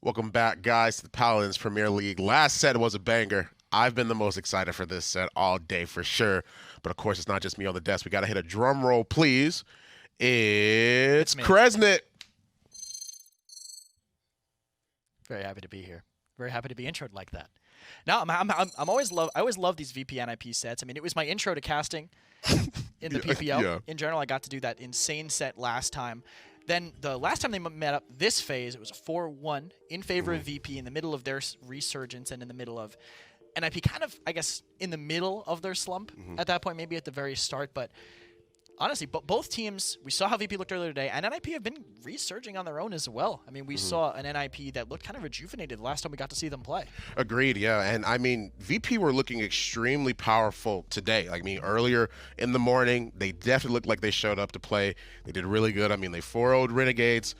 Welcome back, guys, to the Paladins Premier League. Last set was a banger. I've been the most excited for this set all day for sure. But of course, it's not just me on the desk. We got to hit a drum roll, please. It's Kresnet. Very happy to be here. Very happy to be introed like that. No, I always love these VP NIP sets. I mean, it was my intro to casting in the PPL. Yeah. In general, I got to do that insane set last time. Then the last time they met up this phase, it was a 4-1 in favor of VP in the middle of their resurgence and in the middle of NIP, kind of, I guess, in the middle of their slump at that point, maybe at the very start. But honestly, both teams, we saw how VP looked earlier today, and NIP have been resurging on their own as well. I mean, we saw an NIP that looked kind of rejuvenated the last time we got to see them play. Agreed, yeah. And I mean, VP were looking extremely powerful today. Like, I mean, earlier in the morning, they definitely looked like they showed up to play. They did really good. I mean, they 4-0'd Renegades,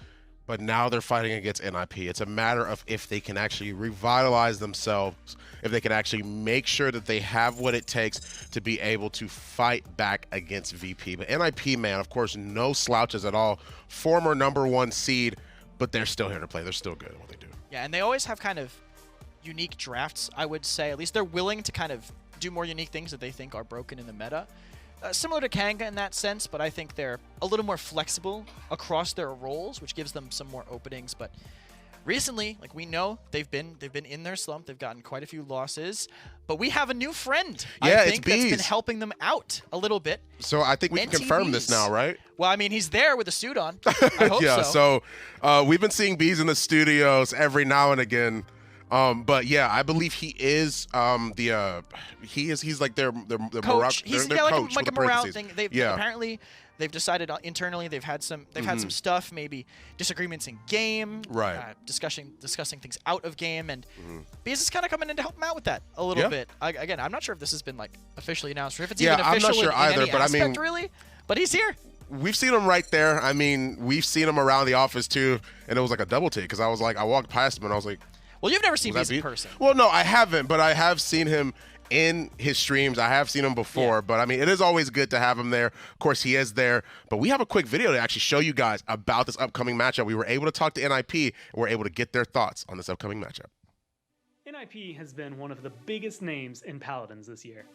but now they're fighting against NIP. It's a matter of if they can actually revitalize themselves, if they can actually make sure that they have what it takes to be able to fight back against VP. But NIP, man, of course, no slouches at all. Former #1 seed, but they're still here to play. They're still good at what they do. Yeah, and they always have kind of unique drafts, I would say. At least they're willing to kind of do more unique things that they think are broken in the meta. Similar to Kanga in that sense, but I think they're a little more flexible across their roles, which gives them some more openings. But recently, like we know, they've been in their slump. They've gotten quite a few losses, but we have a new friend. Yeah, I think it's Bees. that's been helping them out a little bit. So I think we can confirm this now, right? Well, I mean, he's there with a suit on. I hope Yeah. so. So we've been seeing Bees in the studios every now and again. But yeah, I believe he is he's like their coach. He's their like coach a with the morale parentheses. thing. Apparently they've decided internally they've had some some stuff, maybe disagreements in game, right? Discussing things out of game, and Bees is kind of coming in to help him out with that a little bit. Again, I'm not sure if this has been like officially announced or if it's even official I'm not sure in either. any But aspect, I mean, really. But he's here. We've seen him right there. I mean, we've seen him around the office too, and it was like a double take because I walked past him and I was like, well, you've never seen Bees Bees in person. Well, no, I haven't, but I have seen him in his streams. I have seen him before, but I mean, it is always good to have him there. Of course, he is there, but we have a quick video to actually show you guys about this upcoming matchup. We were able to talk to NIP, and we're able to get their thoughts on this upcoming matchup. NIP has been one of the biggest names in Paladins this year.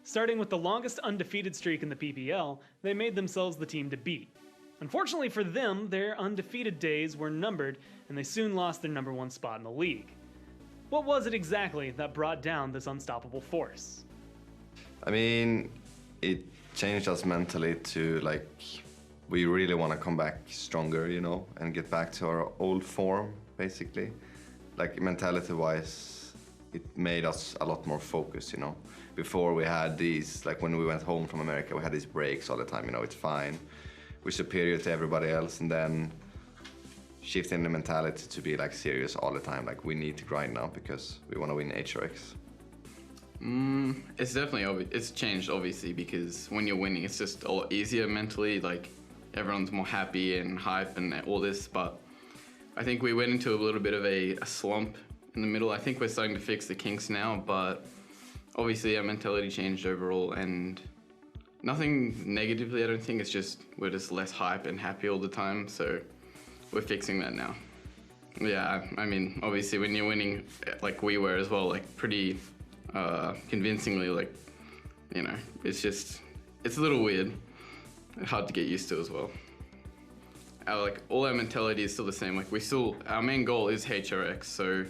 Starting with the longest undefeated streak in the PPL, they made themselves the team to beat. Unfortunately for them, their undefeated days were numbered, and they soon lost their #1 spot in the league. What was it exactly that brought down this unstoppable force? I mean, it changed us mentally to like, we really want to come back stronger, you know, and get back to our old form, basically. Like mentality-wise, it made us a lot more focused, you know. Before we had these, like when we went home from America, we had these breaks all the time, you know, it's fine. We're superior to everybody else, and then shifting the mentality to be like serious all the time. Like we need to grind now because we want to win HRX. It's definitely it's changed obviously because when you're winning, it's just a lot easier mentally. Like everyone's more happy and hype and all this. But I think we went into a little bit of a slump in the middle. I think we're starting to fix the kinks now, but obviously our mentality changed overall and nothing negatively. I don't think it's just we're just less hype and happy all the time. So we're fixing that now. Yeah, I mean, obviously when you're winning like we were as well, like pretty convincingly, like, you know, it's a little weird. Hard to get used to as well. All our mentality is still the same. Like our main goal is HRX. So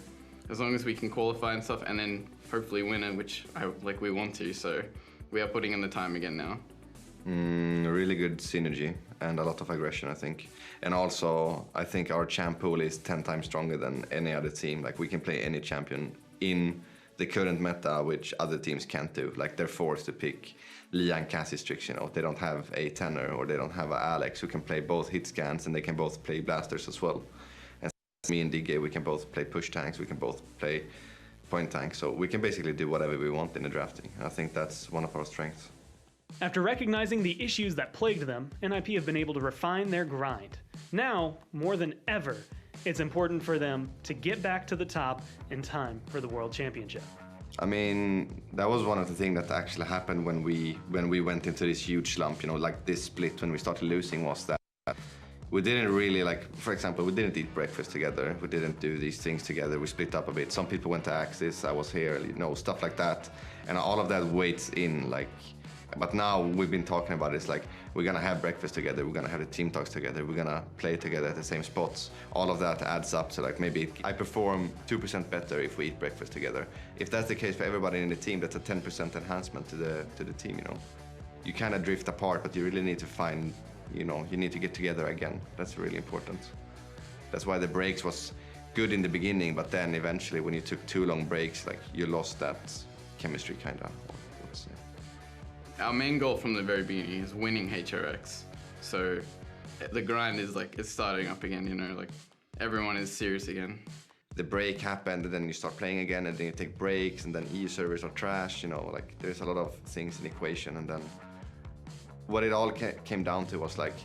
as long as we can qualify and stuff and then hopefully win it, which we want to. So we are putting in the time again now. Really good synergy and a lot of aggression, I think. And also, I think our champ pool is 10 times stronger than any other team. Like, we can play any champion in the current meta, which other teams can't do. Like, they're forced to pick Lia and Cassie's tricks, you know. They don't have a Tenor or they don't have a Alex who can play both hit scans and they can both play blasters as well. And me and DG, we can both play push tanks, we can both play point tanks. So we can basically do whatever we want in the drafting. And I think that's one of our strengths. After recognizing the issues that plagued them, NIP have been able to refine their grind. Now, more than ever, it's important for them to get back to the top in time for the World Championship. I mean, that was one of the things that actually happened when we went into this huge slump, you know, like this split when we started losing was that we didn't really, like, for example, we didn't eat breakfast together. We didn't do these things together. We split up a bit. Some people went to Axis, I was here, you know, stuff like that. And all of that weights in, like, but now we've been talking about it. It's like, we're gonna have breakfast together, we're gonna have the team talks together, we're gonna play together at the same spots. All of that adds up to, like, maybe I perform 2% better if we eat breakfast together. If that's the case for everybody in the team, that's a 10% enhancement to the team, you know. You kind of drift apart, but you really need to find, you know, you need to get together again. That's really important. That's why the breaks was good in the beginning, but then eventually when you took 2 long breaks, like, you lost that chemistry kind of. Our main goal from the very beginning is winning HRX. So the grind is like, it's starting up again, you know, like everyone is serious again. The break happened, and then you start playing again, and then you take breaks, and then EU servers are trash, you know, like there's a lot of things in the equation. And then what it all came down to was like,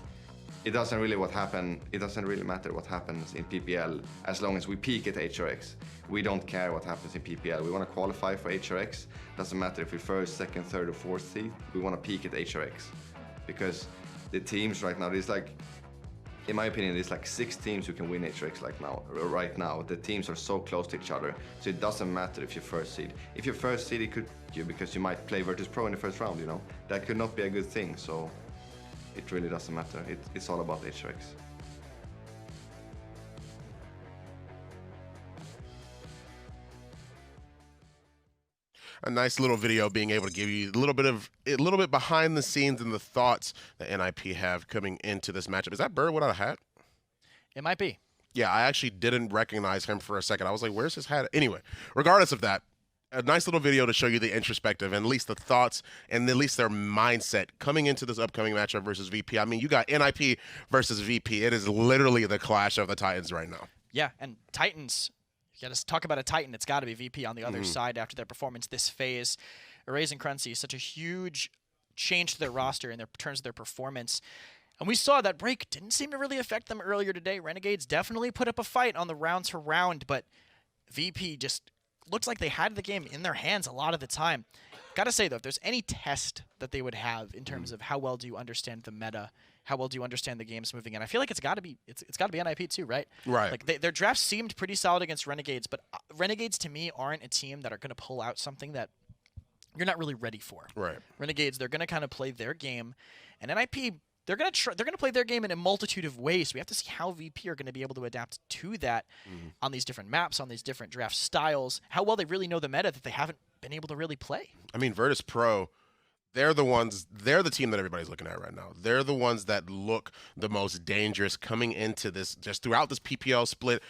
it doesn't really matter what happens in PPL as long as we peak at HRX. We don't care what happens in PPL. We want to qualify for HRX. Doesn't matter if we're first, second, third, or fourth seed. We want to peak at HRX, because the teams right now, there's like, in my opinion, there's like 6 teams who can win HRX right now. The teams are so close to each other, so it doesn't matter if you're first seed. If you're first seed, it could you because you might play Virtus.Pro in the first round. You know, that could not be a good thing. So it really doesn't matter. It's all about HRX. A nice little video being able to give you a little bit behind the scenes and the thoughts that NIP have coming into this matchup. Is that Bird without a hat? It might be. Yeah, I actually didn't recognize him for a second. I was like, where's his hat? Anyway, regardless of that, a nice little video to show you the introspective and at least the thoughts and at least their mindset coming into this upcoming matchup versus VP. I mean, you got NIP versus VP. It is literally the clash of the Titans right now. Yeah, and Titans, you got to talk about a Titan. It's got to be VP on the other side after their performance this phase. Erase and Cruncy, such a huge change to their roster in terms of their performance. And we saw that break didn't seem to really affect them earlier today. Renegades definitely put up a fight on the rounds for round, but VP just looks like they had the game in their hands a lot of the time. Gotta say, though, if there's any test that they would have in terms of how well do you understand the meta, how well do you understand the games moving in, I feel like it's gotta be NIP too, right? Right. Like their draft seemed pretty solid against Renegades, but Renegades to me aren't a team that are gonna pull out something that you're not really ready for. Right. Renegades, they're gonna kind of play their game, and NIP, they're gonna play their game in a multitude of ways. So we have to see how VP are gonna be able to adapt to that on these different maps, on these different draft styles, how well they really know the meta that they haven't been able to really play. I mean, Virtus.Pro, they're the team that everybody's looking at right now. They're the ones that look the most dangerous coming into this, just throughout this PPL split.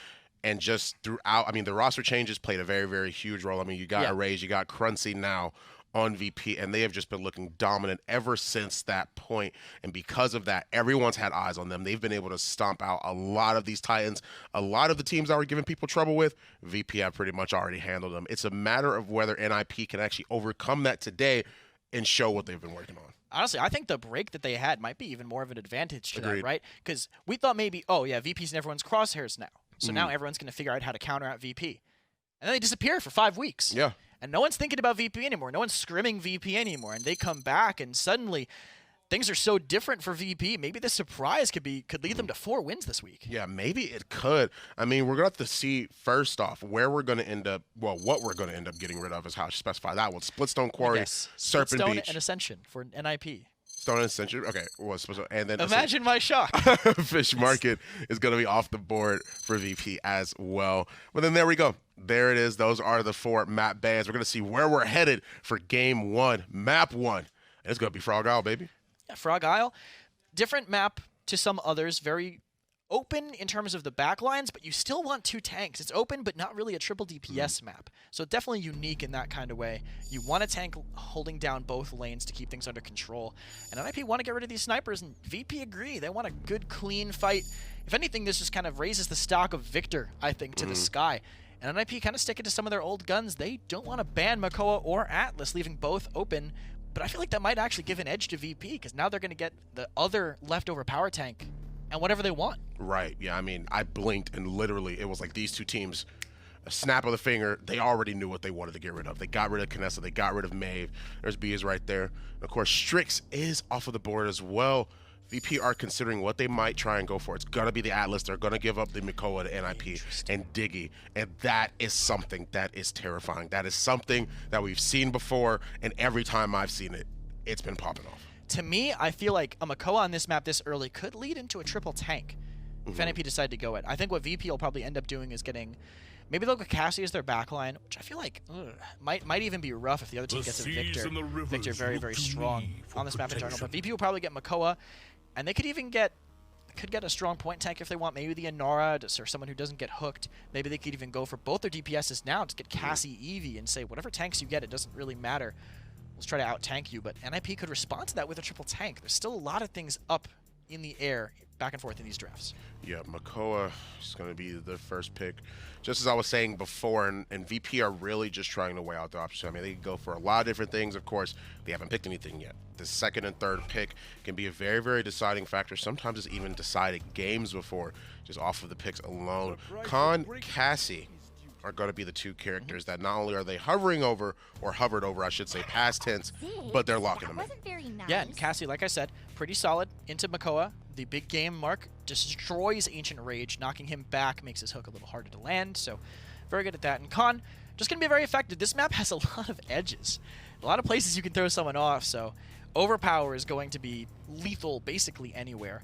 And just throughout, I mean, the roster changes played a very, very huge role. I mean, you got Erase, you got Cruncy now on VP, and they have just been looking dominant ever since that point. And because of that, everyone's had eyes on them. They've been able to stomp out a lot of these Titans. A lot of the teams that were giving people trouble with, VP have pretty much already handled them. It's a matter of whether NIP can actually overcome that today and show what they've been working on. Honestly, I think the break that they had might be even more of an advantage to Agreed. that, right? Because we thought maybe, oh yeah, VP's in everyone's crosshairs now. So now everyone's going to figure out how to counter out VP. And then they disappear for 5 weeks. Yeah. And no one's thinking about VP anymore. No one's scrimming VP anymore. And they come back, and suddenly things are so different for VP. Maybe the surprise could lead them to 4 wins this week. Yeah, maybe it could. I mean, we're going to have to see, first off, where we're going to end up, well, what we're going to end up getting rid of is how to specify that one. Splitstone Quarry, Serpent Splitstone Beach. and Ascension for NIP. Stone and Ascension, okay. And then Imagine my shock. Fish Market is going to be off the board for VP as well. But then there we go. There it is. Those are the 4 map bans. We're going to see where we're headed for Game 1, Map 1. And it's going to be Frog Isle, baby. Yeah, Frog Isle, different map to some others, very open in terms of the backlines, but you still want 2 tanks. It's open, but not really a triple DPS map. So definitely unique in that kind of way. You want a tank holding down both lanes to keep things under control. And NIP want to get rid of these snipers, and VP agree. They want a good, clean fight. If anything, this just kind of raises the stock of Victor, I think, to the sky. And NIP kind of sticking to some of their old guns. They don't want to ban Makoa or Atlas, leaving both open. But I feel like that might actually give an edge to VP, because now they're going to get the other leftover power tank and whatever they want. Right. Yeah, I mean, I blinked, and literally it was like these 2 teams, a snap of the finger, they already knew what they wanted to get rid of. They got rid of Kinessa. They got rid of Maeve. There's Bees right there. And of course, Strix is off of the board as well. VP are considering what they might try and go for. It's going to be the Atlas. They're going to give up the Mikoa to NIP and Diggy. And that is something that is terrifying. That is something that we've seen before, and every time I've seen it, it's been popping off. To me, I feel like a Mikoa on this map this early could lead into a triple tank if NIP decide to go it. I think what VP will probably end up doing is getting... Maybe they'll go Cassie as their backline, which I feel like might even be rough if the other team gets a Victor. Victor very, very strong on this map in general. But VP will probably get Mikoa, and they could even get a strong point tank if they want. Maybe the Inara or someone who doesn't get hooked. Maybe they could even go for both their DPSs now to get Cassie, Eevee, and say whatever tanks you get, it doesn't really matter. Let's try to out-tank you. But NIP could respond to that with a triple tank. There's still a lot of things up in the air back and forth in these drafts. Yeah, Mikoa is going to be the first pick. Just as I was saying before, and VP are really just trying to weigh out the options. I mean, they can go for a lot of different things. Of course, they haven't picked anything yet. The second and third pick can be a very, very deciding factor. Sometimes it's even decided games before, just off of the picks alone. Khan, Cassie are going to be the two characters that not only are they hovering over, or hovered over, I should say, past tense, but they're locking them in. Yeah, and Cassie, like I said, pretty solid into Mikoa. The big game mark destroys Ancient Rage, knocking him back, makes his hook a little harder to land, so very good at that. And Khan, just going to be very effective. This map has a lot of edges, a lot of places you can throw someone off, so Overpower is going to be lethal basically anywhere.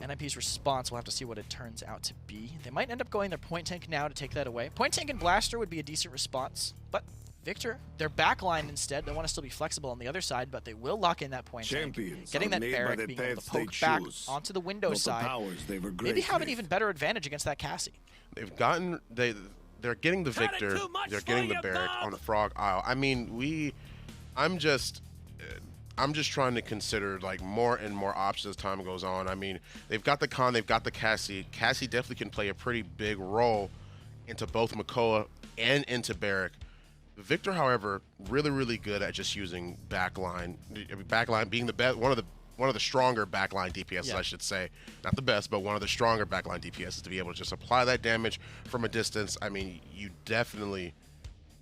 NIP's response, we'll have to see what it turns out to be. They might end up going their point tank now to take that away. Point tank and Blaster would be a decent response, but Victor, their backline instead, they want to still be flexible on the other side, but they will lock in that point tank. Getting that Barrack, being able to poke back onto the window side, maybe have an even better advantage against that Cassie. They've gotten, they're getting the Victor, they're getting the Barrack on the Frog Isle. I mean, I'm just trying to consider like more and more options as time goes on. I mean, they've got the Khan, they've got the Cassie. Cassie definitely can play a pretty big role into both Mikoa and into Barrack. Victor, however, really good at just using backline. Backline being the best, one of the stronger backline DPSs, I should say. Not the best, but one of the stronger backline DPSs to be able to just apply that damage from a distance. I mean, you definitely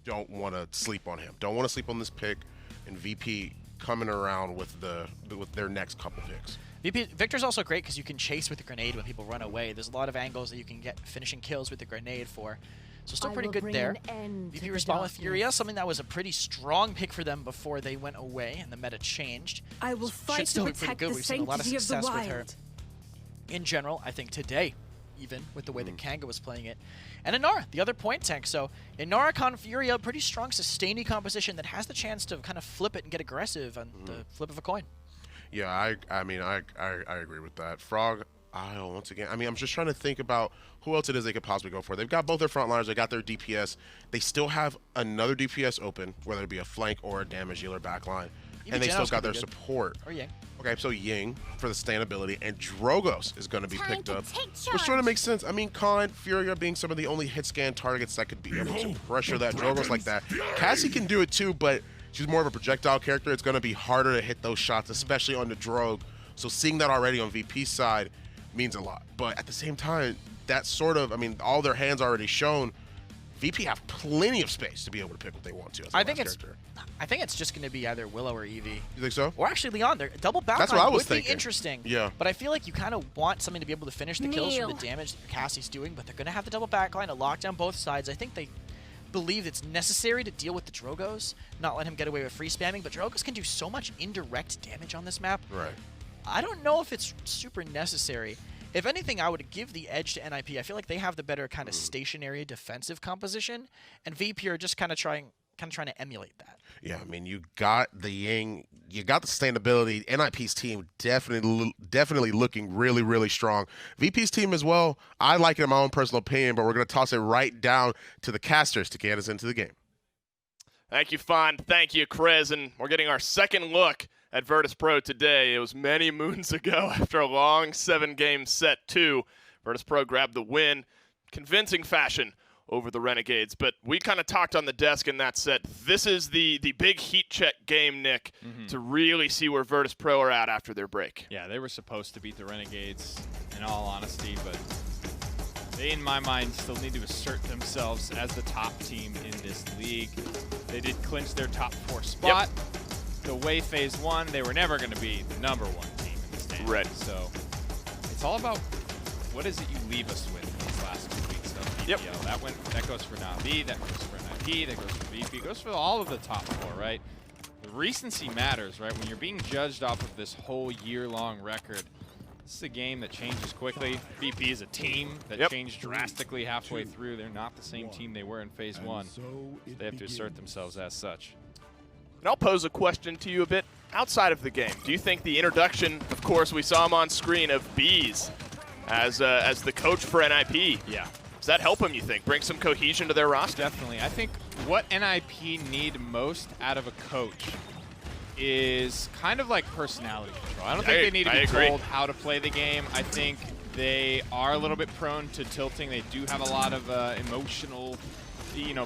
don't want to sleep on him. Don't want to sleep on this pick. And VP coming around with their next couple picks. Victor's also great because you can chase with the grenade when people run away. There's a lot of angles that you can get finishing kills with the grenade for. So still pretty good there. VP respond with Furia, something that was a pretty strong pick for them before they went away and the meta changed. I will fight Should still to be pretty protect good. the We've seen a lot of sanctity success of the with her. wild. In general, I think today, even with the way that Kanga was playing it. And Inara, the other point tank. So Inara, Khan, Furia, pretty strong sustaining composition that has the chance to kind of flip it and get aggressive on the flip of a coin. Yeah, I mean, I agree with that. Frog Isle, once again, I mean, I'm just trying to think about who else it is they could possibly go for. They've got both their frontliners, they got their DPS. They still have another DPS open, whether it be a flank or a damage dealer backline. And they still got their support. Or Yang. Okay, so Ying for the sustainability, and Drogos is going to be picked up, which sort of makes sense. I mean, Khan, Furia being some of the only hit scan targets that could be able to pressure that Drogos like that. Cassie can do it too, but she's more of a projectile character. It's going to be harder to hit those shots, especially on the Drog. So seeing that already on VP's side means a lot. But at the same time, that sort of, I mean, all their hands already shown. VP have plenty of space to be able to pick what they want to. As I think it's just going to be either Willow or Eevee. You think so? Or actually Leon. Their double That's what I backline was would thinking. be interesting. Yeah. But I feel like you kind of want something to be able to finish the kills from the damage that Cassie's doing. But they're going to have the double backline to lock down both sides. I think they believe it's necessary to deal with the Drogos, not let him get away with free spamming. But Drogos can do so much indirect damage on this map. Right. I don't know if it's super necessary. If anything, I would give the edge to NIP. I feel like they have the better kind of stationary defensive composition, and VP are just kind of trying to emulate that. Yeah, I mean, you got the Ying, you got the sustainability. NIP's team definitely looking really strong. VP's team as well, I like it in my own personal opinion, but we're going to toss it right down to the casters to get us into the game. Thank you, Fawn. Thank you, Chris. And we're getting our second look at Virtus.Pro today. It was many moons ago after a long 7-game set 2. Virtus.Pro grabbed the win, convincing fashion over the Renegades. But we kind of talked on the desk in that set. This is the big heat check game, Nick, to really see where Virtus.Pro are at after their break. Yeah, they were supposed to beat the Renegades, in all honesty, but they, in my mind, still need to assert themselves as the top team in this league. They did clinch their top 4 spot. The way Phase 1, they were never going to be the #1 team in the standings. Right. So it's all about what is it you leave us with these last 2 weeks of PPL. Yep. That goes for Navi, that goes for NIP, that goes for VP, it goes for all of the top 4, right? The recency matters, right? When you're being judged off of this whole year-long record, this is a game that changes quickly. VP is a team that changed drastically halfway through. They're not the same team they were in Phase 1. So they have to assert themselves as such. And I'll pose a question to you a bit outside of the game. Do you think the introduction, of course, we saw him on screen, of Bees as the coach for NIP, does that help him, you think? Bring some cohesion to their roster? Definitely. I think what NIP need most out of a coach is kind of like personality control. I don't think they need to be told how to play the game. I think they are a little bit prone to tilting. They do have a lot of emotional,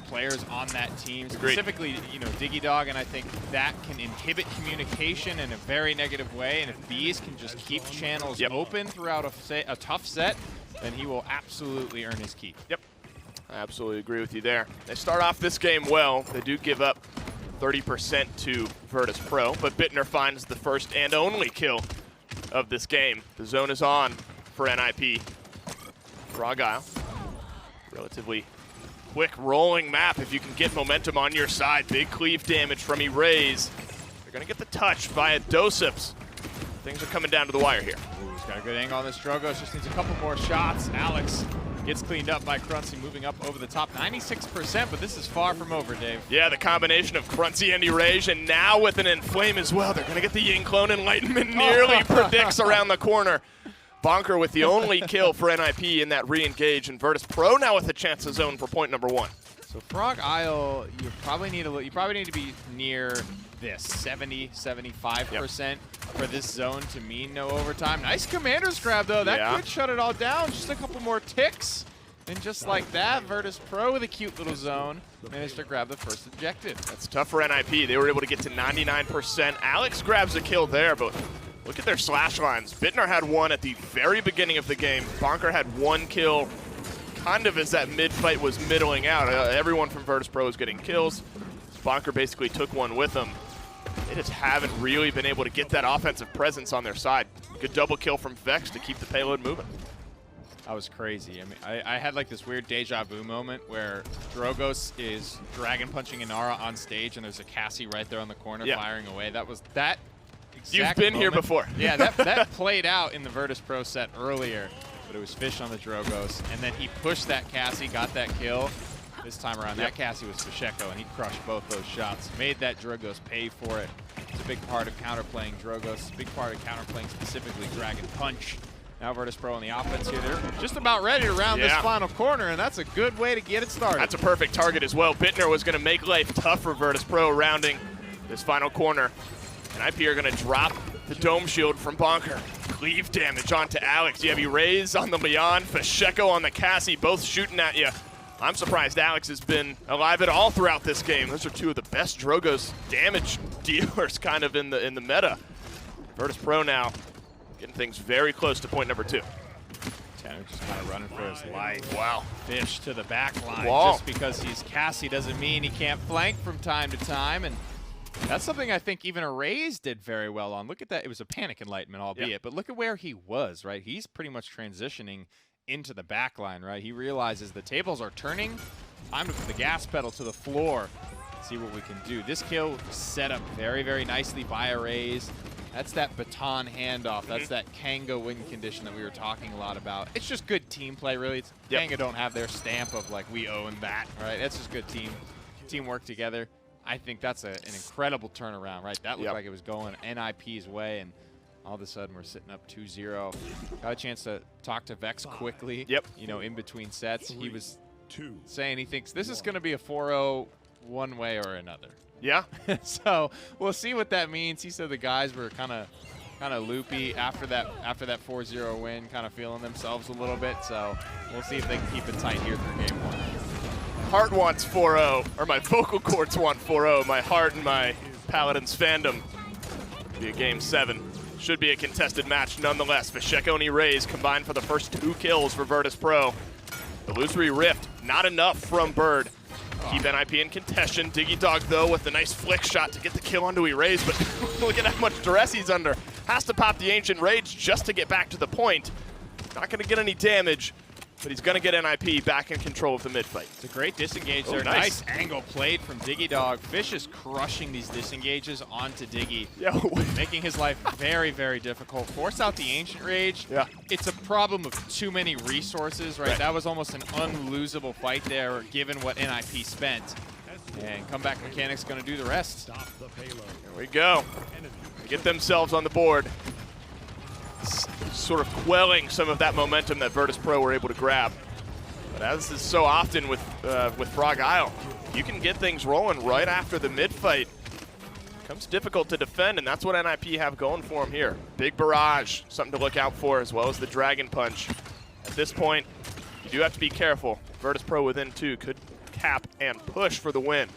players on that team. Specifically, Diggy Dog, and I think that can inhibit communication in a very negative way. And if Bees can just keep channels open throughout a tough set, then he will absolutely earn his keep. Yep. I absolutely agree with you there. They start off this game well. They do give up 30% to Virtus.Pro, but Bittner finds the first and only kill of this game. The zone is on for NIP. Frog Isle, relatively quick rolling map if you can get momentum on your side. Big cleave damage from Erase. They're gonna get the touch via Dosips. Things are coming down to the wire here. Ooh, he's got a good angle on this Drogos, just needs a couple more shots. Alex gets cleaned up by Cruncy, moving up over the top. 96%, but this is far from over, Dave. Yeah, the combination of Cruncy and Erase, and now with an Inflame as well. They're going to get the Yin Clone. Enlightenment nearly predicts around the corner. Bonker with the only kill for NIP in that re-engage, and Virtus.Pro now with a chance to zone for point number 1. So Frog Isle, you probably need to be near this 70-75% for this zone to mean no overtime. Nice commander's grab though. That could shut it all down. Just a couple more ticks, and just like that, Virtus.Pro with a cute little zone managed to grab the first objective. That's tough for NIP. They were able to get to 99%. Alex grabs a kill there, but look at their slash lines. Bittner had one at the very beginning of the game. Bonker had one kill kind of as that mid-fight was middling out. Everyone from Virtus.Pro was getting kills. Bonker basically took one with them. They just haven't really been able to get that offensive presence on their side. Good double kill from Vex to keep the payload moving. That was crazy. I mean, I had like this weird deja vu moment where Drogos is dragon punching Inara on stage, and there's a Cassie right there on the corner firing away. That was that exact You've been here before. Yeah, that played out in the Virtus.Pro set earlier, but it was Fish on the Drogos, and then he pushed that Cassie, got that kill. This time around, that Cassie was Fisheko, and he crushed both those shots. Made that Drogos pay for it. It's a big part of counterplaying Drogos, a big part of counterplaying specifically Dragon Punch. Now Virtus.Pro on the offense here. They're just about ready to round this final corner, and that's a good way to get it started. That's a perfect target as well. Bittner was going to make life tough for Virtus.Pro rounding this final corner. And IP are going to drop the dome shield from Bonker. Cleave damage onto Alex. You have Erase on the Leon, Fisheko on the Cassie, both shooting at you. I'm surprised Alex has been alive at all throughout this game. Those are two of the best Drogos damage dealers kind of in the meta. Virtus.Pro now getting things very close to point number 2. Tanner just kind of running for his life. Wow. Fish to the back line. Wall. Just because he's Cassie doesn't mean he can't flank from time to time. And that's something I think even Erase did very well on. Look at that. It was a panic enlightenment, albeit, but look at where he was, right? He's pretty much transitioning into the back line, right? He realizes the tables are turning. Time to put the gas pedal to the floor. See what we can do. This kill set up very, very nicely by Erase. That's that baton handoff. That's that Kanga win condition that we were talking a lot about. It's just good team play, really. It's, Kanga don't have their stamp of like, we own that, right? That's just good teamwork together. I think that's an incredible turnaround, right? That looked like it was going NIP's way, and all of a sudden we're sitting up 2-0. Got a chance to talk to Vex quickly. You know, in between sets. He was saying he thinks this is going to be a 4-0 one way or another. Yeah. So we'll see what that means. He said the guys were kind of loopy after that 4-0 win, kind of feeling themselves a little bit. So we'll see if they can keep it tight here through game 1. Heart wants 4-0, or my vocal cords want 4-0. My heart and my Paladins fandom. Be a game 7. Should be a contested match nonetheless. Fisheko and Erase combined for the first 2 kills for Virtus.Pro. Illusory Rift, not enough from Bird. keep NIP in contention. Diggy Dog, though, with a nice flick shot to get the kill onto Erase, but look at how much duress he's under. Has to pop the Ancient Rage just to get back to the point. Not going to get any damage, but he's going to get NIP back in control of the mid-fight. It's a great disengage there. Nice angle played from Diggy Dog. Fish is crushing these disengages onto Diggy, making his life very, very difficult. Force out the Ancient Rage. Yeah. It's a problem of too many resources, right? That was almost an unlosable fight there, given what NIP spent. And comeback mechanics going to do the rest. There we go. They get themselves on the board. Sort of quelling some of that momentum that Virtus.Pro were able to grab. But as is so often with Frog Isle, you can get things rolling right after the mid-fight. Becomes difficult to defend, and that's what NIP have going for them here. Big barrage, something to look out for, as well as the Dragon Punch. At this point, you do have to be careful. Virtus.Pro within 2 could cap and push for the win.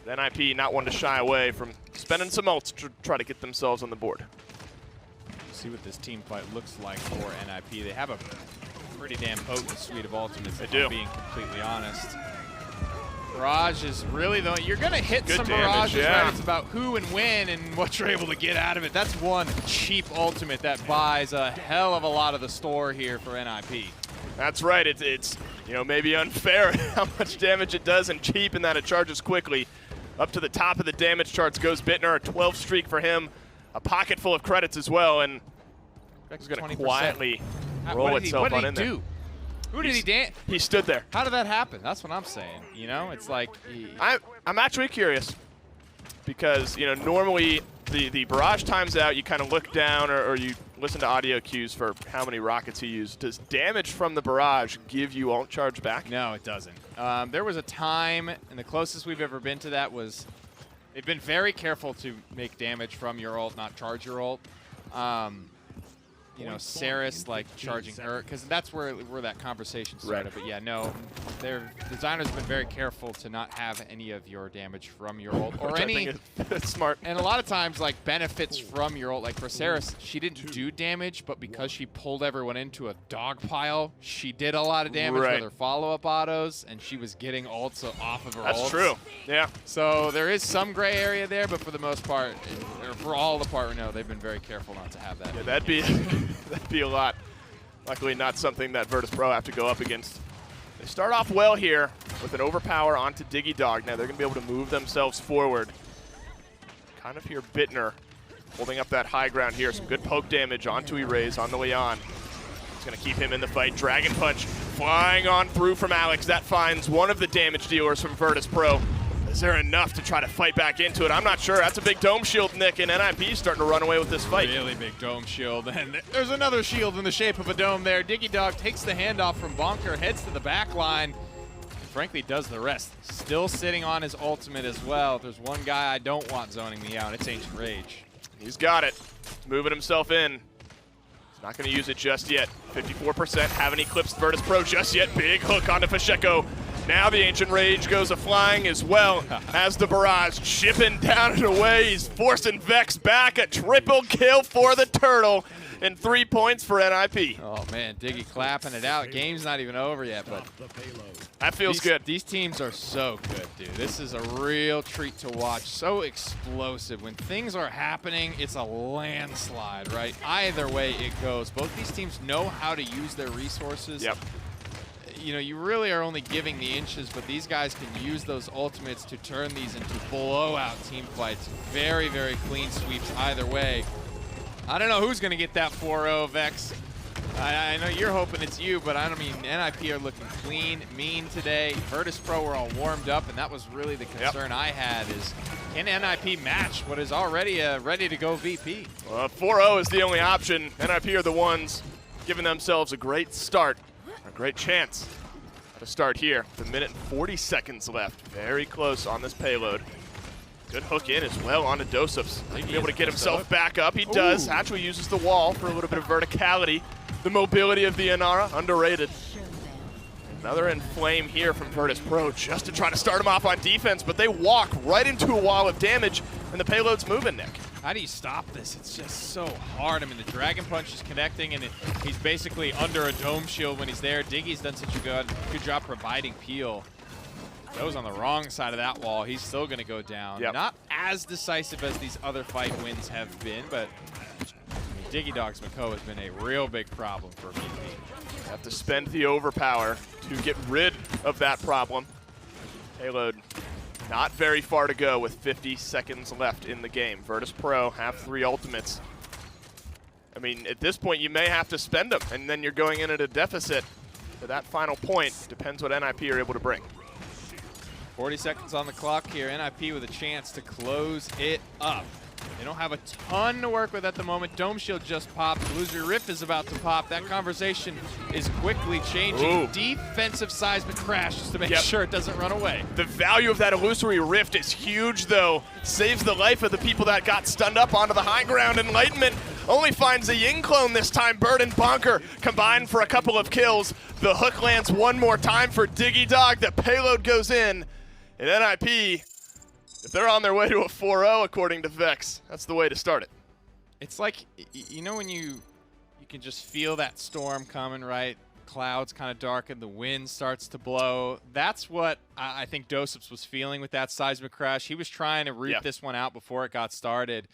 But NIP not one to shy away from spending some ults to try to get themselves on the board. See what this team fight looks like for NIP. They have a pretty damn potent suite of ultimates, if I'm being completely honest. Barrage is really the you're going to hit some barrages, right? It's about who and when and what you're able to get out of it. That's one cheap ultimate that buys a hell of a lot of the store here for NIP. That's right. It's you know, maybe unfair how much damage it does and cheap in that it charges quickly. Up to the top of the damage charts goes Bittner, a 12 streak for him. A pocket full of credits as well, and he's going to quietly roll itself on in there. What did he do? Who did he dance? He stood there. How did that happen? That's what I'm saying. You know, it's like I'm actually curious because, you know, normally the barrage times out, you kind of look down or you listen to audio cues for how many rockets he used. Does damage from the barrage give you ult charge back? No, it doesn't. There was a time, and the closest we've ever been to that was they've been very careful to make damage from your ult, not charge your ult. You know, Saris like charging her, because that's where that conversation started. But yeah, no, their designers have been very careful to not have any of your damage from your ult or any. That's smart. And a lot of times, like benefits from your ult, like for Saris, she didn't do damage, but because she pulled everyone into a dog pile, she did a lot of damage with her follow-up autos, and she was getting ults off of her ults. That's true. Yeah. So there is some gray area there, but for the most part, or for all the part, no, they've been very careful not to have that. Yeah, that'd be a lot. Luckily, not something that Virtus.Pro have to go up against. They start off well here with an overpower onto Diggy Dog. Now they're going to be able to move themselves forward. Kind of hear Bittner holding up that high ground here. Some good poke damage onto Erase on the way on. It's going to keep him in the fight. Dragon Punch flying on through from Alex. That finds one of the damage dealers from Virtus.Pro. Is there enough to try to fight back into it? I'm not sure. That's a big dome shield, Nick, and NIP starting to run away with this fight. Really big dome shield, and there's another shield in the shape of a dome there. Diggy Dog takes the handoff from Bonker, heads to the back line, and frankly does the rest. Still sitting on his ultimate as well. If there's one guy I don't want zoning me out, it's Ancient Rage. He's got it. Moving himself in. He's not going to use it just yet. 54%. Haven't eclipsed Virtus.Pro just yet. Big hook onto Pacheco. Now the Ancient Rage goes a-flying as well as the barrage. Chipping down and away. He's forcing Vex back. A triple kill for the Turtle. And 3 points for NIP. Oh, man. Diggy clapping it out. Game's not even over yet, but that feels good. These teams are so good, dude. This is a real treat to watch. So explosive. When things are happening, it's a landslide, right? Either way it goes. Both these teams know how to use their resources. Yep. You know, you really are only giving the inches, but these guys can use those ultimates to turn these into blowout team fights. Very, very clean sweeps either way. I don't know who's going to get that 4-0, Vex. I know you're hoping it's you, but I don't mean NIP are looking clean, mean today. Virtus.Pro were all warmed up, and that was really the concern I had is, can NIP match what is already a ready-to-go VP? Well, 4-0 is the only option. NIP are the ones giving themselves a great start. A great chance to start here. The minute and 40 seconds left. Very close on this payload. Good hook in as well onto Dosups. He'll be able to get himself back up. He does. Hatchway uses the wall for a little bit of verticality. The mobility of the Inara, underrated. Another inflame here from Virtus.Pro just to try to start him off on defense, but they walk right into a wall of damage, and the payload's moving, Nick. How do you stop this? It's just so hard. I mean, the Dragon Punch is connecting, and he's basically under a dome shield when he's there. Diggy's done such a good job providing peel. Goes on the wrong side of that wall. He's still going to go down. Yep. Not as decisive as these other fight wins have been, but Diggy Dog's Mako has been a real big problem for VP. Have to spend the overpower to get rid of that problem. Payload not very far to go with 50 seconds left in the game. Virtus.Pro have 3 ultimates. I mean, at this point, you may have to spend them, and then you're going in at a deficit to that final point. Depends what NIP are able to bring. 40 seconds on the clock here. NIP with a chance to close it up. They don't have a ton to work with at the moment. Dome Shield just popped. Illusory Rift is about to pop. That conversation is quickly changing. Ooh. Defensive seismic crash just to make sure it doesn't run away. The value of that Illusory Rift is huge, though. Saves the life of the people that got stunned up onto the high ground. Enlightenment only finds a Ying clone this time. Bird and Bonker combined for a couple of kills. The hook lands one more time for Diggy Dog. The payload goes in. And NIP, if they're on their way to a 4-0, according to Vex, that's the way to start it. It's like, you know when you can just feel that storm coming, right? Clouds kind of darken, the wind starts to blow. That's what I think Doseps was feeling with that seismic crash. He was trying to root this one out before it got started,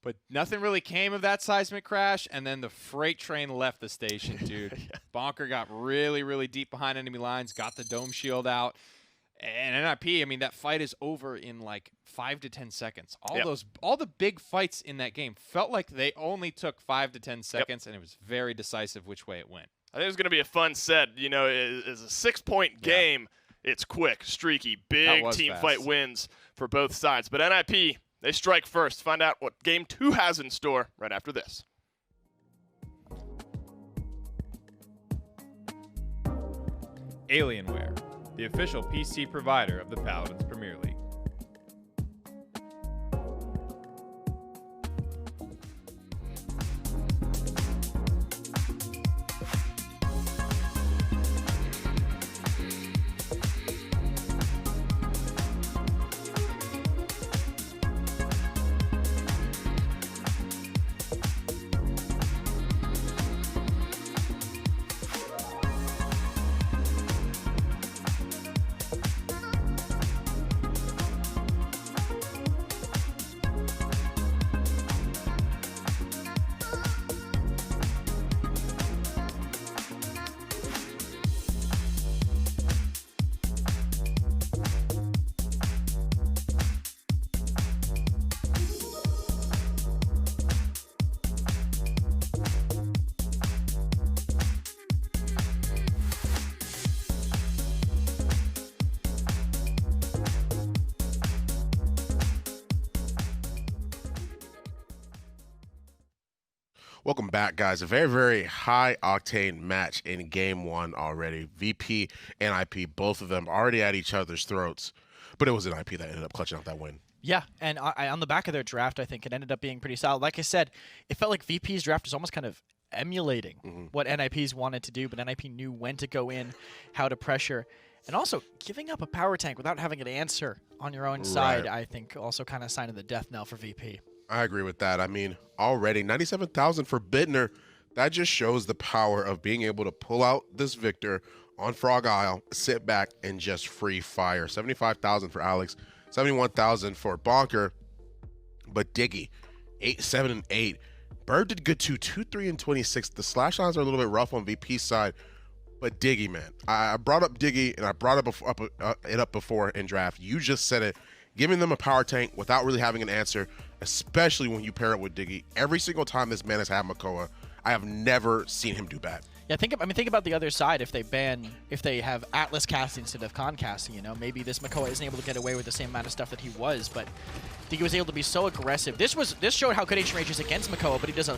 but nothing really came of that seismic crash, and then the freight train left the station, dude. Bonker got really, really deep behind enemy lines, got the dome shield out. And NIP, I mean, that fight is over in like 5 to 10 seconds. All the big fights in that game felt like they only took 5 to 10 seconds, and it was very decisive which way it went. I think it was going to be a fun set. You know, it's a 6-point game. It's quick, streaky, big team fight wins for both sides. But NIP, they strike first. Find out what Game 2 has in store right after this. Alienware, the official PC provider of the Paladins Premier League. Welcome back, guys. A very, very high-octane match in Game 1 already. VP and IP, both of them already at each other's throats, but it was an IP that ended up clutching out that win. Yeah, and on the back of their draft, I think it ended up being pretty solid. Like I said, it felt like VP's draft was almost kind of emulating what NIP's wanted to do, but NIP knew when to go in, how to pressure, and also giving up a power tank without having an answer on your own side, I think also kind of a sign of the death knell for VP. I agree with that. I mean, already 97,000 for Bittner. That just shows the power of being able to pull out this victor on Frog Isle, sit back, and just free fire. 75,000 for Alex, 71,000 for Bonker. But Diggy, 8, 7, and 8. Bird did good too, 2, 3, and 26. The slash lines are a little bit rough on VP's side. But Diggy, man, I brought up Diggy, and I brought it up before in draft. You just said it. Giving them a power tank without really having an answer, especially when you pair it with Diggy. Every single time this man has had Makoa, I have never seen him do bad. Yeah, think about the other side. If they have Atlas casting instead of Con casting, you know, maybe this Makoa isn't able to get away with the same amount of stuff that he was, but Diggy was able to be so aggressive. This showed how good Ancient Rage is against Makoa, but he does a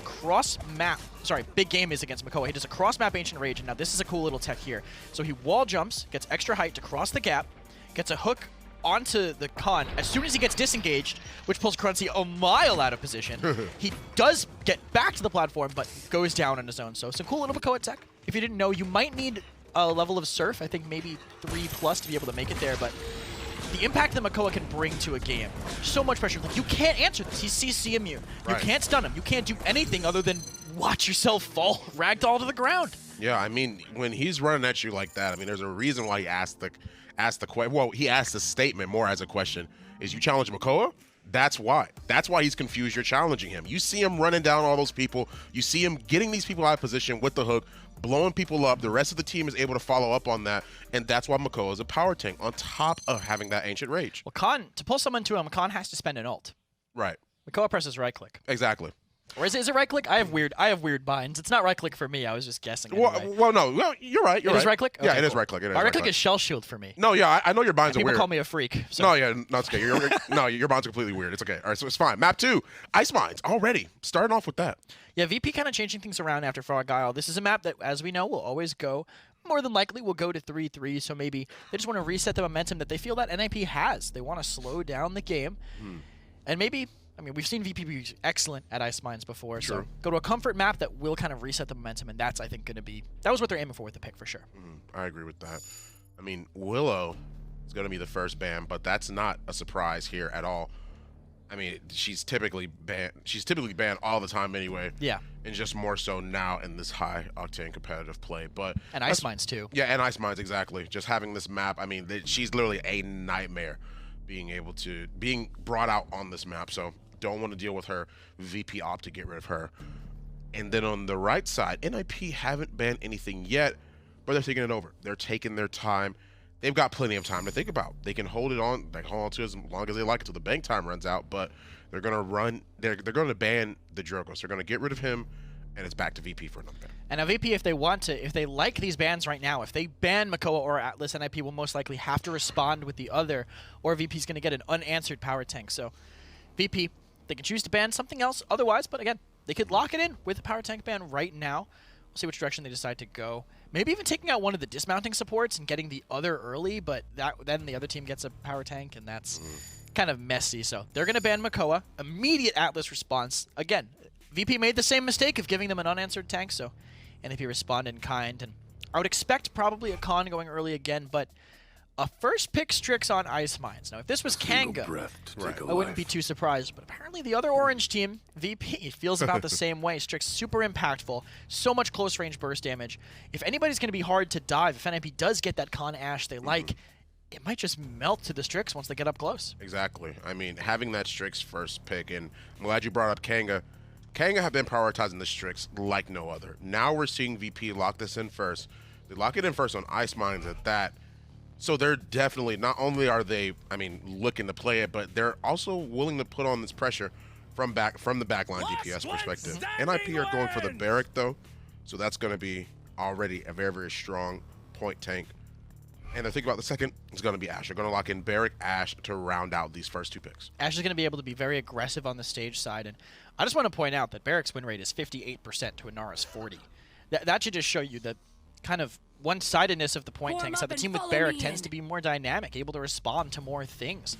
big game is against Makoa. He does a cross map Ancient Rage, and now this is a cool little tech here. So he wall jumps, gets extra height to cross the gap, gets a hook onto the Con. As soon as he gets disengaged, which pulls Currency a mile out of position, he does get back to the platform, but goes down on his own. So some cool little Makoa tech. If you didn't know, you might need a level of Surf. I think maybe 3+ to be able to make it there, but the impact that Makoa can bring to a game, so much pressure. Like, you can't answer this. He's CC immune. You can't stun him. You can't do anything other than watch yourself fall ragdoll to the ground. Yeah, I mean, when he's running at you like that, I mean, there's a reason why he asked asked the question. Well, he asked the statement more as a question. Is you challenge Makoa? That's why. That's why he's confused. You're challenging him. You see him running down all those people. You see him getting these people out of position with the hook, blowing people up. The rest of the team is able to follow up on that, and that's why Makoa is a power tank on top of having that Ancient Rage. Well, Khan, to pull someone to him, Khan has to spend an ult. Right. Makoa presses right click. Exactly. Or is it right click? I have weird binds. It's not right click for me. I was just guessing. Anyway. Well, no. Well, you're right. You're It right. is right click? Yeah, Okay, it is cool. right click. It is My right right click is shell shield for me. No, yeah, I know your binds are People weird. call me a freak. So. No, yeah, no, it's okay. No, your binds are completely weird. It's okay. All right, so it's fine. Map 2, Ice Mines already. Starting off with that. Yeah, VP kind of changing things around after Frog Isle. This is a map that, as we know, will always go. More than likely, will go to 3-3. So maybe they just want to reset the momentum that they feel that NIP has. They want to slow down the game, and maybe. I mean, we've seen VP be excellent at Ice Mines before, Sure. so go to a comfort map that will kind of reset the momentum, and that's, I think, going to be... That was what they're aiming for with the pick, for sure. I agree with that. I mean, Willow is going to be the first ban, but that's not a surprise here at all. I mean, she's typically banned all the time anyway. Yeah. And just more so now in this high-octane competitive play. But And Ice Mines, too. Yeah, and Ice Mines, exactly. Just having this map, I mean, she's literally a nightmare being brought out on this map. So don't want to deal with her. VP opt to get rid of her. And then on the right side, NIP haven't banned anything yet, but they're taking it over. They're taking their time. They've got plenty of time to think about. They can hold it on, hold on to it as long as they like until the bank time runs out. But they're gonna run. They're gonna ban the Drogos. They're gonna get rid of him, and it's back to VP for another ban. And now VP, if they want to, if they like these bans right now, if they ban Makoa or Atlas, NIP will most likely have to respond with the other, or VP's going to get an unanswered power tank. So VP, they can choose to ban something else otherwise, but again, they could lock it in with a power tank ban right now. We'll see which direction they decide to go. Maybe even taking out one of the dismounting supports and getting the other early, but then the other team gets a power tank, and that's kind of messy. So they're going to ban Makoa. Immediate Atlas response. Again, VP made the same mistake of giving them an unanswered tank, so NIP responded in kind. And I would expect probably a Khan going early again, but a first pick Strix on Ice Mines. Now, if this was Kanga, I wouldn't be too surprised, but apparently the other orange team, VP, feels about the same way. Strix super impactful, so much close range burst damage. If anybody's going to be hard to dive, if NIP does get that Khan Ash they like, it might just melt to the Strix once they get up close. Exactly. I mean, having that Strix first pick, and I'm glad you brought up Kanga. Kanga have been prioritizing the Strix like no other. Now we're seeing VP lock this in first. They lock it in first on Ice Mines at that. So they're definitely, not only are they, I mean, looking to play it, but they're also willing to put on this pressure from the backline DPS perspective. NIP are going for the Barrack though, so that's going to be already a very, very strong point tank. And I think about the second, it's going to be Ash. They're going to lock in Barrack, Ash to round out these first two picks. Ash is going to be able to be very aggressive on the stage side, and I just want to point out that Barrack's win rate is 58% to Inara's 40%. That should just show you the kind of one-sidedness of the point tank. So the team with Barrack tends to be more dynamic, able to respond to more things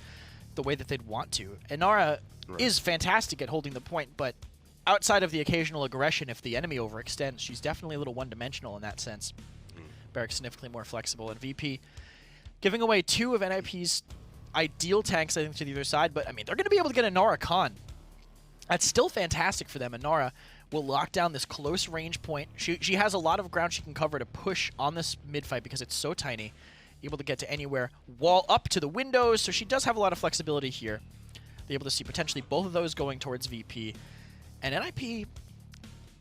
the way that they'd want to. Inara is fantastic at holding the point, but outside of the occasional aggression, if the enemy overextends, she's definitely a little one-dimensional in that sense. Barrack's significantly more flexible, and VP giving away two of NIP's ideal tanks, I think, to the other side, but I mean, they're going to be able to get Inara Khan. That's still fantastic for them. Inara will lock down this close range point. She has a lot of ground she can cover to push on this mid fight because it's so tiny, able to get to anywhere, wall up to the windows, so she does have a lot of flexibility here. They're able to see potentially both of those going towards VP. And NIP,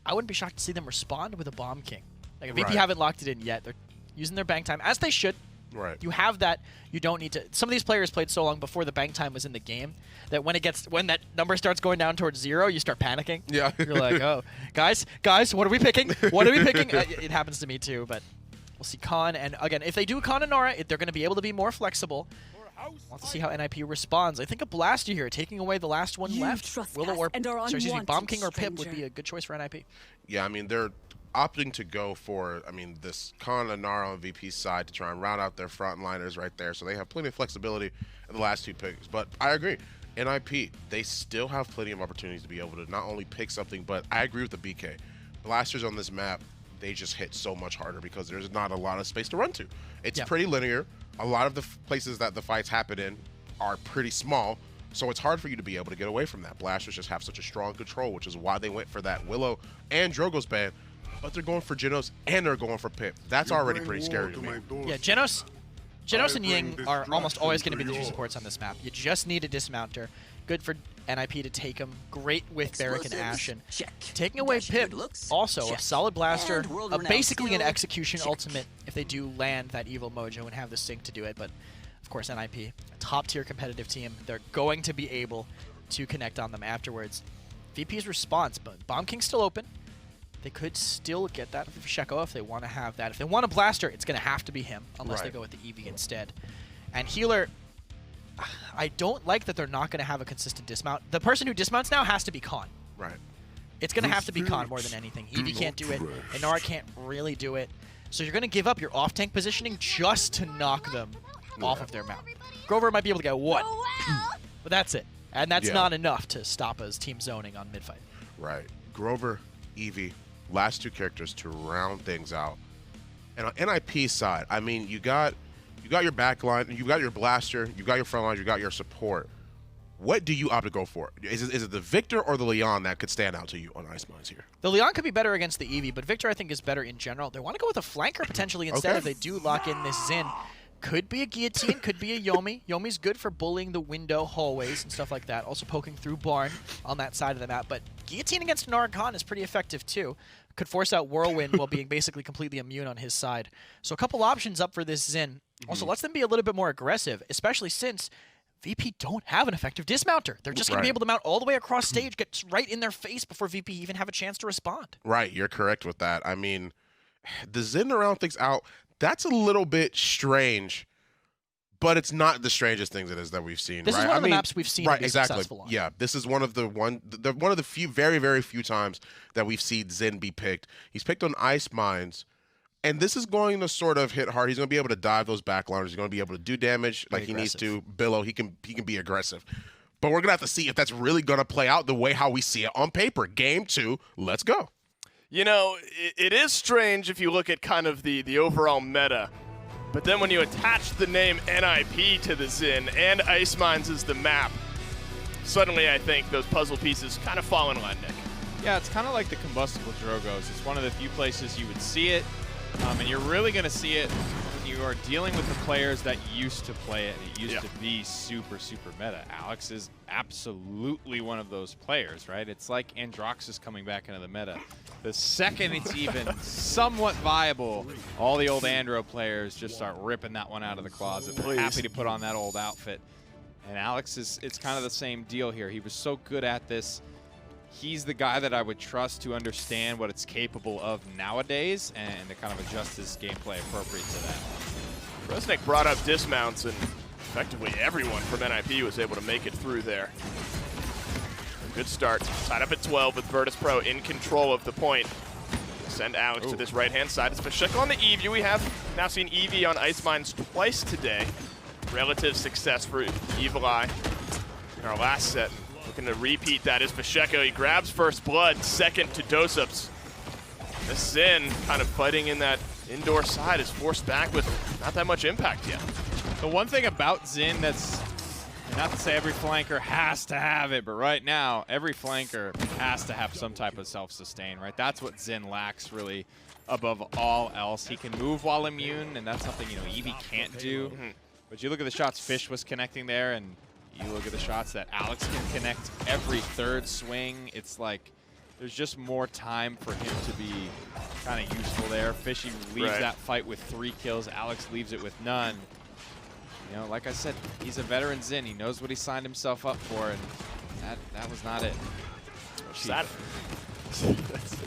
I wouldn't be shocked to see them respond with a Bomb King. Like, VP haven't locked it in yet. They're using their bank time, as they should. Right. You have that. You don't need to. Some of these players played so long before the bank time was in the game that when that number starts going down towards 0, you start panicking. Yeah. You're like, oh, guys, what are we picking? What are we picking? It happens to me too, but we'll see Khan. And again, if they do Khan and Nara, they're going to be able to be more flexible. We'll have to see how NIP responds. I think a Blaster here, taking away the last one left. Willow or Bomb King or Pip would be a good choice for NIP. Yeah, I mean, they're opting to go for, I mean, this Khan and Nara on VP's side to try and round out their frontliners right there. So they have plenty of flexibility in the last two picks. But I agree. NIP, they still have plenty of opportunities to be able to not only pick something, but I agree with the BK. Blasters on this map, they just hit so much harder because there's not a lot of space to run to. It's pretty linear. A lot of the places that the fights happen in are pretty small, so it's hard for you to be able to get away from that. Blasters just have such a strong control, which is why they went for that Willow and Drogo's ban, but they're going for Genos and they're going for Pip. That's already pretty scary to me. Yeah, Genos Genos and Ying are almost always going to be the two supports on this map. You just need a dismounter. Good for NIP to take him. Great with Barrick and Ashen. Taking away Pip, also a solid blaster, basically an execution ultimate if they do land that evil mojo and have the sync to do it. But of course, NIP, a top-tier competitive team, they're going to be able to connect on them afterwards. VP's response, but Bomb King's still open. They could still get that for Sheko if they want to have that. If they want a blaster, it's going to have to be him, unless they go with the Eevee instead. And Healer, I don't like that they're not going to have a consistent dismount. The person who dismounts now has to be Khan. Right. It's going to have to be Khan more than anything. Eevee can't do it. Inara can't really do it. So you're going to give up your off-tank positioning just to knock them off of their map. Grover might be able to get one, but that's it. And that's not enough to stop us team zoning on mid-fight. Right. Grover, Eevee, last two characters to round things out. And on NIP's side, I mean, you got your backline, you got your blaster, you got your front line, you got your support. What do you opt to go for? Is it the Victor or the Leon that could stand out to you on Ice Mines here? The Leon could be better against the Eevee, but Victor I think is better in general. They want to go with a flanker potentially instead if they do lock in this Xin. Could be a Guillotine, could be a Yomi. Yomi's good for bullying the window, hallways, and stuff like that. Also poking through Barn on that side of the map. But Guillotine against Nara Khan is pretty effective too. Could force out Whirlwind while being basically completely immune on his side. So a couple options up for this Xin. Also lets them be a little bit more aggressive, especially since VP don't have an effective dismounter. They're just going to be able to mount all the way across stage, get right in their face before VP even have a chance to respond. Right, you're correct with that. I mean, the Xin around things out, that's a little bit strange, but it's not the strangest thing that we've seen. This is one of the maps we've seen be successful on. Yeah, this is one of the few, very, very few times that we've seen Xin be picked. He's picked on Ice Mines, and this is going to sort of hit hard. He's going to be able to dive those backliners. He's going to be able to do damage like he needs to. Billow, he can be aggressive. But we're going to have to see if that's really going to play out the way how we see it on paper. Game 2, let's go. You know, it is strange if you look at kind of the overall meta. But then when you attach the name NIP to the Xin and Ice Mines is the map, suddenly I think those puzzle pieces kind of fall in line, Nick. Yeah, it's kind of like the combustible Drogos. It's one of the few places you would see it, and you're really going to see it when you are dealing with the players that used to play it. It used to be super, super meta. Alex is absolutely one of those players, right? It's like Androxus coming back into the meta. The second it's even somewhat viable, all the old Andro players just start ripping that one out of the closet. They're happy to put on that old outfit. And Alex it's kind of the same deal here. He was so good at this. He's the guy that I would trust to understand what it's capable of nowadays and to kind of adjust his gameplay appropriate to that. Resnick brought up dismounts, and effectively everyone from NIP was able to make it through there. Good start. Tied up at 12 with Virtus.Pro in control of the point. Send Alex to this right-hand side. It's Pacheco on the Eevee. We have now seen Eevee on Ice Mines twice today. Relative success for Evil Eye in our last set. Looking to repeat that is Pacheco. He grabs first blood, second to Dosups. The Xin kind of fighting in that indoor side is forced back with not that much impact yet. The one thing about Xin that's, not to say every flanker has to have it, but right now, every flanker has to have some type of self-sustain, right? That's what Xin lacks really above all else. He can move while immune, and that's something, Eevee can't do. But you look at the shots Fish was connecting there, and you look at the shots that Alex can connect every third swing. It's like there's just more time for him to be kind of useful there. Fishy leaves that fight with 3 kills. Alex leaves it with none. Like I said, he's a veteran Xin. He knows what he signed himself up for, and that was not it.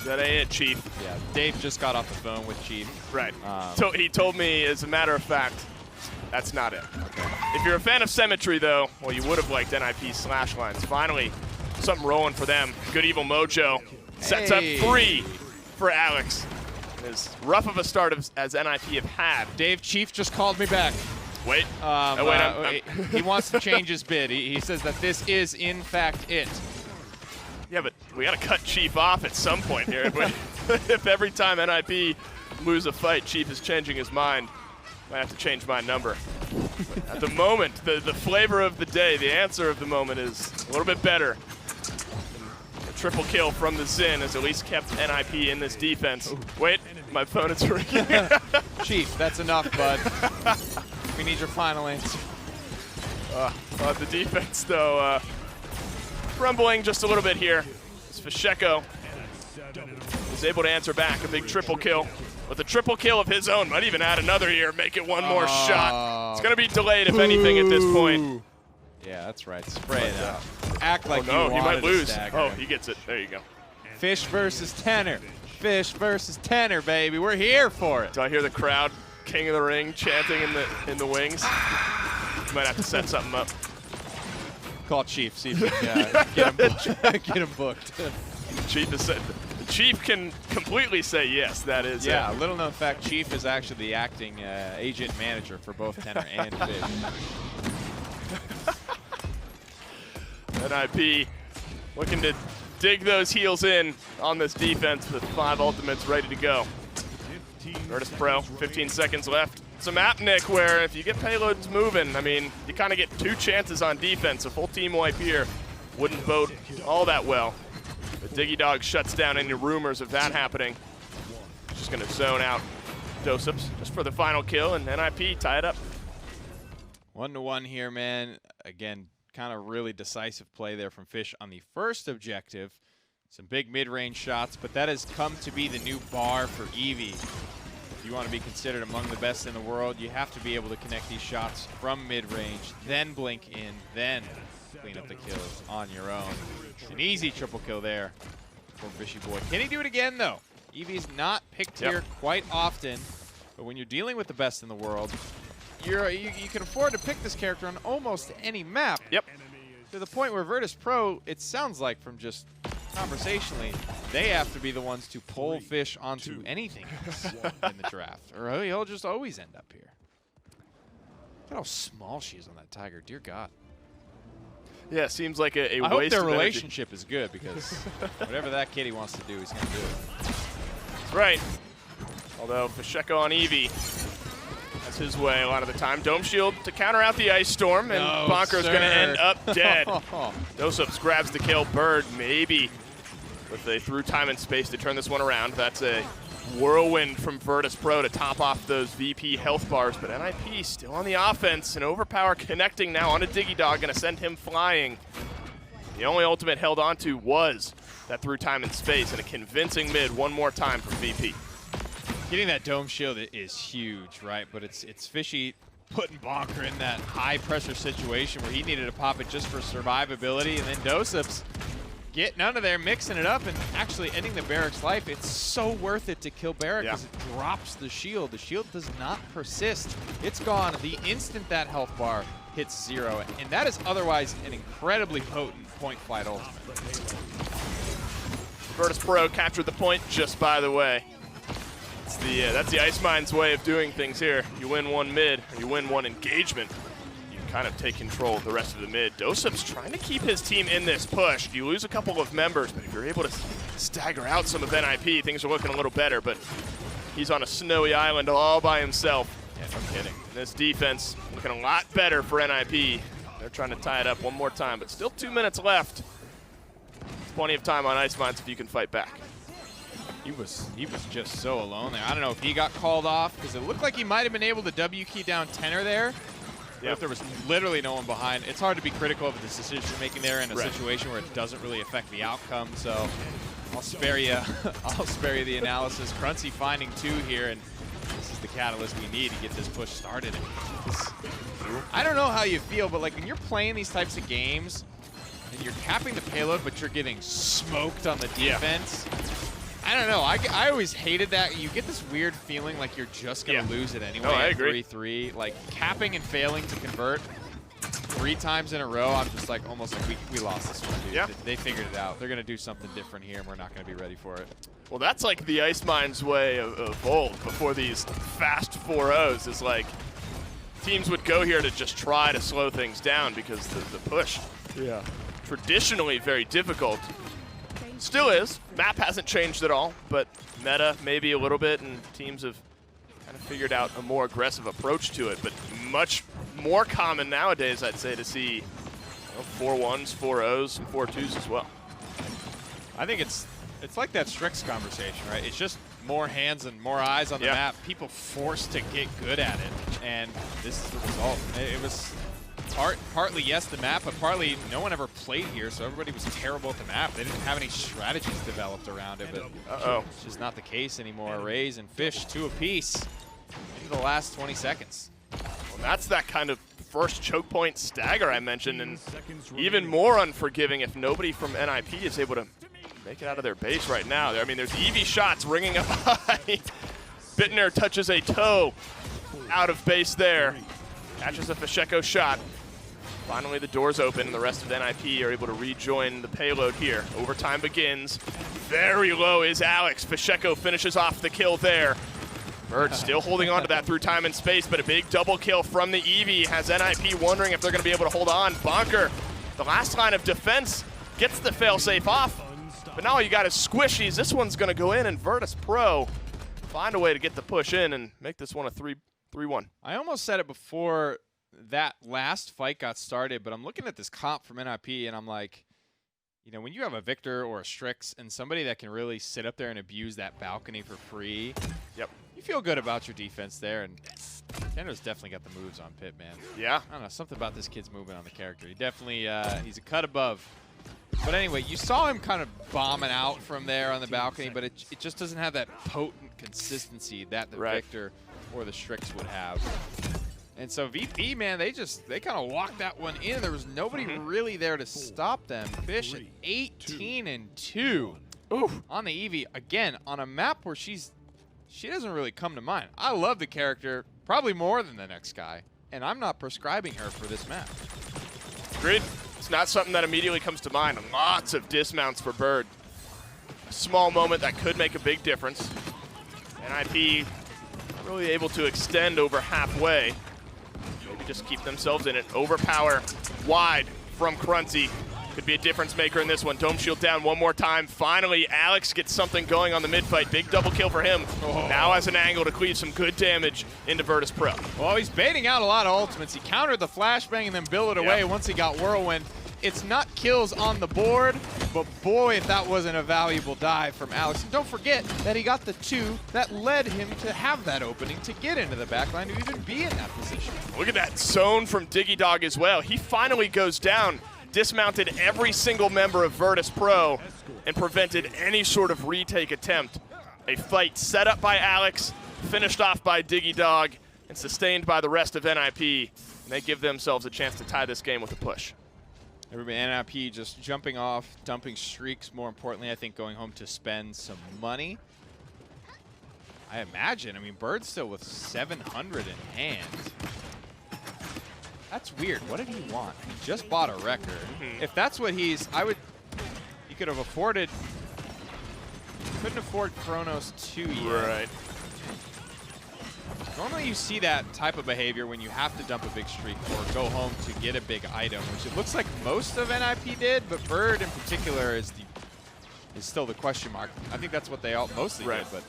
That ain't it, Chief. Yeah, Dave just got off the phone with Chief. Right. So he told me, as a matter of fact, that's not it. Okay. If you're a fan of Symmetry, though, well, you would have liked NIP slash lines. Finally, something rolling for them. Good Evil Mojo sets up 3 for Alex. As rough of a start as NIP have had. Dave, Chief just called me back. Wait. He wants to change his bid. He says that this is, in fact, it. Yeah, but we got to cut Chief off at some point here. If every time NIP lose a fight, Chief is changing his mind, I have to change my number. At the moment, the flavor of the day, the answer of the moment is a little bit better. A triple kill from the Xin has at least kept NIP in this defense. Wait, my phone is ringing. Chief, that's enough, bud. We need your final answer. The defense, though, crumbling just a little bit here. As Fisheko is able to answer back. A big triple kill. With a triple kill of his own. Might even add another here, make it one more shot. It's going to be delayed, if anything, at this point. Yeah, that's right. Spray it out. Act like no, you he might wanted to lose. stagger Oh, him. he gets it. There you go. Fish versus Tenor. Fish versus Tenor, baby. We're here for it. Do I hear the crowd, King of the Ring, chanting in the wings? You might have to set something up. Call Chief. See if we can get him booked. Get him booked. Chief is said. The Chief can completely say yes. That is. Yeah, little known fact, Chief is actually the acting agent manager for both Tenor and Fish. NIP looking to dig those heels in on this defense with 5 ultimates ready to go. Virtus.Pro, 15 seconds left. It's a map, Nick, where if you get payloads moving, I mean, you kind of get 2 chances on defense. A full team wipe here wouldn't bode all that well. But Diggy Dog shuts down any rumors of that happening. Just going to zone out Dosups just for the final kill, and NIP tie it up. 1-1 here, man. Again, kind of really decisive play there from Fish on the first objective. Some big mid-range shots, but that has come to be the new bar for Eevee. If you want to be considered among the best in the world, you have to be able to connect these shots from mid-range, then blink in, then clean up the kills on your own. An easy triple kill there for Fishy Boy. Can he do it again, though? Eevee's not picked here quite often, but when you're dealing with the best in the world, you can afford to pick this character on almost any map. Yep. To the point where Virtus.Pro, it sounds like from just conversationally, they have to be the ones to pull Fish onto anything in the draft, or he'll just always end up here. Look at how small she is on that tiger. Dear God. Yeah, seems like a I waste hope their of energy. relationship is good, because whatever that kitty wants to do, he's going to do it. That's right. Although Fisheko on Eevee, that's his way a lot of the time. Dome Shield to counter out the Ice Storm, and No, Bonker's going to end up dead. Oh. Dosups grabs the kill. Bird maybe with a through time and space to turn this one around. That's a whirlwind from Virtus.Pro to top off those VP health bars, but NIP still on the offense, and Overpower connecting now on a Diggy Dog, going to send him flying. The only ultimate held onto was that through time and space, and a convincing mid one more time from VP. Getting that dome shield is huge, right? But it's Fishy putting Bonker in that high pressure situation where he needed to pop it just for survivability, and then Dosups getting under there, mixing it up, and actually ending the Barrack's life. It's so worth it to kill Barrack because it drops the shield. The shield does not persist. It's gone the instant that health bar hits 0, and that is otherwise an incredibly potent point flight ultimate. Virtus.Pro captured the point just by the way. That's the Ice Mine's way of doing things here. You win one mid, or you win one engagement, you kind of take control of the rest of the mid. Dosup's trying to keep his team in this push. You lose a couple of members, but if you're able to stagger out some of NIP, things are looking a little better, but he's on a snowy island all by himself. Yeah, no kidding. And this defense looking a lot better for NIP. They're trying to tie it up one more time, but still 2 minutes left. Plenty of time on Ice Mines if you can fight back. He was just so alone there. I don't know if he got called off, because it looked like he might have been able to W key down Tenor there. If there was literally no one behind, it's hard to be critical of the decision making there in a situation where it doesn't really affect the outcome. So I'll spare you. I'll spare you the analysis. Crunchy finding 2 here, and this is the catalyst we need to get this push started. I don't know how you feel, but like when you're playing these types of games and you're capping the payload, but you're getting smoked on the defense. I don't know. I always hated that. You get this weird feeling like you're just going to lose it anyway. I agree. 3-3. Like, capping and failing to convert 3 times in a row, I'm just like, almost like, we lost this one, dude. Yeah. They figured it out. They're going to do something different here, and we're not going to be ready for it. Well, that's like the Ice Mine's way of old before these fast 4-0s. Is like teams would go here to just try to slow things down because the push, traditionally very difficult. Still is. Map hasn't changed at all, but meta maybe a little bit, and teams have kind of figured out a more aggressive approach to it. But much more common nowadays, I'd say, to see 4-1s, 4-0s, and 4-2s as well. I think it's like that Strix conversation, right? It's just more hands and more eyes on the map. People forced to get good at it. and this is the result. It was partly, yes, the map, but partly no one ever played here, so everybody was terrible at the map. They didn't have any strategies developed around it, but it's just not the case anymore. Rays and Fish, 2 apiece into the last 20 seconds. Well, that's that kind of first choke point stagger I mentioned, and even more unforgiving if nobody from NIP is able to make it out of their base right now. I mean, there's EV shots ringing up high. Bittner touches a toe out of base there. Catches a Fasheko shot. Finally, the doors open, and the rest of NIP are able to rejoin the payload here. Overtime begins. Very low is Alex. Fasheko finishes off the kill there. Bird still holding on to that through time and space, but a big double kill from the Eevee has NIP wondering if they're going to be able to hold on. Bonker, the last line of defense, gets the failsafe off. But now all you got is squishies. This one's going to go in, and Virtus.Pro find a way to get the push in and make this one a 3-1. I almost said it before that last fight got started, but I'm looking at this comp from NIP, and I'm like, you know, when you have a Victor or a Strix and somebody that can really sit up there and abuse that balcony for free, yep, you feel good about your defense there, and Kendo's definitely got the moves on Pit, man. Yeah. I don't know, something about this kid's movement on the character. He definitely, he's a cut above. But anyway, you saw him kind of bombing out from there on the balcony, but it just doesn't have that potent consistency that the Victor or the Strix would have. And so VP, man, they kind of walked that one in. There was nobody really there to stop them. Fish at 18-2 on the Eevee. Again, on a map where she doesn't really come to mind. I love the character probably more than the next guy, and I'm not prescribing her for this map. Agreed. It's not something that immediately comes to mind. Lots of dismounts for Bird. A small moment that could make a big difference. NIP not really able to extend over halfway. Maybe just keep themselves in it. Overpower wide from Crunzy. Could be a difference maker in this one. Dome shield down one more time. Finally, Alex gets something going on the mid fight. Big double kill for him. Now has an angle to cleave some good damage into Virtus.Pro. Well, he's baiting out a lot of ultimates. He countered the flashbang and then billed it away once he got Whirlwind. It's not kills on the board, but boy, if that wasn't a valuable dive from Alex. And don't forget that he got the 2 that led him to have that opening to get into the backline to even be in that position. Look at that zone from Diggy Dog as well. He finally goes down, dismounted every single member of Virtus.Pro, and prevented any sort of retake attempt. A fight set up by Alex, finished off by Diggy Dog, and sustained by the rest of NIP. And they give themselves a chance to tie this game with a push. Everybody, NIP just jumping off, dumping streaks. More importantly, I think going home to spend some money. I imagine. I mean, Bird's still with 700 in hand. That's weird. What did he want? He just bought a record. If that's what he could have afforded. Couldn't afford Chronos 2 yet. Right. Normally you see that type of behavior when you have to dump a big streak or go home to get a big item, which it looks like most of NIP did, but Bird in particular is still the question mark. I think that's what they all mostly did, but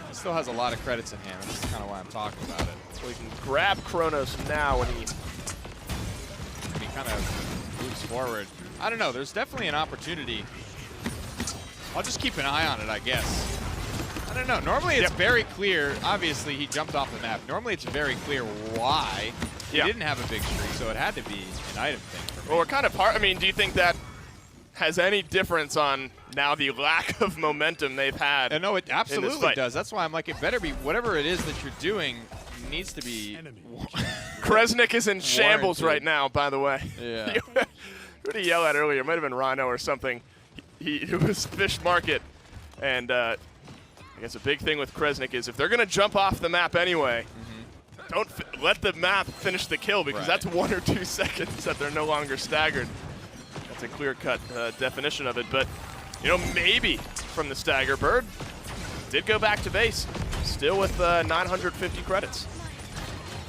he still has a lot of credits in hand. This is kind of why I'm talking about it. So he can grab Chronos now when he kind of moves forward. I don't know. There's definitely an opportunity. I'll just keep an eye on it, I guess. I don't know. Normally it's very clear. Obviously, he jumped off the map. Normally it's very clear why he didn't have a big streak, so it had to be an item thing for me. Well, we're kind of I mean, do you think that has any difference on now the lack of momentum they've had? No, it absolutely does. That's why I'm like, it better be whatever it is that you're doing needs to be. Kresnik is in shambles right now, by the way. Yeah. Who did he yell at earlier? It might have been Rhino or something. It was Fish Market, and I guess a big thing with Kresnik is if they're going to jump off the map anyway, don't let the map finish the kill, because that's 1 or 2 seconds that they're no longer staggered. That's a clear-cut definition of it. But, you know, maybe from the stagger, Bird did go back to base, still with 950 credits.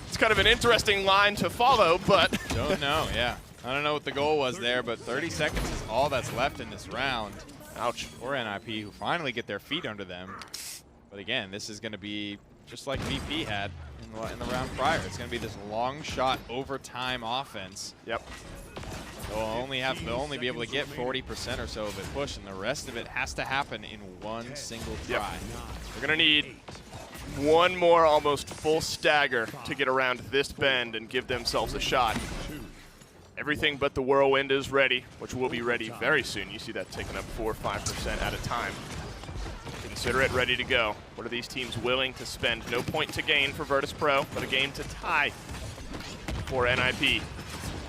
It's kind of an interesting line to follow, but... Don't know, yeah. I don't know what the goal was there, but 30 seconds is all that's left in this round. Ouch. For NIP, who finally get their feet under them. But again, this is going to be just like VP had in the round prior. It's going to be this long shot overtime offense. Yep. They'll only be able to get 40% or so of it push, and the rest of it has to happen in one single try. They're going to need one more almost full stagger to get around this bend and give themselves a shot. Everything but the Whirlwind is ready, which will be ready very soon. You see that taking up 4 or 5% at a time. Consider it ready to go. What are these teams willing to spend? No point to gain for Virtus.Pro, but a game to tie for NIP.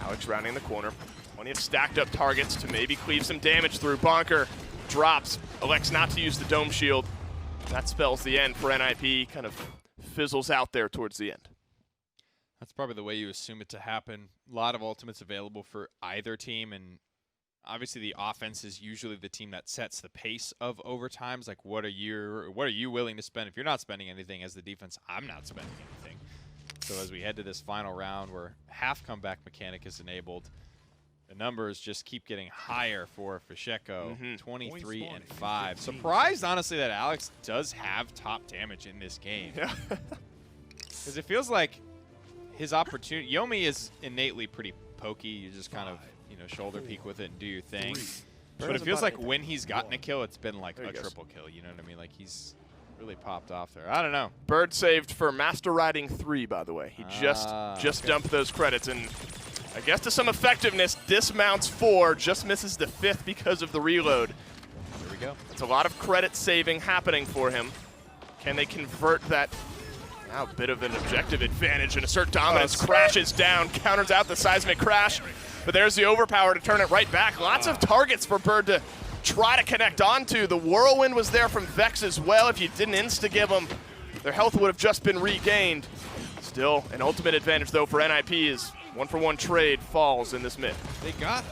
Alex rounding the corner. Plenty of stacked up targets to maybe cleave some damage through. Bonker drops, elects not to use the dome shield. That spells the end for NIP, kind of fizzles out there towards the end. That's probably the way you assume it to happen. A lot of ultimates available for either team, and obviously the offense is usually the team that sets the pace of overtimes. Like, what are you willing to spend? If you're not spending anything as the defense, I'm not spending anything. So as we head to this final round where half comeback mechanic is enabled, the numbers just keep getting higher for Fisheko, 23 and 5. Surprised, honestly, that Alex does have top damage in this game. Yeah. Because it feels like his opportunity. Yomi is innately pretty pokey. You just kind of, shoulder peek with it and do your thing. But it feels like when he's gotten a kill, it's been like a triple kill. You know what I mean? Like, he's really popped off there. I don't know. Bird saved for Master Riding 3, by the way. He just dumped those credits, and I guess to some effectiveness, dismounts 4, just misses the 5th because of the reload. Here we go. It's a lot of credit saving happening for him. Can they convert that? Now a bit of an objective advantage, and Assert Dominance crashes down, counters out the seismic crash, but there's the overpower to turn it right back. Lots of targets for Bird to try to connect onto. The Whirlwind was there from Vex as well. If you didn't insta-give them, their health would have just been regained. Still, an ultimate advantage, though, for NIP is 1-for-1 trade falls in this mid. They got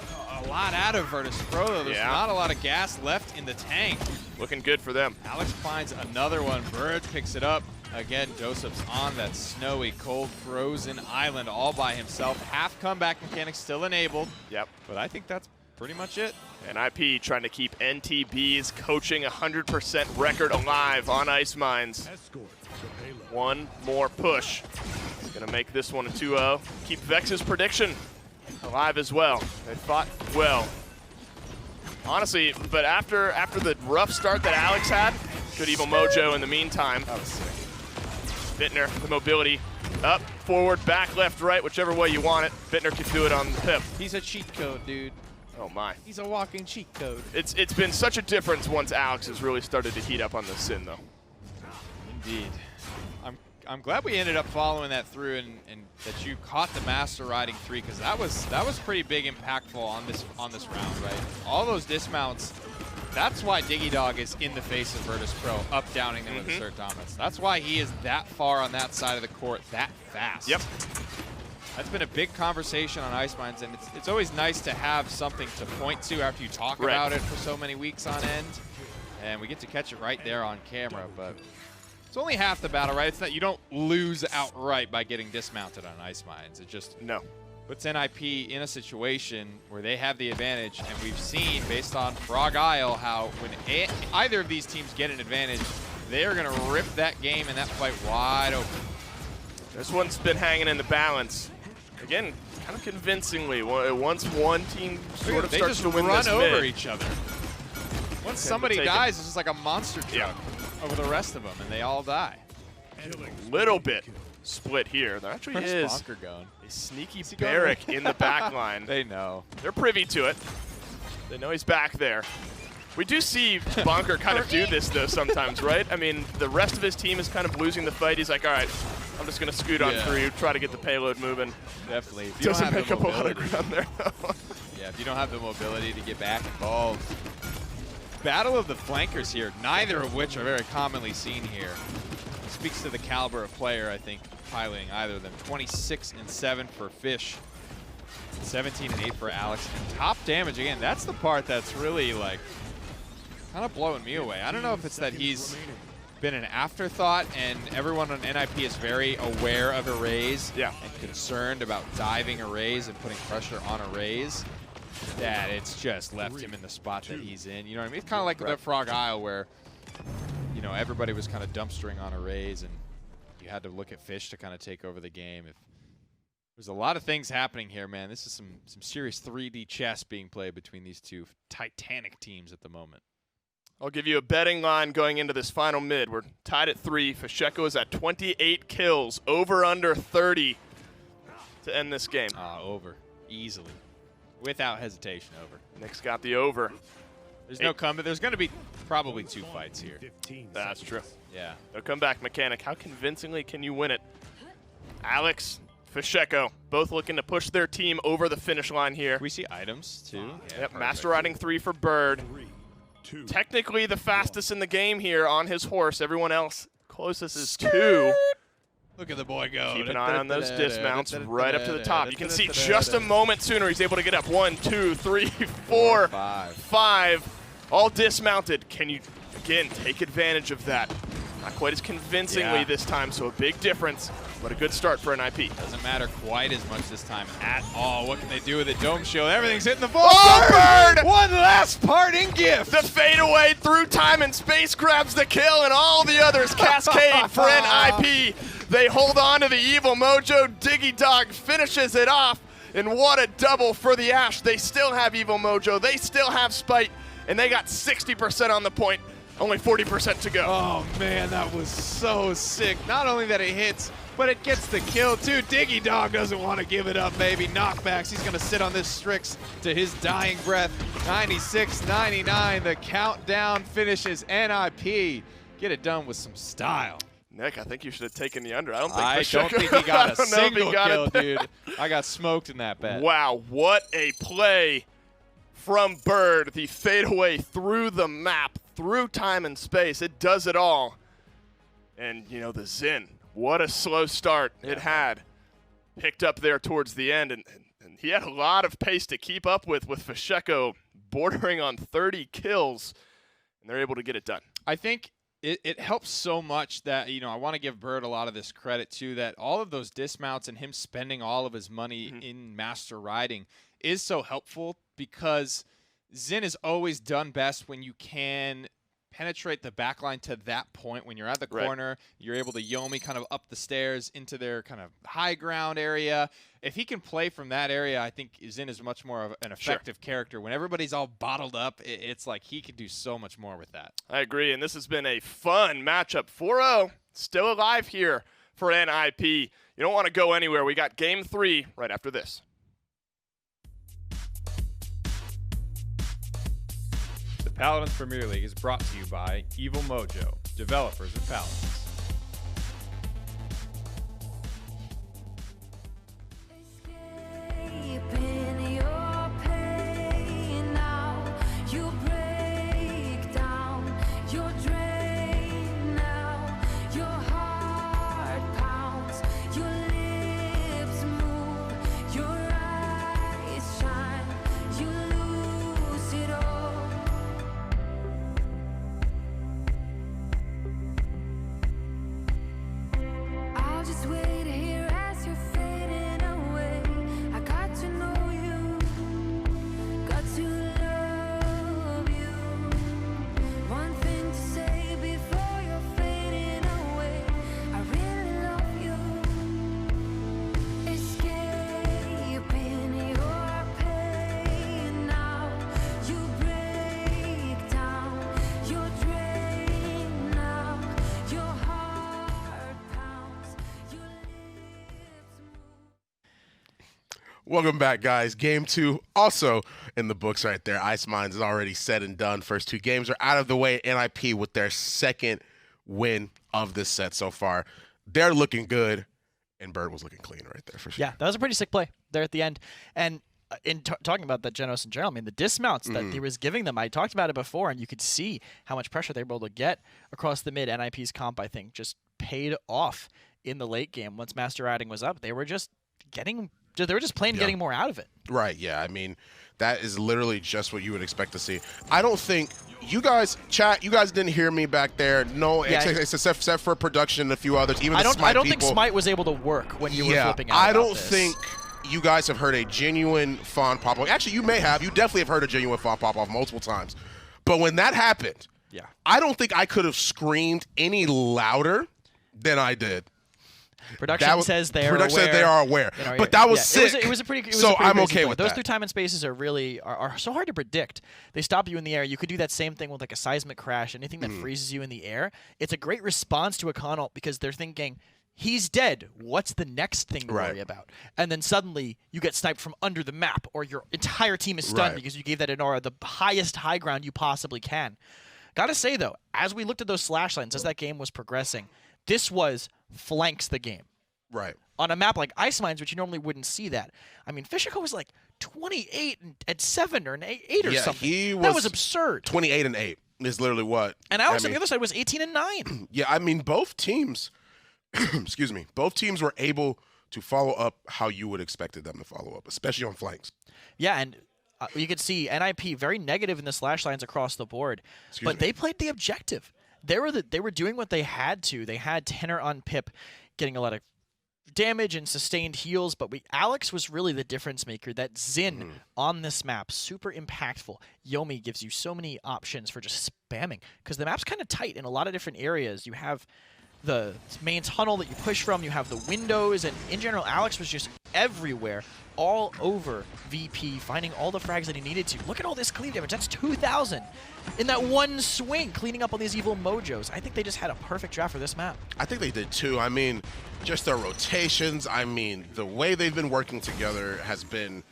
a lot out of Virtus.Pro, though. There's not a lot of gas left in the tank. Looking good for them. Alex finds another one. Bird picks it up. Again, Joseph's on that snowy, cold, frozen island all by himself. Half comeback mechanic still enabled. Yep. But I think that's pretty much it. NIP trying to keep NTB's coaching 100% record alive on Ice Mines. One more push. Gonna make this one a 2-0. Keep Vex's prediction alive as well. They fought well. Honestly, but after the rough start that Alex had, good evil mojo in the meantime. That was sick. Bittner, the mobility, up, forward, back, left, right, whichever way you want it. Bittner can do it on the pip. He's a cheat code, dude. Oh my. He's a walking cheat code. It's been such a difference once Alex has really started to heat up on the Sin, though. Indeed. I'm glad we ended up following that through and that you caught the Master Riding 3, because that was pretty big impactful on this round, right? All those dismounts. That's why Diggy Dog is in the face of Virtus.Pro, up-downing them with Assert Dominance. That's why he is that far on that side of the court that fast. Yep. That's been a big conversation on Ice Mines, and it's always nice to have something to point to after you talk about it for so many weeks on end. And we get to catch it right there on camera, but it's only half the battle, right? It's that you don't lose outright by getting dismounted on Ice Mines. It just puts NIP in a situation where they have the advantage, and we've seen, based on Frog Isle, how when either of these teams get an advantage, they are going to rip that game and that fight wide open. This one's been hanging in the balance. Again, kind of convincingly. Once one team sort of starts to win this mid, they just run over mid, each other. Once somebody dies, it's just like a monster truck over the rest of them, and they all die. A little bit split here. There actually is Bonker going? a sneaky Barrack in the back line. They know. They're privy to it. They know he's back there. We do see Bonker kind of do this, though, sometimes, right? I mean, the rest of his team is kind of losing the fight. He's like, all right, I'm just going to scoot on through, try to get the payload moving. Definitely. Doesn't make up a lot of ground there, though. Yeah, if you don't have the mobility to get back involved. Battle of the flankers here, neither of which are very commonly seen here. It speaks to the caliber of player, I think, piloting either of them. 26 and 7 for Fish, 17 and 8 for Alex. And top damage, again, that's the part that's really, like, kind of blowing me away. I don't know if it's that he's been an afterthought and everyone on NIP is very aware of arrays and concerned about diving arrays and putting pressure on arrays, that it's just left him in the spot that he's in. You know what I mean? It's kind of like the Frog Isle where, you know, everybody was kind of dumpstering on arrays and you had to look at Fish to kind of take over the game. There's a lot of things happening here, man. This is some serious 3D chess being played between these two titanic teams at the moment. I'll give you a betting line going into this final mid. We're tied at 3. Fasheko is at 28 kills, over under 30 to end this game. Over. Easily. Without hesitation, over. Nick's got the over. There's no comeback. There's going to be probably 2 fights here. That's true. Yeah. No comeback mechanic. How convincingly can you win it? Alex, Fasheko, both looking to push their team over the finish line here. Can we see items, too? Yeah, Yep, Master Riding 3 for Bird. Technically the fastest in the game here on his horse. Everyone else closest is 2. Look at the boy go. Keep an eye on those dismounts right up to the top. You can see just a moment sooner he's able to get up. 1, 2, 3, 4, 5. All dismounted. Can you, again, take advantage of that? Not quite as convincingly this time, so a big difference, but a good start for an IP. Doesn't matter quite as much this time at all. What can they do with it? Dome Shield. Everything's hitting the ball. Oh, Bird! One last parting gift. The fadeaway through time and space grabs the kill, and all the others cascade for NIP. They hold on to the evil mojo. Diggy Dog finishes it off, and what a double for the Ash. They still have evil mojo. They still have spite, and they got 60% on the point. Only 40% to go. Oh, man, that was so sick. Not only that it hits, but it gets the kill, too. Diggy Dog doesn't want to give it up, baby. Knockbacks. He's going to sit on this Strix to his dying breath. 96-99. The countdown finishes NIP. Get it done with some style. Nick, I think you should have taken the under. I don't think he got a single kill, dude. I got smoked in that bet. Wow, what a play from Bird. The fadeaway through the map, through time and space. It does it all. And, you know, the Zin, what a slow start it had. Picked up there towards the end, and he had a lot of pace to keep up with Fasheko bordering on 30 kills, and they're able to get it done. I think it helps so much that, you know, I want to give Bird a lot of this credit, too, that all of those dismounts and him spending all of his money in Master Riding is so helpful, because Zin is always done best when you can penetrate the backline to that point. When you're at the corner, you're able to Yomi kind of up the stairs into their kind of high ground area. If he can play from that area, I think Zin is much more of an effective character. When everybody's all bottled up, it's like he could do so much more with that. I agree, and this has been a fun matchup. 4-0, still alive here for NIP. You don't want to go anywhere. We got Game 3 right after this. The Paladins Premier League is brought to you by Evil Mojo, developers of Paladins. Welcome back, guys. Game 2 also in the books right there. Ice Mines is already said and done. First 2 games are out of the way. NIP with their second win of this set so far. They're looking good, and Bird was looking clean right there for sure. Yeah, that was a pretty sick play there at the end. And in talking about that Genos in general, I mean, the dismounts that he was giving them, I talked about it before, and you could see how much pressure they were able to get across the mid. NIP's comp, I think, just paid off in the late game. Once Master Riding was up, they were just getting... They were just playing getting more out of it. Right, yeah. I mean, that is literally just what you would expect to see. I don't think you guys, chat, you guys didn't hear me back there. No, except for production and a few others. Even I don't people, think Smite was able to work when you were flipping out. I don't think you guys have heard a genuine Fawn pop off. Actually, you may have. You definitely have heard a genuine Fawn pop off multiple times. But when that happened, I don't think I could have screamed any louder than I did. Production says they are aware. Production said they are aware. But that was sick. It was a pretty so I'm crazy okay play. with Those that. three time and spaces are really are so hard to predict. They stop you in the air. You could do that same thing with like a seismic crash, anything that freezes you in the air. It's a great response to a con ult because they're thinking, he's dead. What's the next thing to worry about? And then suddenly you get sniped from under the map, or your entire team is stunned because you gave that Inara the highest high ground you possibly can. Gotta say, though, as we looked at those slash lines, as that game was progressing, this was flanks the game. Right. On a map like Ice Mines, which you normally wouldn't see that. I mean, Fishiko was like 28 and 7 or an 8 or something. That was absurd. 28 and 8 is literally what. And Alex on the other side was 18 and 9. Yeah, I mean, both teams, excuse me, both teams were able to follow up how you would expected them to follow up, especially on flanks. Yeah, and you could see NIP very negative in the slash lines across the board, but they played the objective. They were doing what they had to. They had Tenor on Pip getting a lot of damage and sustained heals, but Alex was really the difference maker. That Xin on this map, super impactful. Yomi gives you so many options for just spamming because the map's kind of tight in a lot of different areas. You have the main tunnel that you push from, you have the windows, and in general, Alex was just everywhere, all over VP, finding all the frags that he needed to. Look at all this clean damage. That's 2,000 in that one swing, cleaning up all these evil mojos. I think they just had a perfect draft for this map. I think they did too. I mean, just their rotations. I mean, the way they've been working together has been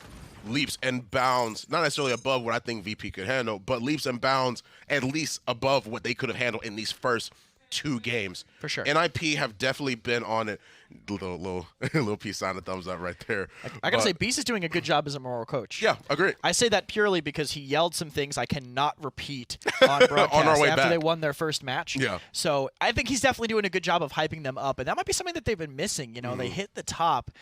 leaps and bounds, not necessarily above what I think VP could handle, but leaps and bounds at least above what they could have handled in these first 2 games. For sure. NIP have definitely been on it. Little peace sign, a thumbs up right there. I gotta say, Beast is doing a good job as a moral coach. Yeah, agree. I say that purely because he yelled some things I cannot repeat on broadcast on our way after back. they won their first match. Yeah. So I think he's definitely doing a good job of hyping them up, and that might be something that they've been missing. You know, they hit the top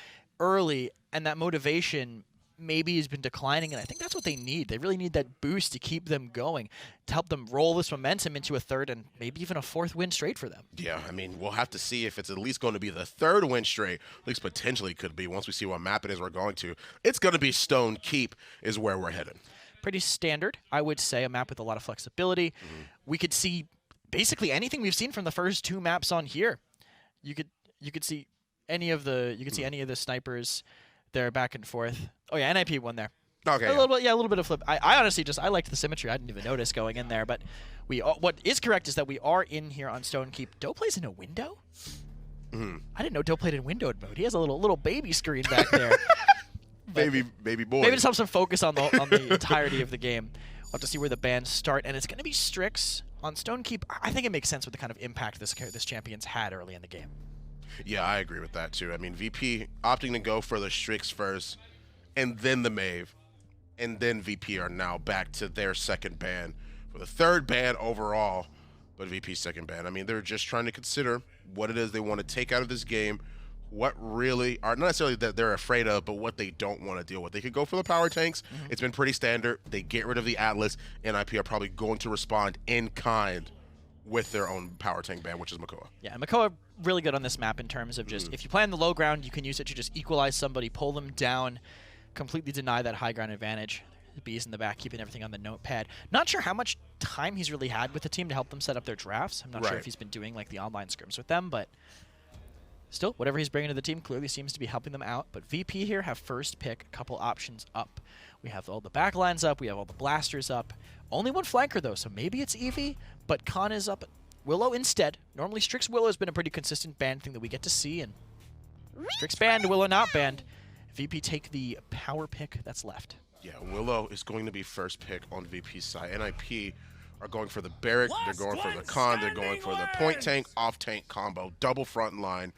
early, and that motivation maybe has been declining, and I think that's what they need. They really need that boost to keep them going, to help them roll this momentum into a third and maybe even a 4th win straight for them. Yeah, I mean, we'll have to see if it's at least going to be the 3rd win straight. At least potentially could be once we see what map it is we're going to. It's going to be Stone Keep is where we're headed. Pretty standard, I would say, a map with a lot of flexibility. We could see basically anything we've seen from the first 2 maps on here. You could see any of the snipers there back and forth. Oh yeah, NIP won there. Okay. A little bit of flip. I honestly I liked the symmetry. I didn't even notice going in there, but what is correct is that we are in here on Stone Keep. Doe plays in a window? I didn't know Doe played in windowed mode. He has a little baby screen back there. baby boy. Maybe just helps him focus on the entirety of the game. We'll have to see where the bans start, and it's going to be Strix on Stone Keep. I think it makes sense with the kind of impact this champion's had early in the game. Yeah, I agree with that too. I mean, VP opting to go for the Strix first, and then the Mave, and then VP are now back to their 2nd ban for the 3rd ban overall, but VP's 2nd ban. I mean, they're just trying to consider what it is they want to take out of this game, what really are not necessarily that they're afraid of, but what they don't want to deal with. They could go for the power tanks. It's been pretty standard. They get rid of the Atlas. NIP are probably going to respond in kind with their own power tank ban, which is Makoa. Yeah, Makoa really good on this map in terms of just, if you play on the low ground, you can use it to just equalize somebody, pull them down, completely deny that high ground advantage. The B's in the back, keeping everything on the notepad. Not sure how much time he's really had with the team to help them set up their drafts. I'm not sure if he's been doing like the online scrims with them, but still, whatever he's bringing to the team clearly seems to be helping them out. But VP here have first pick, a couple options up. We have all the back lines up, we have all the blasters up. Only 1 flanker though, so maybe it's Eevee, but Khan is up. Willow instead. Normally Strix Willow has been a pretty consistent ban thing that we get to see, and Strix banned, Willow not banned. VP take the power pick that's left. Yeah, Willow is going to be first pick on VP's side. NIP are going for the Barrack, they're going for the Khan, they're going for the point tank, off tank combo, double front line,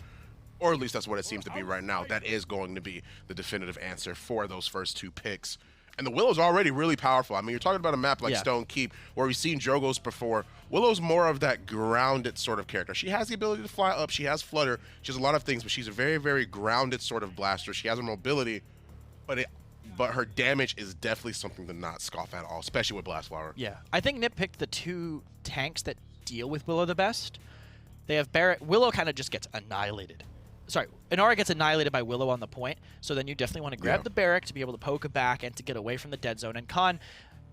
or at least that's what it seems to be right now. That is going to be the definitive answer for those first 2 picks. And the Willow's already really powerful. I mean, you're talking about a map like Stone Keep, where we've seen Drogos before. Willow's more of that grounded sort of character. She has the ability to fly up. She has flutter. She has a lot of things, but she's a very, very grounded sort of blaster. She has her mobility, but her damage is definitely something to not scoff at all, especially with Blast Flower. Yeah, I think Nip picked the 2 tanks that deal with Willow the best. They have Barrett. Willow kind of just gets annihilated. Sorry, Inara gets annihilated by Willow on the point, so then you definitely want to grab the Barrack to be able to poke it back and to get away from the dead zone. And Khan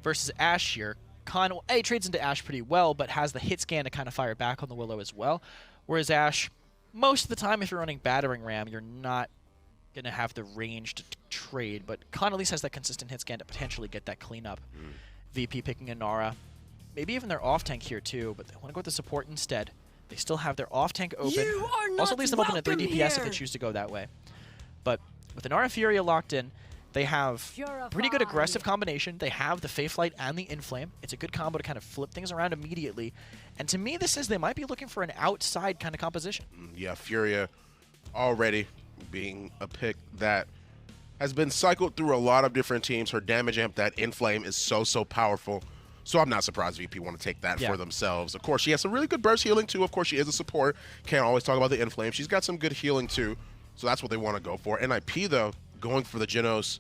versus Ashe here. Khan, trades into Ashe pretty well, but has the hit scan to kind of fire back on the Willow as well. Whereas Ashe, most of the time, if you're running Battering Ram, you're not going to have the range to trade, but Khan at least has that consistent hit scan to potentially get that cleanup. VP picking a Nara. Maybe even their off-tank here too, but they want to go with the support instead. They still have their off-tank open. Also leaves them open at 3 DPS if they choose to go that way. But with the Nara Furia locked in, they have pretty good aggressive combination. They have the Fae Flight and the Inflame. It's a good combo to kind of flip things around immediately. And to me, this says they might be looking for an outside kind of composition. Yeah, Furia already being a pick that has been cycled through a lot of different teams. Her damage amp, that Inflame, is so powerful. So I'm not surprised VP want to take that for themselves. Of course, she has some really good burst healing too. Of course, she is a support. Can't always talk about the Inflame. She's got some good healing too. So that's what they want to go for. NIP, though, going for the Genos.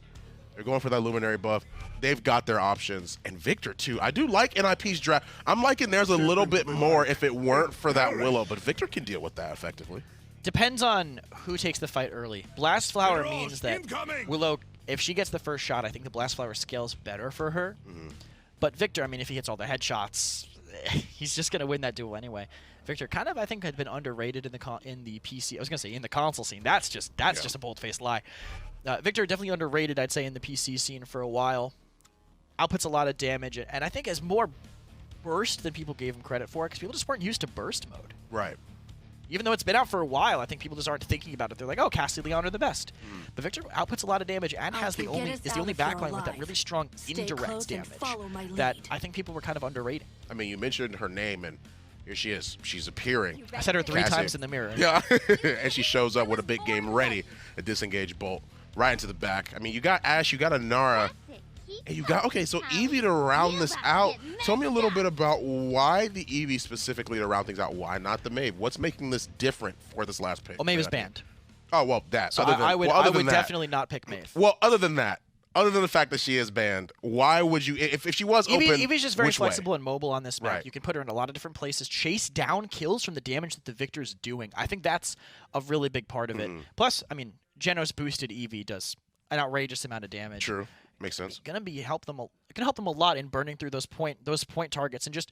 They're going for that Luminary buff. They've got their options. And Victor, too. I do like NIP's draft. I'm liking theirs a little bit more if it weren't for that Willow. But Victor can deal with that effectively. Depends on who takes the fight early. Blast Flower means that Willow, if she gets the first shot, I think the Blast Flower scales better for her. But Victor, I mean, if he hits all the headshots, he's just going to win that duel anyway. Victor kind of, I think, had been underrated in the PC. I was going to say in the console scene. That's just a bold-faced lie. Victor definitely underrated, I'd say, in the PC scene for a while. Outputs a lot of damage, and I think has more burst than people gave him credit for, because people just weren't used to burst mode. Right. Even though it's been out for a while, I think people just aren't thinking about it. They're like, oh, Cassie Leon are the best. But Victor outputs a lot of damage and is the only backline with that really strong indirect damage that I think people were kind of underrating. I mean, you mentioned her name, and here she is. She's appearing. I said her 3 times in the mirror. Yeah, and she shows up with a big game ready, a disengaged bolt right into the back. I mean, you got Ashe, you got a Nara, and you got, okay, so Eevee to round this out. Tell me a little bit about why the Eevee specifically to round things out. Why not the Maeve? What's making this different for this last pick? Well, Maeve is banned. Oh, well, that. So I would definitely not pick Maeve. Well, other than that, other than the fact that she is banned, why would you, if she was open, Eevee's just very flexible way? and mobile on this map. Right. You can put her in a lot of different places, chase down kills from the damage that the Victor's doing. I think that's a really big part of it. Plus, I mean, Genos boosted Eevee does an outrageous amount of damage. True. Makes sense. It's gonna help them a lot in burning through those point targets and just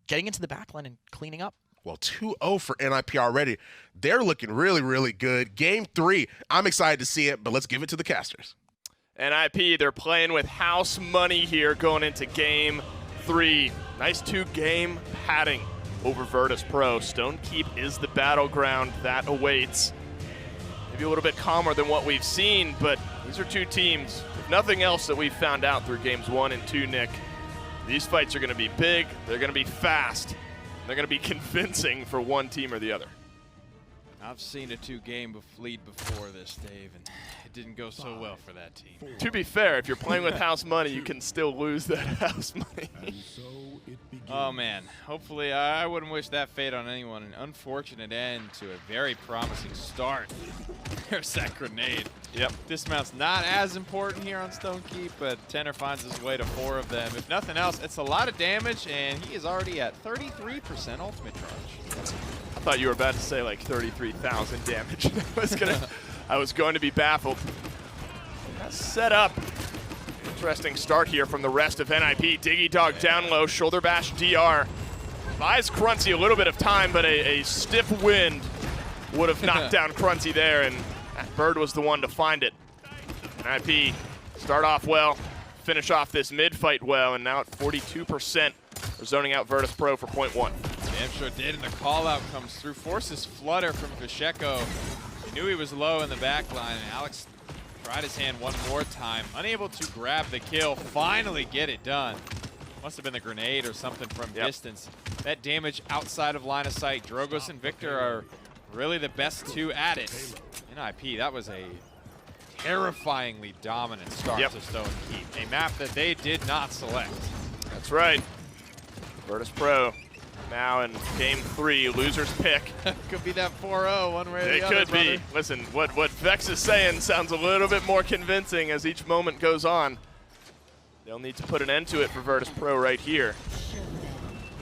getting into the backline and cleaning up. Well, 2-0 for NIP already. They're looking really good. Game 3. I'm excited to see it, but let's give it to the casters. NIP, they're playing with house money here going into Game 3. Nice 2-game padding over Virtus.Pro. Stonekeep is the battleground that awaits. Maybe a little bit calmer than what we've seen, but these are two teams, if nothing else, that we've found out through Games 1 and 2, Nick. These fights are going to be big, they're going to be fast, they're going to be convincing for one team or the other. I've seen a 2-game lead before this, Dave, and it didn't go so well for that team. To be fair, if you're playing with house money, you can still lose that house money. Oh, man. Hopefully, I wouldn't wish that fate on anyone. An unfortunate end to a very promising start. There's that grenade. Yep. Dismount's not as important here on Stonekeep, but Tenor finds his way to 4 of them. If nothing else, it's a lot of damage, and he is already at 33% ultimate charge. I thought you were about to say like 33,000 damage. I was going to be baffled. That's set up. Interesting start here from the rest of NIP. Diggy Dog down low, shoulder bash DR. Buys Cruncy a little bit of time, but a stiff wind would have knocked down Cruncy there, and Bird was the one to find it. NIP start off well, finish off this mid fight well, and now at 42%, they're zoning out Virtus.Pro for .1. Damn sure did, and the call out comes through. Forces flutter from Kasheko. He knew he was low in the back line, and Alex tried his hand one more time. Unable to grab the kill, finally get it done. Must have been the grenade or something from distance. That damage outside of line of sight. Drogos and Victor are really the best 2 at it. NIP, that was a terrifyingly dominant start to Stonekeep. A map that they did not select. That's right. Virtus.Pro now in Game 3, loser's pick. Could be that 4-0 one way or the other. It could be. Listen, what Vex is saying sounds a little bit more convincing as each moment goes on. They'll need to put an end to it for Virtus.Pro right here.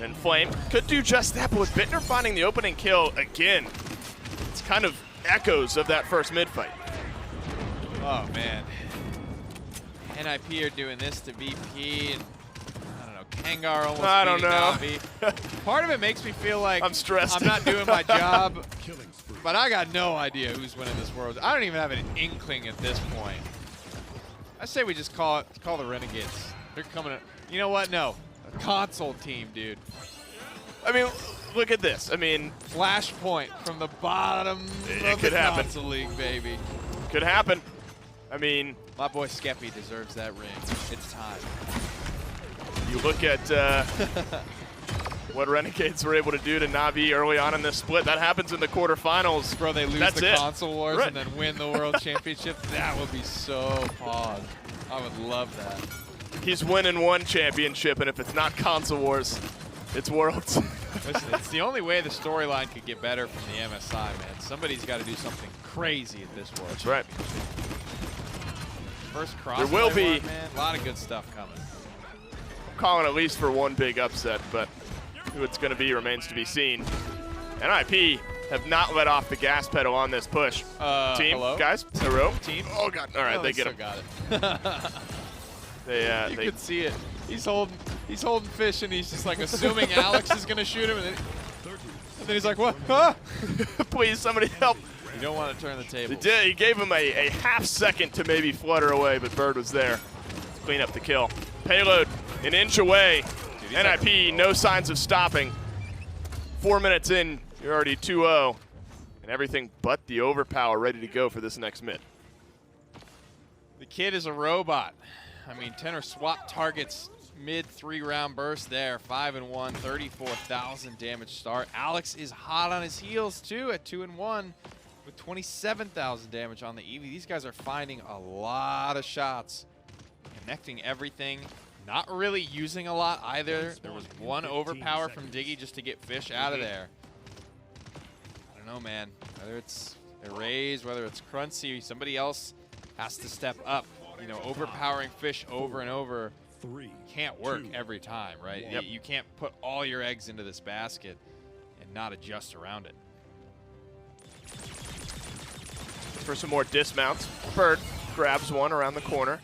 And Flame could do just that, but with Bittner finding the opening kill again, it's kind of echoes of that first mid-fight. Oh, man. NIP are doing this to VP, and I don't know, Kangar almost beating Navi. Part of it makes me feel like I'm stressed. I'm not doing my job. But I got no idea who's winning this World. I don't even have an inkling at this point. I say we just call the Renegades. They're coming. You know what? No, a console team, dude. I mean, look at this. I mean, Flashpoint from the bottom of could the happen. console league, baby. could happen. I mean, My boy Skeppy deserves that ring. It's time. you look at what Renegades were able to do to Na'Vi early on in this split. That happens in the quarterfinals. Bro, they lose That's the it. console wars Right. and then win the world championship. That would be so pog. I would love that. He's winning one championship, and if it's not console wars, it's worlds. Listen, it's the only way the storyline could get better from the MSI, man. Somebody's got to do something crazy at this world. That's right. First cross. There will be- man. A lot of good stuff coming. I'm calling at least for one big upset, but who it's going to be remains to be seen. NIP have not let off the gas pedal on this push. Team, hello? guys, hello. Team. Oh God! All right, they get still him. got it. You They could see it. He's holding fish, and he's just like assuming Alex is gonna shoot him, and then he's like, "What? Huh?" please somebody help. You don't want to turn the table. He gave him a half second to maybe flutter away, but Bird was there to clean up the kill. Payload an inch away. Dude, he's NIP, no signs of stopping. 4 minutes in, you're already 2-0. And everything but the overpower ready to go for this next mid. The kid is a robot. I mean, Tenor swap targets mid 3-round burst there. 5-1, 34,000 damage start. Alex is hot on his heels too at 2-1 with 27,000 damage on the Eevee. These guys are finding a lot of shots, connecting everything. Not really using a lot either. There was one overpower from Diggy just to get fish out of there. I don't know, man. Whether it's Erase, whether it's Crunchy, somebody else has to step up. You know, overpowering fish over and over can't work every time, right? Yep. You can't put all your eggs into this basket and not adjust around it. For some more dismounts, Bird grabs one around the corner.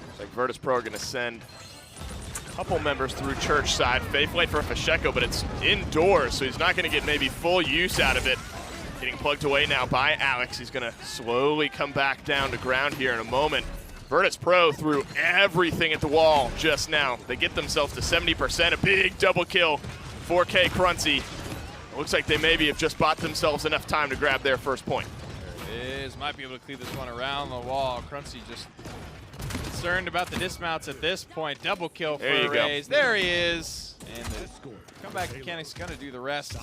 Looks like Virtus.Pro are going to send a couple members through church side. Faith late for Fasheko, but it's indoors, so he's not going to get maybe full use out of it. Getting plugged away now by Alex. He's going to slowly come back down to ground here in a moment. Virtus.Pro threw everything at the wall just now. They get themselves to 70%, a big double kill. 4K Crunchy. Looks like they maybe have just bought themselves enough time to grab their first point. There it is. Might be able to clear this one around the wall. Crunchy just concerned about the dismounts at this point. Double kill for There you go. Raze. There he is. And the comeback mechanic's going to do the rest.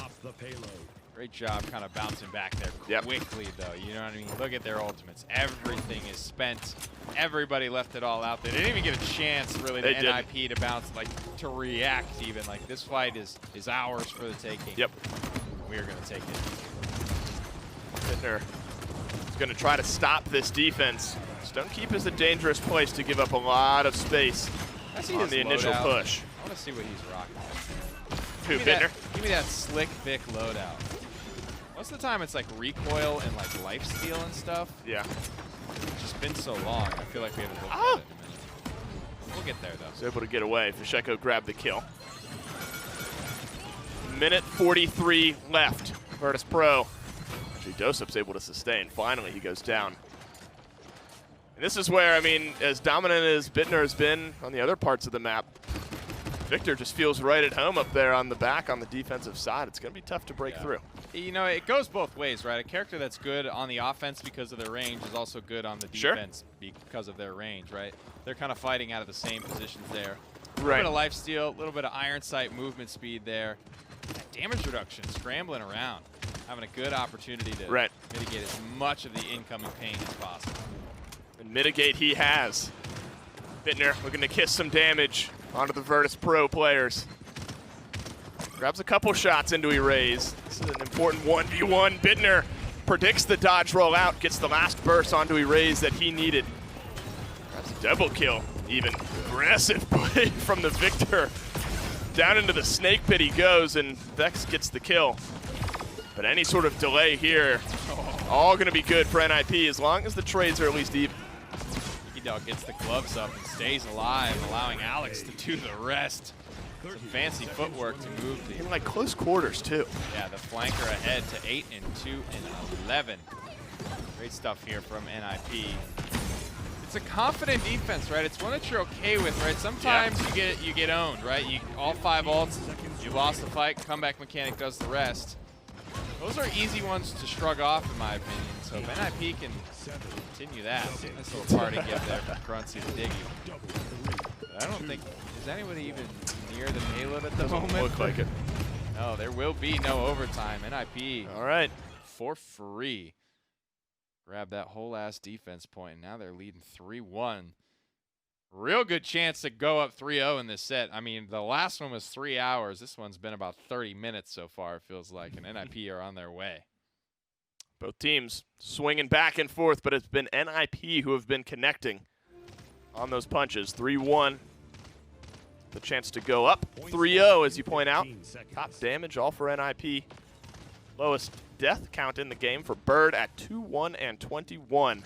Great job kind of bouncing back there quickly, though. You know what I mean? Look at their ultimates. Everything is spent. Everybody left it all out. They didn't even get a chance, really, They to didn't. NIP to bounce, like, to react even. Like, this fight is ours for the taking. Yep. We're going to take it. Bittner is going to try to stop this defense. Stonekeep is a dangerous place to give up a lot of space I see on his the initial loadout. push. I want to see what he's rocking. Who, Give me Bittner? give me that slick Vic loadout. Most of the time it's like recoil and like lifesteal and stuff. Yeah. It's just been so long. I feel like we haven't looked at it in a minute. We'll get there though. Was able to get away. Fasheko grabbed the kill. Minute 43 left. Virtus.Pro. Actually, Dosup's able to sustain. Finally, he goes down. And this is where, I mean, as dominant as Bittner has been on the other parts of the map, Victor just feels right at home up there on the back on the defensive side. It's going to be tough to break through. You know, it goes both ways, right? A character that's good on the offense because of their range is also good on the Sure. defense because of their range, right? They're kind of fighting out of the same positions there. A Right. little bit of lifesteal, a little bit of iron sight movement speed there. That damage reduction, scrambling around, having a good opportunity to mitigate as much of the incoming pain as possible. And mitigate he has. Bittner looking to kiss some damage onto the Virtus.Pro players. Grabs a couple shots into Erase. This is an important 1v1. Bittner predicts the dodge rollout, gets the last burst onto Erase that he needed. Grabs a double kill, even. Aggressive play from the Victor. Down into the snake pit he goes, and Vex gets the kill. But any sort of delay here, all going to be good for NIP as long as the trades are at least even. Dog gets the gloves up and stays alive, allowing Alex to do the rest. Some fancy footwork to move the In like close quarters too. Yeah, the flanker ahead to 8 and 2 and 11. Great stuff here from NIP. It's a confident defense, right? It's one that you're okay with, right? Sometimes you get owned, right? All 5 ults, you lost the fight, comeback mechanic does the rest. Those are easy ones to shrug off, in my opinion. So if NIP can continue that, nice little party give there from Gruncy to Diggy. But I don't think, is anybody even near the payload at the moment? Look like it. No, there will be no overtime. NIP All right. for free. Grab that whole ass defense point, and now they're leading 3-1. Real good chance to go up 3-0 in this set. I mean, the last one was 3 hours. This one's been about 30 minutes so far, it feels like, and NIP are on their way. Both teams swinging back and forth, but it's been NIP who have been connecting on those punches. 3-1. The chance to go up 3-0, as you point out. Top damage, all for NIP. Lowest death count in the game for Bird at 2-1 and 21.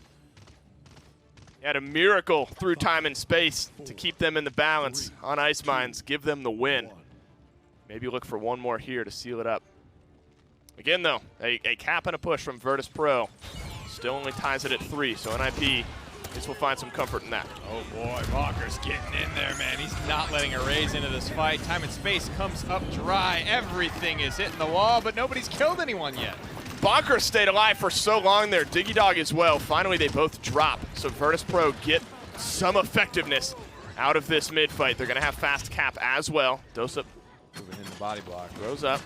He had a miracle through time and space to keep them in the balance on Ice Mines, give them the win. Maybe look for one more here to seal it up. Again, though, a cap and a push from Virtus.Pro. Still only ties it at 3, so NIP guess we'll find some comfort in that. Oh boy, Walker's getting in there, man. He's not letting a raise into this fight. Time and space comes up dry. Everything is hitting the wall, but nobody's killed anyone yet. Bonker stayed alive for so long there. Diggy Dog as well. Finally, they both drop. So Virtus.Pro get some effectiveness out of this mid-fight. They're going to have fast cap as well. Dosa Moving in the body block. throws up.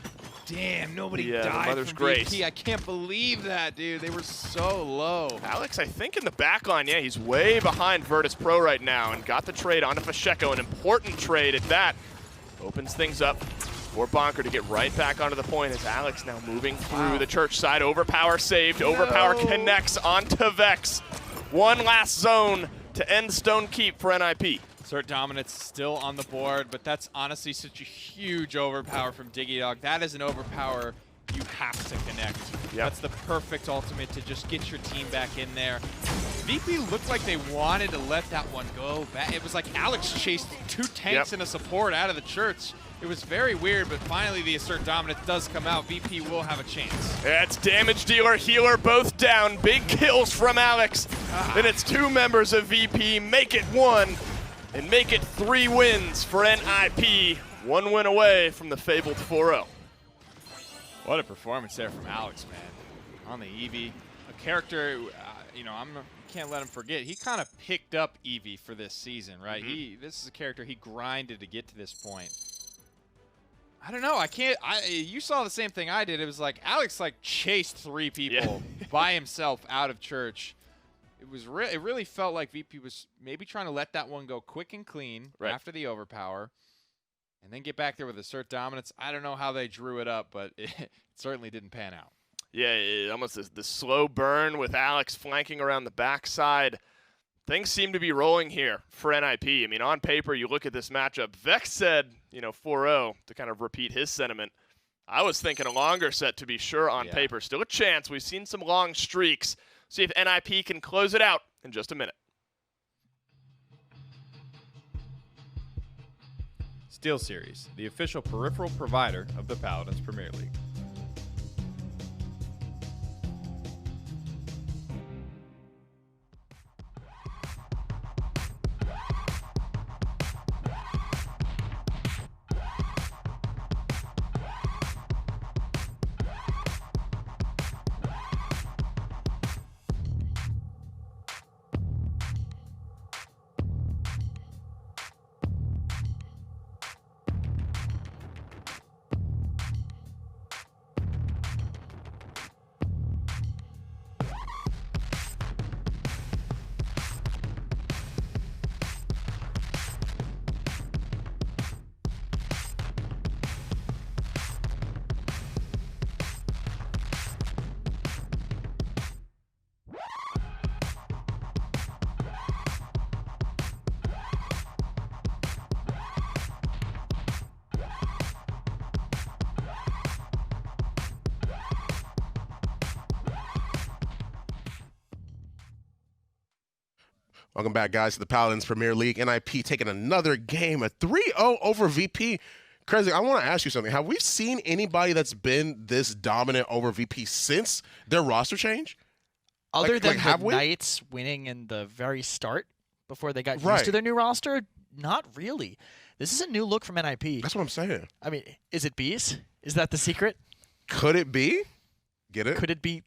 Damn, nobody Yeah, the died Mother's from Grace. VP. I can't believe that, dude. They were so low. Alex, I think in the back line, yeah, he's way behind Virtus.Pro right now and got the trade onto Pacheco, an important trade at that. Opens things up for Bonker to get right back onto the point as Alex now moving through the church side. Overpower saved. Overpower connects onto Vex. One last zone to end Stone Keep for NIP. Cert Dominance still on the board, but that's honestly such a huge overpower from Diggy Dog. That is an overpower you have to connect. Yep. That's the perfect ultimate to just get your team back in there. VP looked like they wanted to let that one go back. It was like Alex chased 2 tanks and a support out of the church. It was very weird, but finally the Assert Dominance does come out. VP will have a chance. That's damage dealer, healer, both down. Big kills from Alex. Then it's 2 members of VP. Make it 1 and make it 3 wins for NIP. 1 win away from the fabled 4-0. What a performance there from Alex, man. On the Eevee. A character, you know, can't let him forget. He kind of picked up Eevee for this season, right? This is a character he grinded to get to this point. I don't know. You saw the same thing I did. It was like Alex chased 3 people by himself out of church. It really felt like VP was maybe trying to let that one go quick and clean after the overpower, and then get back there with Assert Dominance. I don't know how they drew it up, but it certainly didn't pan out. Yeah, almost the slow burn with Alex flanking around the backside. Things seem to be rolling here for NIP. I mean, on paper, you look at this matchup. Vex said, 4-0 to kind of repeat his sentiment. I was thinking a longer set to be sure on paper. Still a chance. We've seen some long streaks. See if NIP can close it out in just a minute. SteelSeries, the official peripheral provider of the Paladins Premier League. Welcome back, guys, to the Paladins Premier League. NIP taking another game, a 3-0 over VP. Crazy, I want to ask you something. Have we seen anybody that's been this dominant over VP since their roster change? Other than the Knights winning in the very start before they got used to their new roster? Not really. This is a new look from NIP. That's what I'm saying. I mean, is it bees? Is that the secret? Could it be? Get it? Could it be?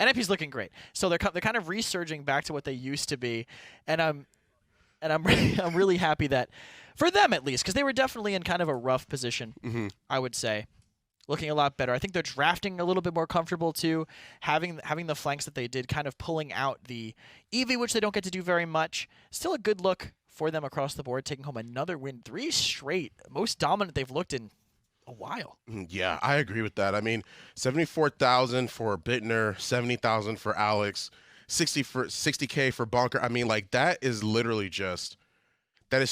NIP's looking great. So they're kind of resurging back to what they used to be, and I'm really happy that, for them at least, because they were definitely in kind of a rough position. I would say, looking a lot better. I think they're drafting a little bit more comfortable too, having the flanks that they did, kind of pulling out the Eevee, which they don't get to do very much. Still a good look for them across the board, taking home another win, 3 straight, most dominant they've looked in a while. Yeah, I agree with that. I mean, 74,000 for Bittner, 70,000 for Alex, 60K for Bonker. I mean, like, that is literally just, that is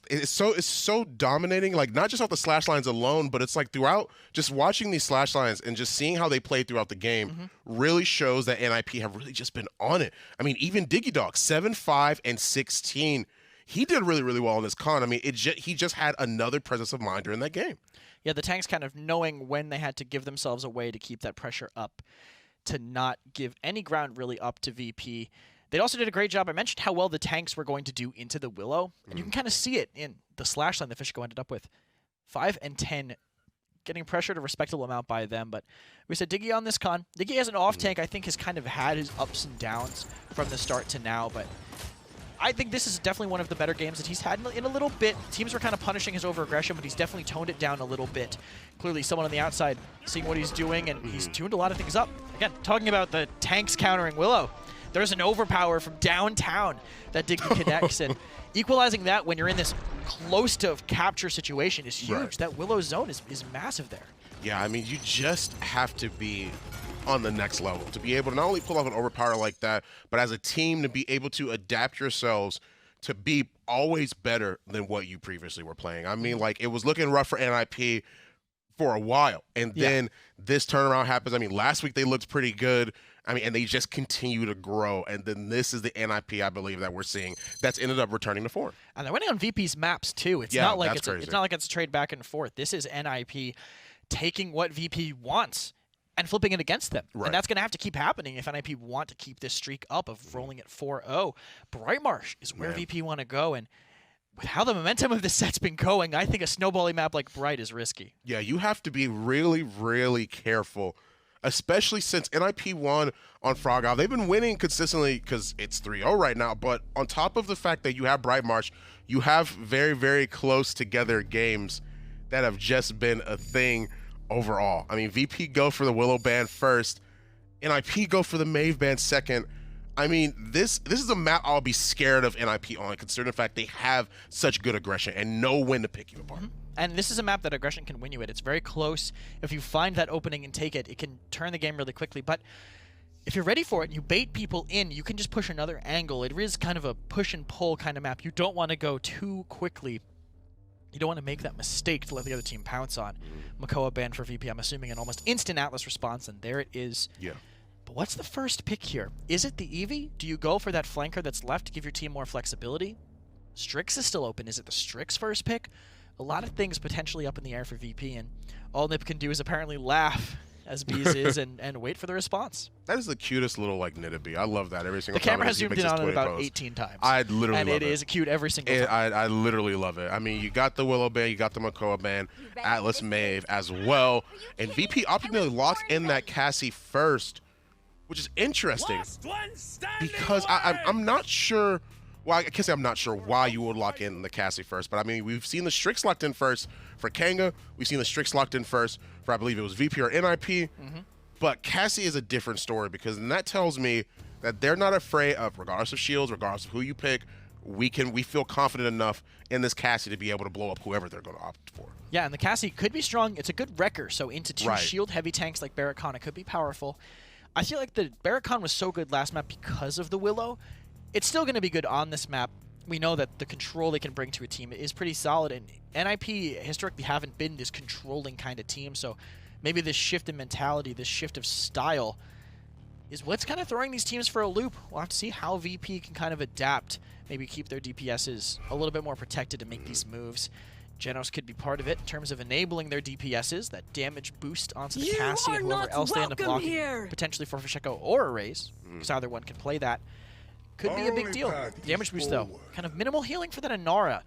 it's so dominating, like, not just off the slash lines alone, but it's like throughout, just watching these slash lines and just seeing how they play throughout the game really shows that NIP have really just been on it. I mean, even Diggy Dog, 7-5 and 16. He did really, really well in this con. I mean, he just had another presence of mind during that game. Yeah, the tanks kind of knowing when they had to give themselves away to keep that pressure up, to not give any ground really up to VP. They also did a great job. I mentioned how well the tanks were going to do into the Willow, and you can kind of see it in the slash line that Fishko ended up with. 5 and 10, getting pressured a respectable amount by them. But we said Diggy on this con. Diggy as an off tank, I think, has kind of had his ups and downs from the start to now, but I think this is definitely one of the better games that he's had in a little bit. Teams were kind of punishing his over-aggression, but he's definitely toned it down a little bit. Clearly someone on the outside seeing what he's doing, and he's tuned a lot of things up. Again, talking about the tanks countering Willow, there's an overpower from downtown that Diggy connects, and equalizing that when you're in this close to capture situation is huge. That Willow zone is massive there. Yeah, I mean, you just have to be on the next level to be able to not only pull off an overpower like that, but as a team to be able to adapt yourselves to be always better than what you previously were playing. I mean, like, it was looking rough for NIP for a while, and then this turnaround happens. I mean, last week they looked pretty good. I mean, and they just continue to grow, and then this is the NIP, I believe, that we're seeing that's ended up returning to form. And they're winning on VP's maps too. It's not like it's not like it's a trade back and forth. This is NIP taking what VP wants and flipping it against them. And that's going to have to keep happening if NIP want to keep this streak up of rolling at 4-0. Brightmarsh is where VP want to go, and with how the momentum of the set's been going, I think a snowballing map like Bright is risky. Yeah, you have to be really, really careful, especially since NIP won on Frog Isle. They've been winning consistently because it's 3-0 right now, but on top of the fact that you have Brightmarsh, you have very, very close together games that have just been a thing overall. I mean, VP go for the Willow Band first, NIP go for the Mave Band second. I mean, this is a map I'll be scared of NIP on, considering the fact they have such good aggression and know when to pick you apart. And this is a map that aggression can win you at. It's very close. If you find that opening and take it, it can turn the game really quickly. But if you're ready for it and you bait people in, you can just push another angle. It is kind of a push and pull kind of map. You don't want to go too quickly. You don't want to make that mistake to let the other team pounce on. Makoa banned for VP, I'm assuming an almost instant Atlas response, and there it is. Yeah. But what's the first pick here? Is it the Eevee? Do you go for that flanker that's left to give your team more flexibility? Strix is still open. Is it the Strix first pick? A lot of things potentially up in the air for VP, and all Nip can do is apparently laugh as Bees is and wait for the response. That is the cutest little, like, Nidalee. I love that every single time. The camera has zoomed in on it about 18 times. I literally love it. And it is cute every single time. I literally love it. I mean, you got the Willow Band, you got the Makoa Band, Atlas Mave as well, and VP optimally locked in that Cassie first, which is interesting because I'm not sure. Well, I can't say I'm not sure why you would lock in the Cassie first, but I mean, we've seen the Strix locked in first for Kanga. We've seen the Strix locked in first for, I believe it was VP or NIP. But Cassie is a different story because then that tells me that they're not afraid of, regardless of shields, regardless of who you pick, we feel confident enough in this Cassie to be able to blow up whoever they're going to opt for. Yeah, and the Cassie could be strong. It's a good wrecker, so into two shield-heavy tanks like Barracan, it could be powerful. I feel like the Barracan was so good last map because of the Willow. It's still going to be good on this map. We know that the control they can bring to a team is pretty solid, and NIP historically haven't been this controlling kind of team, so maybe this shift in mentality, this shift of style, is what's kind of throwing these teams for a loop. We'll have to see how VP can kind of adapt, maybe keep their DPSs a little bit more protected to make these moves. Genos could be part of it in terms of enabling their DPSs, that damage boost onto the Cassie and whoever else they end up blocking, potentially for Fasheko or Erase, because either one can play that. Could be a big deal. Damage boost, though. Kind of minimal healing for that Inara.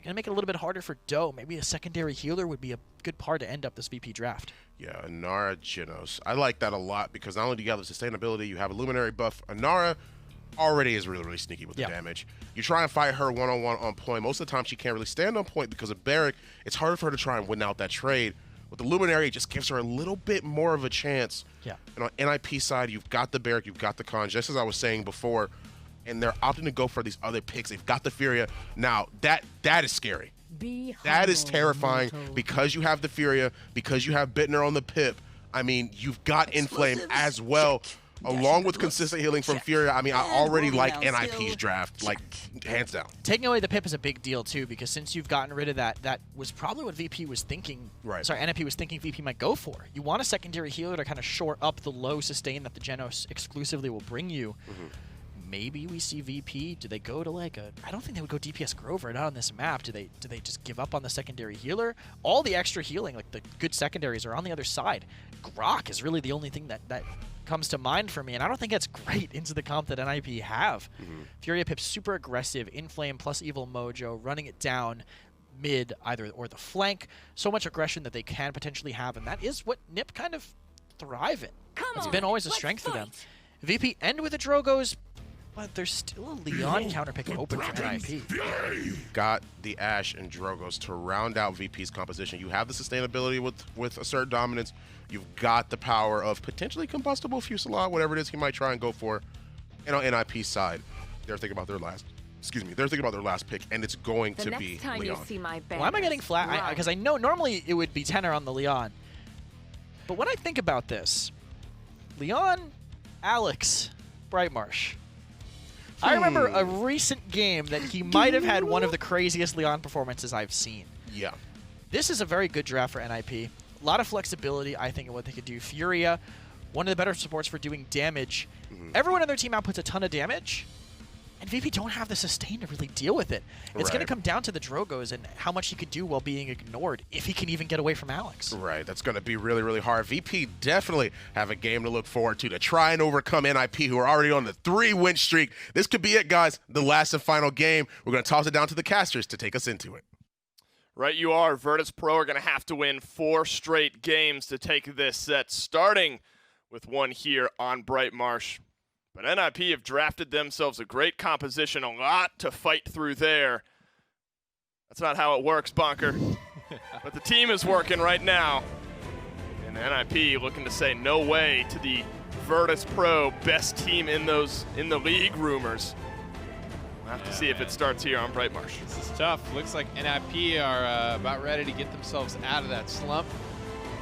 Gonna make it a little bit harder for Doe. Maybe a secondary healer would be a good part to end up this VP draft. Yeah, Inara Genos. I like that a lot because not only do you have the sustainability, you have a Luminary buff. Inara already is really, really sneaky with the damage. You try and fight her one-on-one on point. Most of the time, she can't really stand on point because of Barrack. It's harder for her to try and win out that trade. With the Luminary, it just gives her a little bit more of a chance. Yeah. And on NIP side, you've got the Barrack, you've got the Khan, just as I was saying before, and they're opting to go for these other picks. They've got the Furia. Now, that is scary. That is terrifying because you have the Furia, because you have Bittner on the Pip. I mean, you've got Inflame as well. Along with consistent healing from Furia, I mean, I already like NIP's draft, like, hands down. Taking away the Pip is a big deal, too, because since you've gotten rid of that, that was probably what VP was thinking. Right. Sorry, NIP was thinking VP might go for. You want a secondary healer to kind of shore up the low sustain that the Genos exclusively will bring you. Maybe we see VP. Do they go to like a... I don't think they would go DPS Grover, not on this map. Do they just give up on the secondary healer? All the extra healing, like the good secondaries, are on the other side. Grok is really the only thing that comes to mind for me, and I don't think that's great into the comp that NIP have. Furia Pip's super aggressive, Inflame plus Evil Mojo, running it down mid either or the flank. So much aggression that they can potentially have, and that is what NIP kind of thrive in. It's been always a strength for them. VP end with the Drogos, but there's still a Leon counterpick open for NIP. You've got the Ashe and Drogos to round out VP's composition. You have the sustainability with Assert Dominance. You've got the power of potentially combustible Fusillade, whatever it is he might try and go for. And on NIP's side, they're thinking about their last. They're thinking about their last pick, and it's going to be Leon. Why am I getting flat? Because I know normally it would be Tenor on the Leon. But when I think about this, Leon, Alex, Brightmarsh. I remember a recent game that he might have had one of the craziest Leon performances I've seen. Yeah. This is a very good draft for NIP. A lot of flexibility, I think, in what they could do. Furia, one of the better supports for doing damage. Everyone on their team outputs a ton of damage, and VP don't have the sustain to really deal with it. It's going to come down to the Drogos and how much he could do while being ignored, if he can even get away from Alex. Right, that's going to be really, really hard. VP definitely have a game to look forward to try and overcome NIP, who are already on the 3-win streak. This could be it, guys. The last and final game. We're going to toss it down to the casters to take us into it. Right you are. Virtus.Pro are going to have to win 4 straight games to take this set, starting with one here on Brightmarsh. But NIP have drafted themselves a great composition, a lot to fight through there. That's not how it works, Bonker. But the team is working right now. And NIP looking to say no way to the Virtus.Pro best team in the league rumors. We'll have to see if it starts here on Brightmarsh. This is tough. Looks like NIP are about ready to get themselves out of that slump.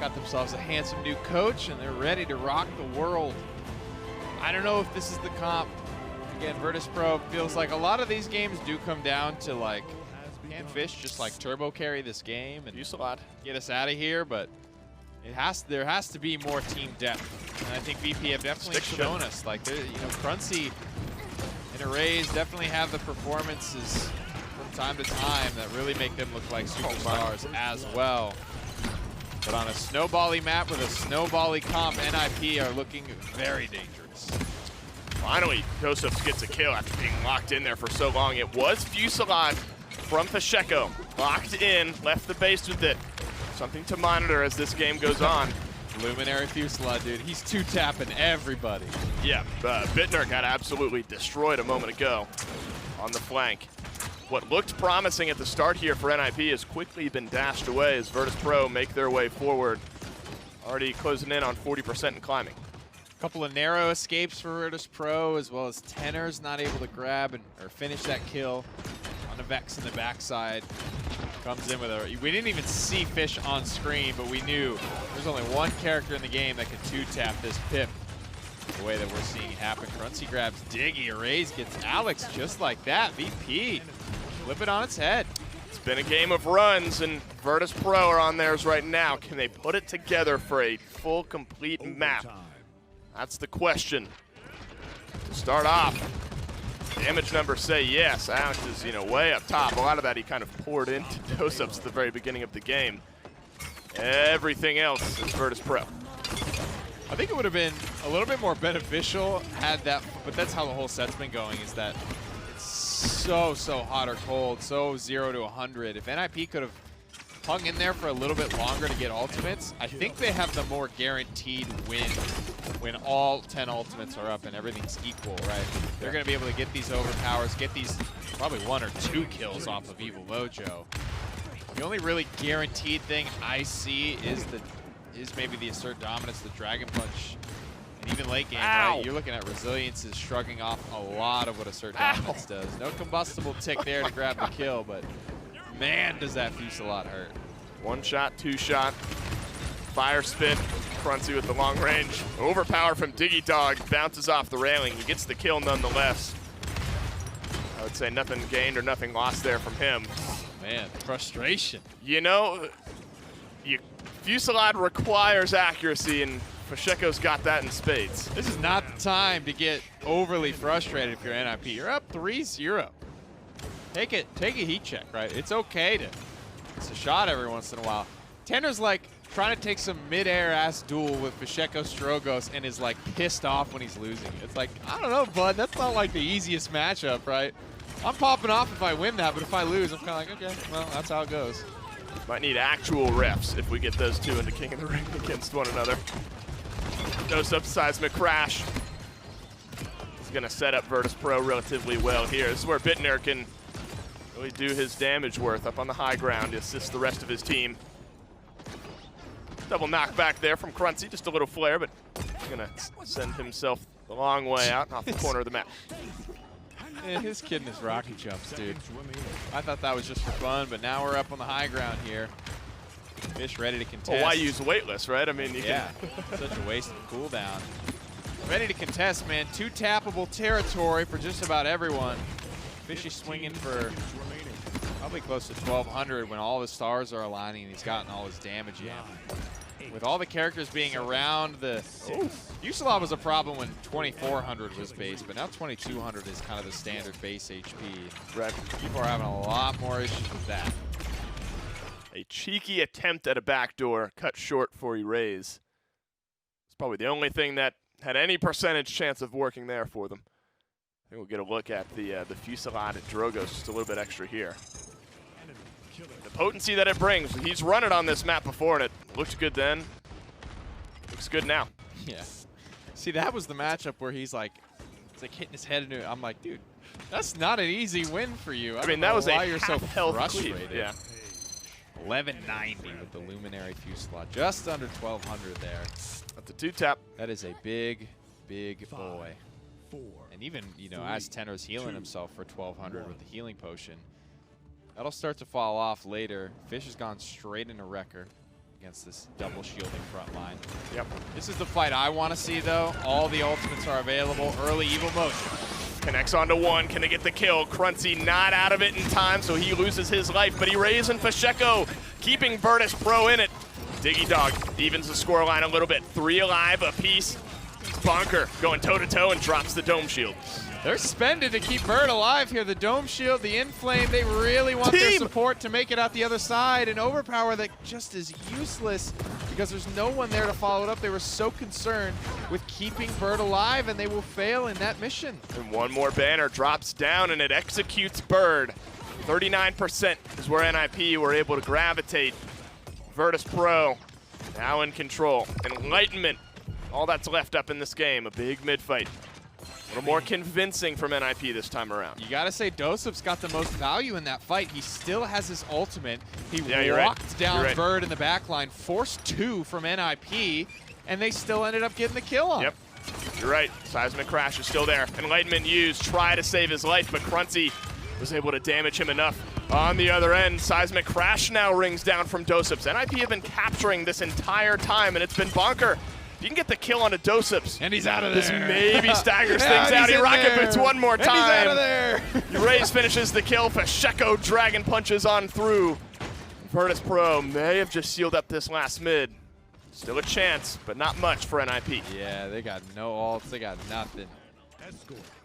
Got themselves a handsome new coach, and they're ready to rock the world. I don't know if this is the comp. Again, Virtus.Pro feels like a lot of these games do come down to, like, can Fish just, like, turbo carry this game and get us out of here, but there has to be more team depth. And I think VP have definitely shown us, like, you know, Crunchy and Arrays definitely have the performances from time to time that really make them look like superstars as well. But on a snowbally map with a snowbally comp, NIP are looking very dangerous. Finally, Joseph gets a kill after being locked in there for so long. It was Fusillade from Fasheko. Locked in, left the base with it. Something to monitor as this game goes on. Luminary Fusillade, dude. He's two-tapping everybody. Yeah, Bittner got absolutely destroyed a moment ago on the flank. What looked promising at the start here for NIP has quickly been dashed away as Virtus.Pro make their way forward. Already closing in on 40% and climbing. A couple of narrow escapes for Virtus.Pro, as well as Tenor's not able to grab or finish that kill on a Vex in the backside. Comes in with a... We didn't even see Fish on screen, but we knew there's only one character in the game that can two-tap this Pip the way that we're seeing it happen. Crunchy grabs Diggy. Arrays gets Alex just like that. VP. Flip it on its head. It's been a game of runs, and Virtus.Pro are on theirs right now. Can they put it together for a full, complete map? That's the question. To start off, damage numbers say yes. Alex is, way up top. A lot of that he kind of poured into Dosups at the very beginning of the game. Everything else is Virtus.Pro. I think it would have been a little bit more beneficial had that, but that's how the whole set's been going, is that it's so hot or cold, so 0 to 100. If NIP could have hung in there for a little bit longer to get ultimates, I think they have the more guaranteed win when all 10 ultimates are up and everything's equal, right? They're going to be able to get these overpowers, get these probably 1 or 2 kills off of Evil Mojo. The only really guaranteed thing I see is maybe the Assert Dominance, the Dragon Punch, and even late game, right? You're looking at Resilience is shrugging off a lot of what Assert Dominance does. No combustible tick there to grab the kill, but man, does that Fusillade hurt. 1 shot, 2 shot, fire spit, Cruncy with the long range. Overpower from Diggy Dog, bounces off the railing. He gets the kill nonetheless. I would say nothing gained or nothing lost there from him. Man, frustration. Fusillade requires accuracy, and Pacheco's got that in spades. This is not the time to get overly frustrated if you're NIP. You're up 3-0. Take a heat check, right? It's okay to it's a shot every once in a while. Tanner's like trying to take some mid-air ass duel with Pacheco Strogos and is like pissed off when he's losing. It's like, I don't know, bud. That's not like the easiest matchup, right? I'm popping off if I win that, but if I lose, I'm kind of like, okay, well, that's how it goes. Might need actual refs if we get those two into King of the Ring against one another. Dosup Seismic Crash. He's going to set up Virtus.Pro relatively well here. This is where Bittner can really do his damage worth up on the high ground to assist the rest of his team. Double knockback there from Cruncy, just a little flare, but he's going to send himself the long way out off the corner of the map. Yeah, his kid and his rocket jumps, dude. I thought that was just for fun, but now we're up on the high ground here. Fish ready to contest. Well, why use weightless, right? I mean, you can. Such a waste of cooldown. Ready to contest, man. 2 tappable territory for just about everyone. Fishy swinging for probably close to 1,200 when all the stars are aligning and he's gotten all his damage in. With all the characters being around the... Fusillade was a problem when 2,400 was base, but now 2,200 is kind of the standard base HP. Right. People are having a lot more issues with that. A cheeky attempt at a backdoor cut short for Erase. It's probably the only thing that had any percentage chance of working there for them. I think we'll get a look at the Fusillade at Drogos just a little bit extra here. The potency that it brings. He's run it on this map before, and it looked good then. Looks good now. Yeah. See, that was the matchup where he's like, it's like hitting his head into it. I'm like, dude, that's not an easy win for you. I mean, that was why a you're so frustrated. Yeah. 1190 with the Luminary Fusillade. Just under 1,200 there. That's a 2-tap. That is a big, big boy. And even, as Tenor's healing himself for 1,200 with the healing potion, that'll start to fall off later. Fish has gone straight into Wrecker against this double shielding front line. Yep. This is the fight I want to see, though. All the ultimates are available. Early Evil Motion. Connects onto 1. Can they get the kill? Cruncy not out of it in time, so he loses his life, but Erase and Pacheco keeping Virtus.Pro in it. Diggy Dog evens the scoreline a little bit. 3 alive apiece. Bonker going toe-to-toe and drops the Dome Shield. They're spending to keep Bird alive here. The Dome Shield, the Inflame, they really want their support to make it out the other side. And Overpower that just is useless because there's no one there to follow it up. They were so concerned with keeping Bird alive, and they will fail in that mission. And one more banner drops down, and it executes Bird. 39% is where NIP were able to gravitate. Virtus.Pro now in control. Enlightenment, all that's left up in this game. A big mid-fight. A little more convincing from NIP this time around. You got to say Dosup's got the most value in that fight. He still has his ultimate. He you're walked right. down Bird in the back line, forced 2 from NIP, and they still ended up getting the kill on him. Yep, you're right. Seismic Crash is still there. Enlightenment used, try to save his life, but Cruncy was able to damage him enough. On the other end, Seismic Crash now rings down from Dosups. NIP have been capturing this entire time, and it's been Bonker you can get the kill on a Dosips. And he's out of there. This maybe staggers Yeah, things out. He he's in rocket there. boots one more And time. he's out of there. Raze finishes the kill. Pacheco dragon punches on through. Virtus.Pro may have just sealed up this last mid. Still a chance, but not much for NIP. Yeah, they got no ults. They got nothing.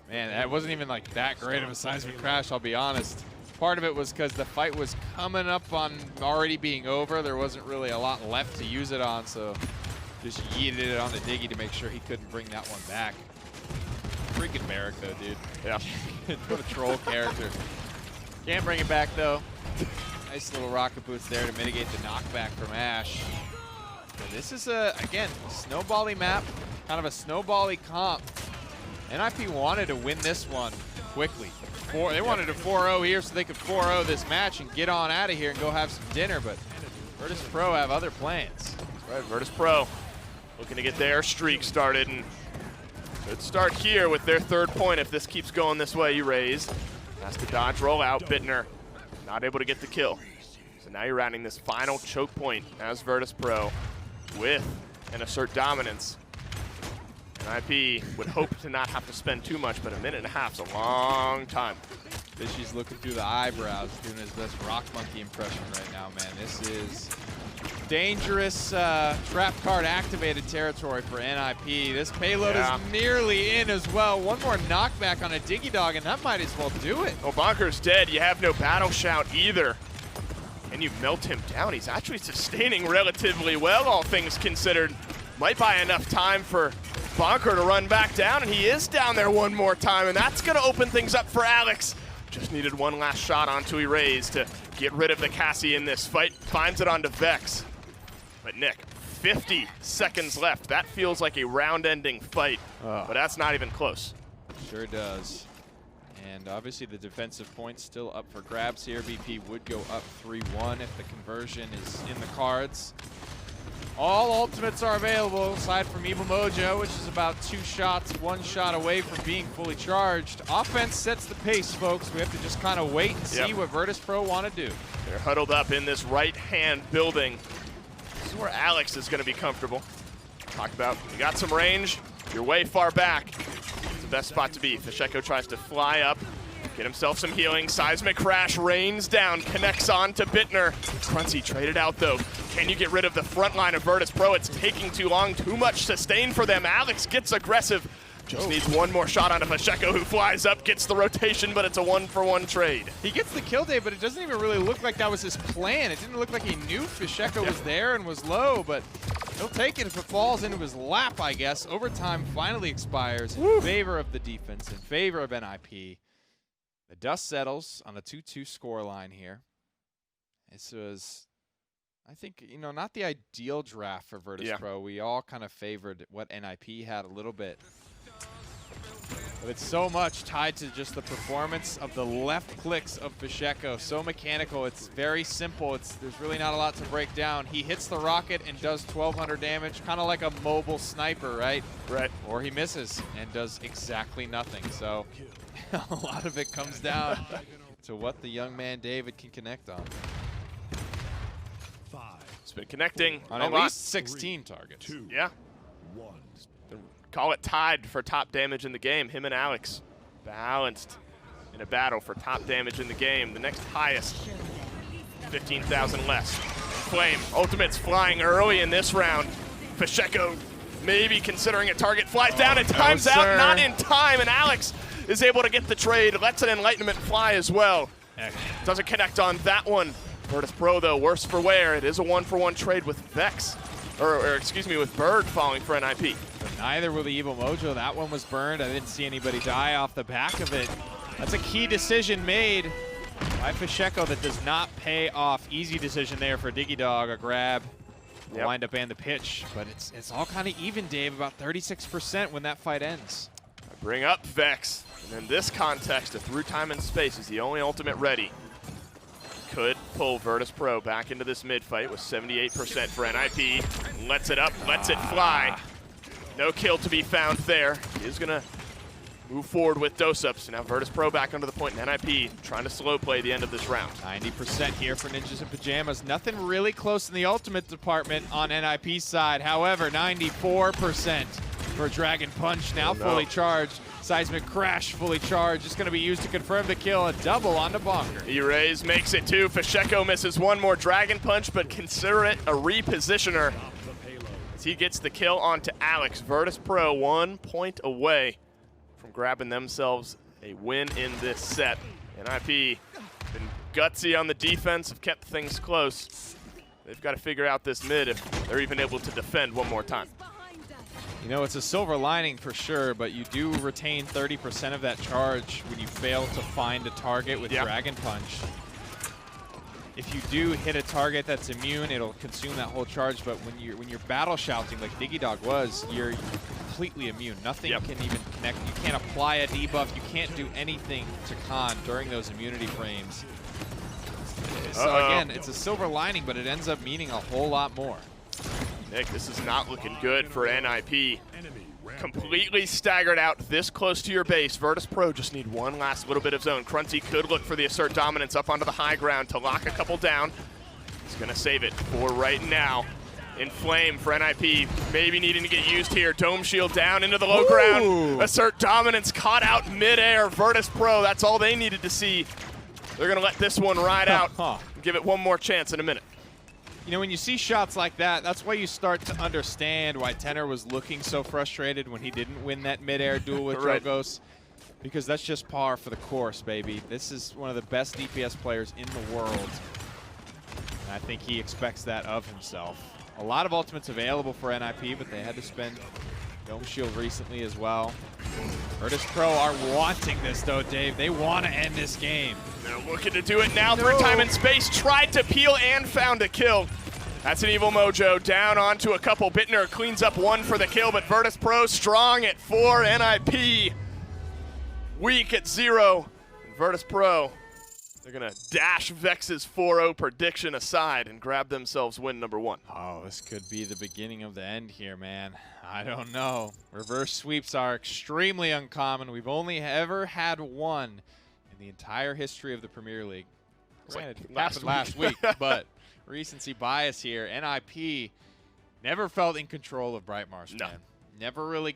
Man, that wasn't even like that great of a seismic crash, I'll be honest. Part of it was because the fight was coming up on already being over. There wasn't really a lot left to use it on, so just yeeted it on the Diggy to make sure he couldn't bring that one back. Freaking Merrick, though, dude. Yeah. What a troll character. Can't bring it back, though. Nice little rocket boots there to mitigate the knockback from Ash. And this is, again, a snowbally map, kind of a snowbally comp. NIP wanted to win this one quickly. They wanted to 4-0 here so they could 4-0 this match and get on out of here and go have some dinner, but Virtus.Pro have other plans. That's right, Virtus.Pro looking to get their streak started, and could start here with their 3rd point if this keeps going this way. You Raze has to dodge roll out. Bittner not able to get the kill. So now you're rounding this final choke point as Virtus.Pro with an assert dominance. NIP would hope to not have to spend too much, but a minute and a half's a long time. Fishy's looking through the eyebrows, doing his best rock monkey impression right now, man. This is dangerous trap card activated territory for NIP. This payload is nearly in as well. One more knockback on a Diggy Dog, and that might as well do it. Oh, Bonker's dead. You have no battle shout either. And you melt him down. He's actually sustaining relatively well, all things considered. Might buy enough time for Bonker to run back down, and he is down there one more time, and that's going to open things up for Alex. Just needed one last shot onto Erase to get rid of the Cassie in this fight. Finds it onto Vex. But Nick, 50 seconds left. That feels like a round-ending fight, but that's not even close. Sure does. And obviously the defensive point's still up for grabs here. VP would go up 3-1 if the conversion is in the cards. All ultimates are available, aside from Evil Mojo, which is about 2 shots, 1 shot away from being fully charged. Offense sets the pace, folks. We have to just kind of wait and see what Virtus.Pro want to do. They're huddled up in this right-hand building. This is where Alex is going to be comfortable. Talked about, you got some range, you're way far back. It's the best spot to be. Pacheco tries to fly up, get himself some healing. Seismic Crash rains down, connects on to Bittner. Crunchy traded out though. Can you get rid of the front line of Virtus.Pro? It's taking too long, too much sustain for them. Alex gets aggressive. Just needs one more shot on Pacheco, who flies up, gets the rotation, but it's a 1-for-1 trade. He gets the kill, Dave, but it doesn't even really look like that was his plan. It didn't look like he knew Pacheco was there and was low, but he'll take it if it falls into his lap, I guess. Overtime finally expires in favor of the defense, in favor of NIP. The dust settles on a 2-2 scoreline here. This was, I think, you know, not the ideal draft for Virtus.Pro. We all kind of favored what NIP had a little bit. But it's so much tied to just the performance of the left clicks of Pacheco. So mechanical, it's very simple. There's really not a lot to break down. He hits the rocket and does 1,200 damage, kind of like a mobile sniper, right? Right. Or he misses and does exactly nothing. So a lot of it comes down to what the young man David can connect on. It's been connecting On a at lot. least 16 targets. Yeah. Call it tied for top damage in the game. Him and Alex balanced in a battle for top damage in the game. The next highest, 15,000 less. Flame, ultimates flying early in this round. Pacheco maybe considering a target, flies down and times out, not in time, and Alex is able to get the trade, lets an Enlightenment fly as well. Doesn't connect on that one. Virtus.Pro though, worse for wear. It is a 1-for-1 trade with Vex, or excuse me, with Bird falling for NIP. But neither will the Evil Mojo. That one was burned. I didn't see anybody die off the back of it. That's a key decision made by Pacheco that does not pay off. Easy decision there for Diggy Dog, a grab, the windup and the pitch. But it's all kind of even, Dave, about 36% when that fight ends. I bring up Vex, and in this context, a through time and space is the only ultimate ready. Could pull Virtus.Pro back into this mid fight with 78% for NIP. Lets it up, lets it fly. No kill to be found there. He is gonna move forward with dose-ups. So now Virtus.Pro back under the point, and NIP trying to slow play the end of this round. 90% here for Ninjas in Pyjamas. Nothing really close in the ultimate department on NIP's side. However, 94% for Dragon Punch, now fully charged. Seismic Crash fully charged. Just going to be used to confirm the kill. A double on the Bonker. E-Rays makes it 2. Fasheko misses one more Dragon Punch, but consider it a repositioner as he gets the kill onto Alex. Virtus.Pro 1 point away from grabbing themselves a win in this set. NIP been gutsy on the defense, have kept things close. They've got to figure out this mid if they're even able to defend one more time. You know, it's a silver lining for sure, but you do retain 30% of that charge when you fail to find a target with Dragon Punch. If you do hit a target that's immune, it'll consume that whole charge, but when you're battle shouting like Digidog was, you're completely immune. Nothing can even connect. You can't apply a debuff. You can't do anything to Khan during those immunity frames. So again, it's a silver lining, but it ends up meaning a whole lot more. Nick, this is not looking good for NIP. Completely staggered out this close to your base. Virtus.Pro just need one last little bit of zone. Crunty could look for the assert dominance up onto the high ground to lock a couple down. He's going to save it for right now. Inflame for NIP, maybe needing to get used here. Dome shield down into the low ground. Assert dominance caught out midair. Virtus.Pro, that's all they needed to see. They're going to let this one ride out and give it one more chance in a minute. You know, when you see shots like that, that's why you start to understand why Tenor was looking so frustrated when he didn't win that mid-air duel with Drogos, because that's just par for the course, baby. This is one of the best DPS players in the world, and I think he expects that of himself. A lot of ultimates available for NIP, but they had to spend Dome Shield recently as well. Virtus.Pro are wanting this, though, Dave. They want to end this game. They're looking to do it now. Third time in space, tried to peel and found a kill. That's an Evil Mojo down onto a couple. Bittner cleans up one for the kill, but Virtus.Pro strong at 4. NIP weak at 0. And Virtus.Pro, they're going to dash Vex's 4-0 prediction aside and grab themselves win number 1. Oh, this could be the beginning of the end here, man. I don't know. Reverse sweeps are extremely uncommon. We've only ever had one in the entire history of the Premier League. Granted, it happened last week, but recency bias here. NIP never felt in control of Brightmarsh, man. Never really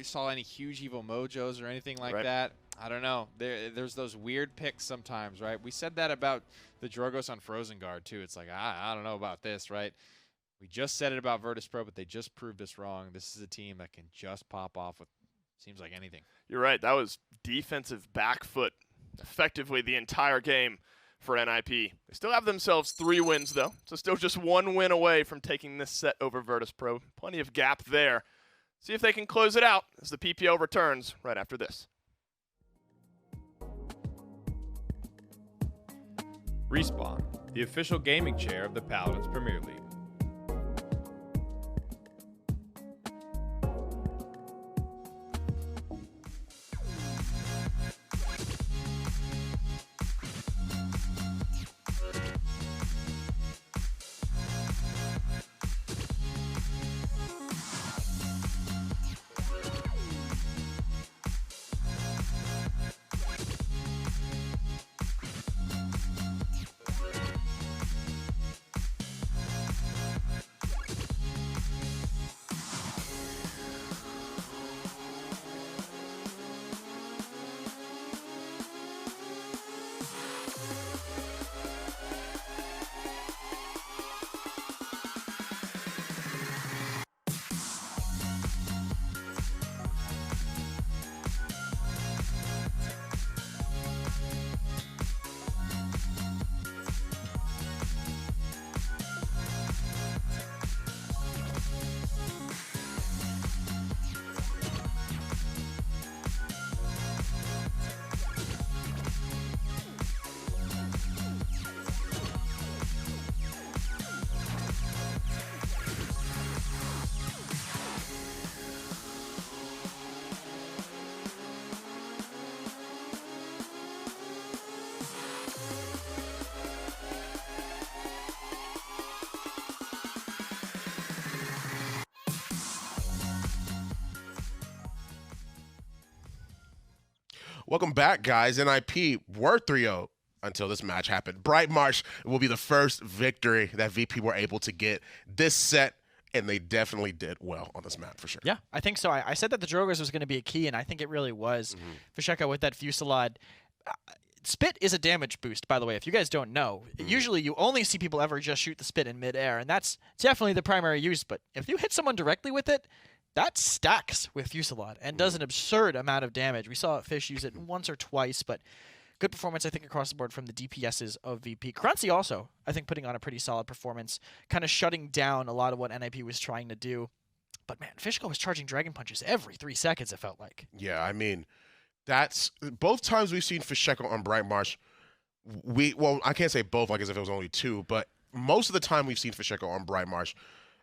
saw any huge Evil Mojos or anything like that. I don't know. There's those weird picks sometimes, right? We said that about the Drogos on Frozen Guard, too. It's like, I don't know about this, right? We just said it about Virtus.Pro, but they just proved us wrong. This is a team that can just pop off with seems like anything. You're right. That was defensive back foot effectively the entire game for NIP. They still have themselves 3 wins, though, so still just 1 win away from taking this set over Virtus.Pro. Plenty of gap there. See if they can close it out as the PPL returns right after this. Respawn, the official gaming chair of the Paladins Premier League. Welcome back, guys. NIP were 3-0 until this match happened. Bright March will be the first victory that VP were able to get this set, and they definitely did well on this map for sure. Yeah, I think so. I said that the Drogas was going to be a key, and I think it really was. Fisheko with that Fusillade. Spit is a damage boost, by the way, if you guys don't know. Usually you only see people ever just shoot the Spit in midair, and that's definitely the primary use, but if you hit someone directly with it, that stacks with Fusillade and does an absurd amount of damage. We saw Fish use it once or twice, but good performance, I think, across the board from the DPSs of VP. Crunchy also, I think, putting on a pretty solid performance, kind of shutting down a lot of what NIP was trying to do. But, man, Fishko was charging Dragon Punches every 3 seconds, it felt like. Yeah, I mean, that's both times we've seen Fisheko on Bright March. Well, I can't say both, like as if it was only 2, but most of the time we've seen Fisheko on Bright March.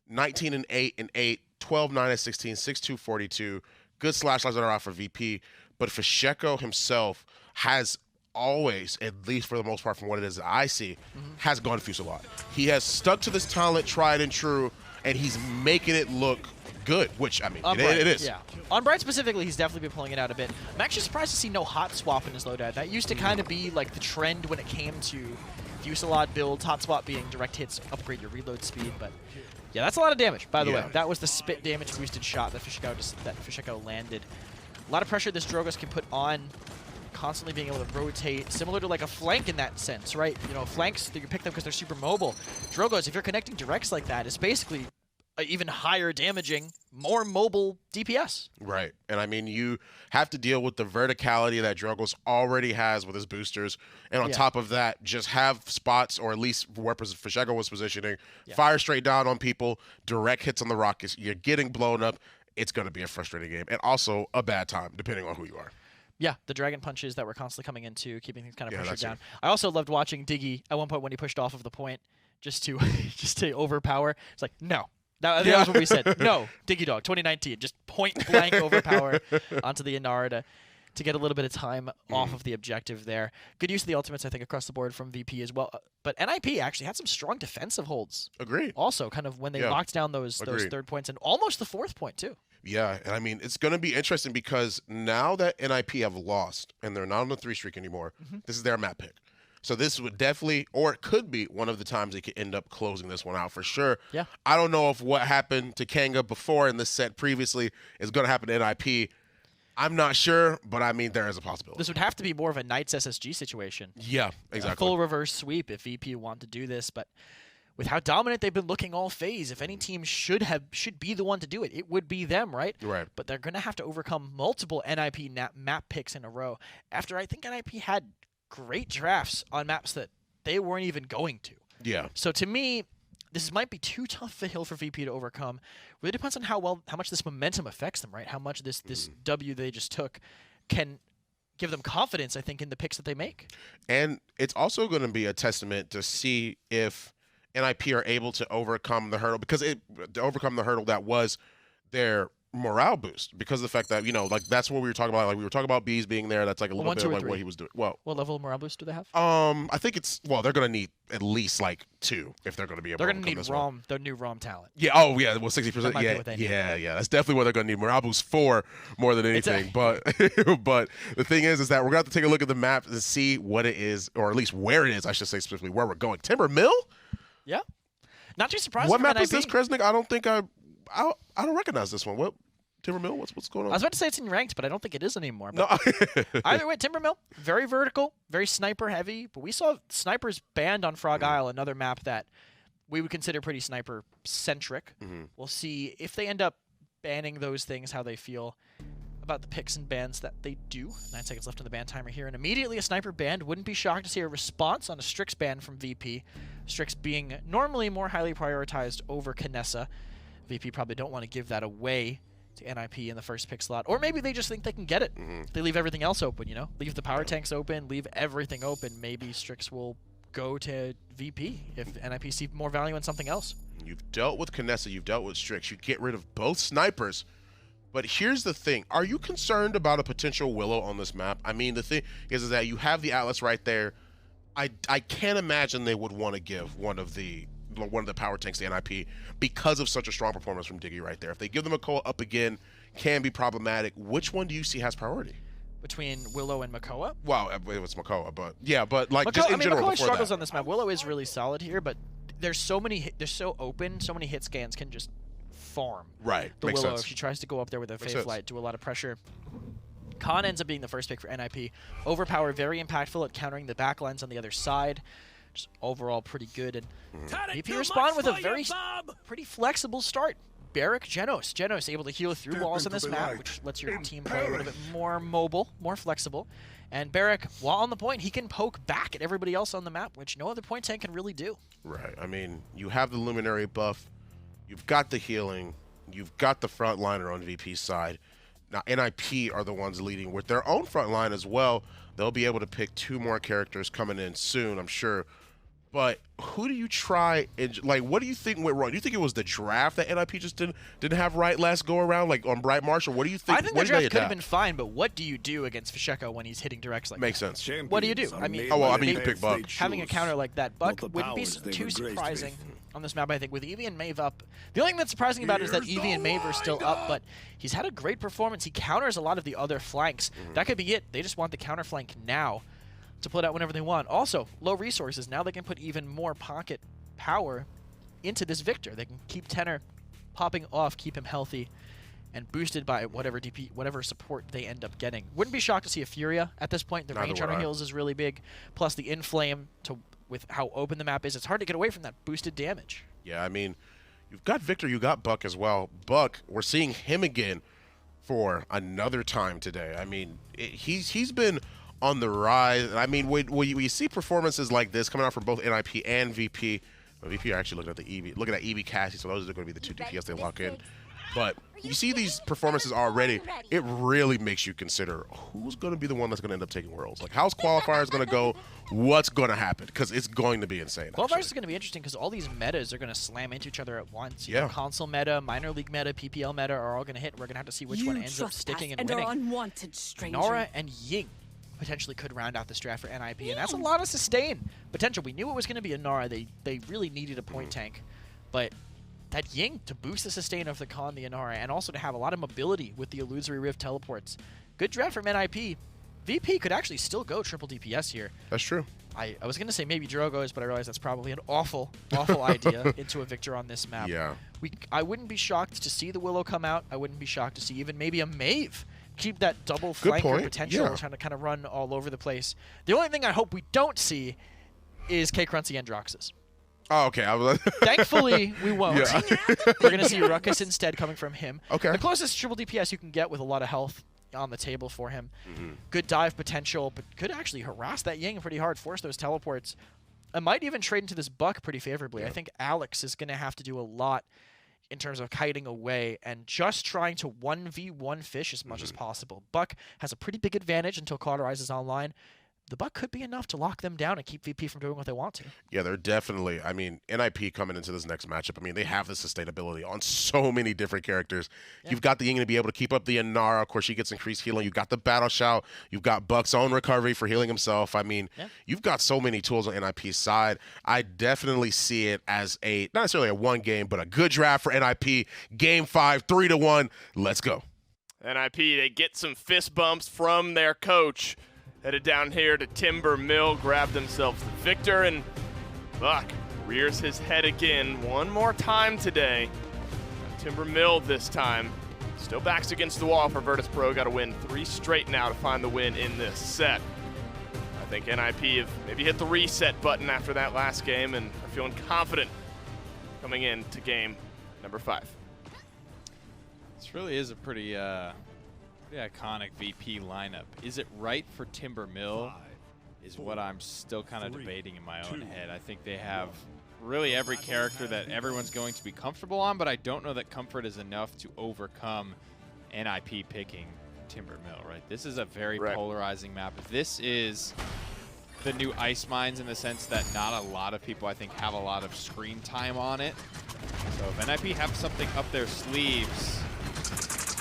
19 and 8 and 8, 12, 9 and 16, 6, 2, 42. Good slash lives that are out for VP. But Fisheko himself has always, at least for the most part from what it is that I see, has gone Fusillade. He has stuck to this talent, tried and true, and he's making it look good, which, I mean, it is. Yeah. On Bright specifically, he's definitely been pulling it out a bit. I'm actually surprised to see no hot swap in his loadout. That used to kind of be like the trend when it came to Fusillade builds, hot swap being direct hits, upgrade your reload speed, but yeah, that's a lot of damage, by the way. That was the Spit damage boosted shot that Fisheko landed. A lot of pressure this Drogas can put on, constantly being able to rotate, similar to like a flank in that sense, right? You know, flanks, you pick them because they're super mobile. Drogos, if you're connecting directs like that, it's basically even higher damaging, more mobile DPS. Right. And I mean, you have to deal with the verticality that Drogos already has with his boosters. And on top of that, just have spots, or at least where Fisheko was positioning, fire straight down on people, direct hits on the rockets. You're getting blown up. It's going to be a frustrating game. And also a bad time, depending on who you are. Yeah, the Dragon Punches that were constantly coming into, keeping things kind of pressured down. I also loved watching Diggy at one point when he pushed off of the point just to overpower. It's like, no. That was what we said. No, Diggy Dog, 2019, just point blank overpower onto the Inara to get a little bit of time off of the objective there. Good use of the ultimates, I think, across the board from VP as well. But NIP actually had some strong defensive holds. Agreed. Also, kind of when they locked down those 3rd points and almost the 4th point, too. Yeah, and I mean, it's going to be interesting because now that NIP have lost and they're not on the 3 streak anymore, this is their map pick. So this would definitely, or it could be, one of the times they could end up closing this one out for sure. Yeah. I don't know if what happened to Kanga before in this set previously is going to happen to NIP. I'm not sure, but I mean, there is a possibility. This would have to be more of a Knights SSG situation. Yeah, exactly. A full reverse sweep if VP want to do this, but with how dominant they've been looking all phase, if any team should be the one to do it, it would be them, right? Right. But they're going to have to overcome multiple NIP map picks in a row after I think NIP had great drafts on maps that they weren't even going to. Yeah. So to me, this might be too tough a hill for VP to overcome. Really depends on how much this momentum affects them, right? How much this W they just took can give them confidence, I think, in the picks that they make. And it's also going to be a testament to see if NIP are able to overcome the hurdle, because to overcome the hurdle that was their morale boost, because of the fact that, you know, like that's what we were talking about. Like we were talking about Bees being there. That's like a little bit of like what he was doing. Well, what level of morale boost do they have? I think it's, well, they're gonna need at least like 2 if they're gonna be able. They're to gonna need ROM, their new ROM talent. Yeah. Oh yeah. Well, 60%. Yeah. That's definitely what they're gonna need morale boost for more than anything. But but the thing is that we're gonna have to take a look at the map and see what it is, or at least where it is. I should say specifically where we're going. Timber Mill. Yeah. Not too surprised. What map is this, Kresnik? I don't think I don't recognize this one. What? Timber Mill? What's going on? I was about to say it's in ranked, but I don't think it is anymore. No. Either way, Timber Mill, very vertical, very sniper heavy. But we saw snipers banned on Frog Isle, another map that we would consider pretty sniper centric. We'll see if they end up banning those things, how they feel about the picks and bans that they do. 9 seconds left on the ban timer here, and immediately a sniper banned. Wouldn't be shocked to see a response on a Strix ban from VP. Strix being normally more highly prioritized over Kinessa. VP probably don't want to give that away to NIP in the first pick slot. Or maybe they just think they can get it. They leave everything else open, you know? Leave the power tanks open, leave everything open. Maybe Strix will go to VP if NIP see more value in something else. You've dealt with Kinessa, you've dealt with Strix. You get rid of both snipers. But here's the thing. Are you concerned about a potential Willow on this map? I mean, the thing is that you have the Atlas right there. I can't imagine they would want to give one of the power tanks to NIP because of such a strong performance from Diggy right there. If they give them a call up again, can be problematic. Which one do you see has priority? between Willow and Makoa. Well, it was Makoa, but yeah, but like just in general Makoa before struggles that. on this map. Willow is really solid here, but there's so many. They're so open. So many hit scans can just farm. Right. The Makes Willow, sense. if she tries to go up there with a Makes Fae Flight, do a lot of pressure. Khan ends up being the first pick for NIP. Overpower, very impactful at countering the backlines on the other side. Just overall pretty good. And VP respond with a pretty flexible start. Barrick, Genos. Genos able to heal through walls on this map, which lets your team play a little bit more mobile, more flexible. And Barrick, while on the point, he can poke back at everybody else on the map, which no other point tank can really do. Right. I mean, you have the Luminary buff, you've got the healing, you've got the frontliner on VP's side. Now, NIP are the ones leading with their own front line as well. They'll be able to pick 2 more characters coming in soon, I'm sure. But who do you try and like? What do you think went wrong? Do you think it was the draft that NIP just didn't have right last go around, like on Bright Marsh, or what do you think? I think the draft could have been fine, but what do you do against Fasheko when he's hitting directs like Makes that? sense. What do you do? I mean, you can pick Buck. Having a counter like that, Buck wouldn't be too surprising on this map. I think with Eevee and Maeve up, the only thing that's surprising about it is that Eevee and Maeve are still up, but he's had a great performance. He counters a lot of the other flanks. That could be it. They just want the counter flank now to put out whenever they want. Also, low resources. Now they can put even more pocket power into this Victor. They can keep Tenor popping off, keep him healthy, and boosted by whatever DP, whatever support they end up getting. Wouldn't be shocked to see a Furia at this point. The range on her heals is really big, plus the Inflame with how open the map is. It's hard to get away from that boosted damage. Yeah, I mean, you've got Victor, you got Buck as well. Buck, we're seeing him again for another time today. I mean, he's been on the rise. I mean, when you see performances like this coming out from both NIP and VP, VP are actually looking at the EV, looking at EV Cassie, so those are going to be the 2 DPS they lock in. But you see these performances already, it really makes you consider who's going to be the one that's going to end up taking Worlds. Like, how's qualifiers going to go? What's going to happen? Because it's going to be insane. Qualifiers is going to be interesting because all these metas are going to slam into each other at once. You Yeah. know, console meta, minor league meta, PPL meta are all going to hit. We're going to have to see which one ends up sticking and winning. Unwanted stranger. Nara and Ying potentially could round out this draft for NIP, and that's a lot of sustain potential. We knew it was going to be a Nara. They really needed a point tank, but that Ying to boost the sustain of the Khan, the Inara, and also to have a lot of mobility with the Illusory Rift teleports. Good draft from NIP. VP could actually still go triple DPS here. That's true. I was going to say maybe Drogo's, but I realized that's probably an awful idea into a Victor on this map. Yeah. I wouldn't be shocked to see the Willow come out. I wouldn't be shocked to see even maybe a Maeve keep that double flanker potential, trying to kind of run all over the place. The only thing I hope we don't see is K-Crunchy and Droxus. Oh, okay. Thankfully, we won't. Yeah. We're going to see Ruckus instead coming from him. Okay. The closest triple DPS you can get with a lot of health on the table for him. Good dive potential, but could actually harass that Ying pretty hard, force those teleports. I might even trade into this Buck pretty favorably. I think Alex is going to have to do a lot in terms of kiting away and just trying to 1v1 fish as much as possible. Buck has a pretty big advantage until Cauterize is online. The Buck could be enough to lock them down and keep VP from doing what they want to. Yeah, they're definitely, I mean, NIP coming into this next matchup, I mean, they have the sustainability on so many different characters. Yeah. You've got the Ying to be able to keep up the Inara. Of course, she gets increased healing. You've got the Battle Shout. You've got Buck's own recovery for healing himself. I mean, you've got so many tools on NIP's side. I definitely see it as not necessarily a one game, but a good draft for NIP. Game 5, 3-1. Let's go. NIP, they get some fist bumps from their coach. Headed down here to Timber Mill, grab themselves the Victor, and Buck rears his head again one more time today. Timber Mill this time. Still backs against the wall for Virtus.Pro. Got to win 3 straight now to find the win in this set. I think NIP have maybe hit the reset button after that last game and are feeling confident coming into game number 5. This really is a pretty iconic VP lineup. Is it right for Timber Mill is what I'm still kind of debating in my own head. I think they have really every character that everyone's going to be comfortable on, but I don't know that comfort is enough to overcome NIP picking Timber Mill, right? This is a very polarizing map. This is the new Ice Mines in the sense that not a lot of people, I think, have a lot of screen time on it. So if NIP have something up their sleeves,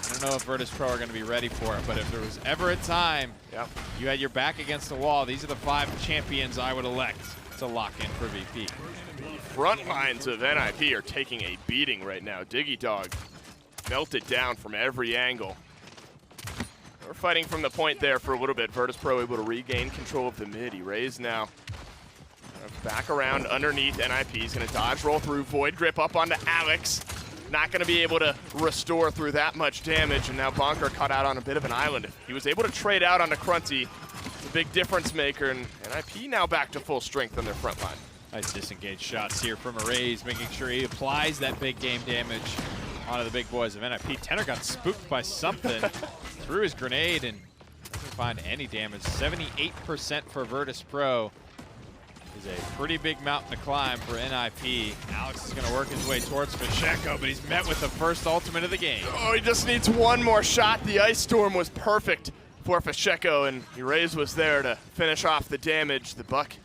I don't know if Virtus.Pro are going to be ready for it, but if there was ever a time you had your back against the wall, these are the 5 champions I would elect to lock in for VP. Front lines of NIP are taking a beating right now. Diggy Dog melted down from every angle. We're fighting from the point there for a little bit. Virtus.Pro able to regain control of the mid. Erase now. Back around underneath NIP. He's going to dodge, roll through. Void Grip up onto Alex. Not going to be able to restore through that much damage. And now Bonker caught out on a bit of an island. He was able to trade out onto Crunty. The big difference maker. And NIP now back to full strength on their front line. Nice disengaged shots here from Erase, making sure he applies that big game damage onto the big boys of NIP. Tenor got spooked by something, threw his grenade, and didn't find any damage. 78% for Virtus.Pro is a pretty big mountain to climb for NIP. Alex is going to work his way towards Pacheco, but he's met with the first ultimate of the game. Oh, he just needs one more shot. The Ice Storm was perfect for Pacheco, and Erase was there to finish off the damage. The Buck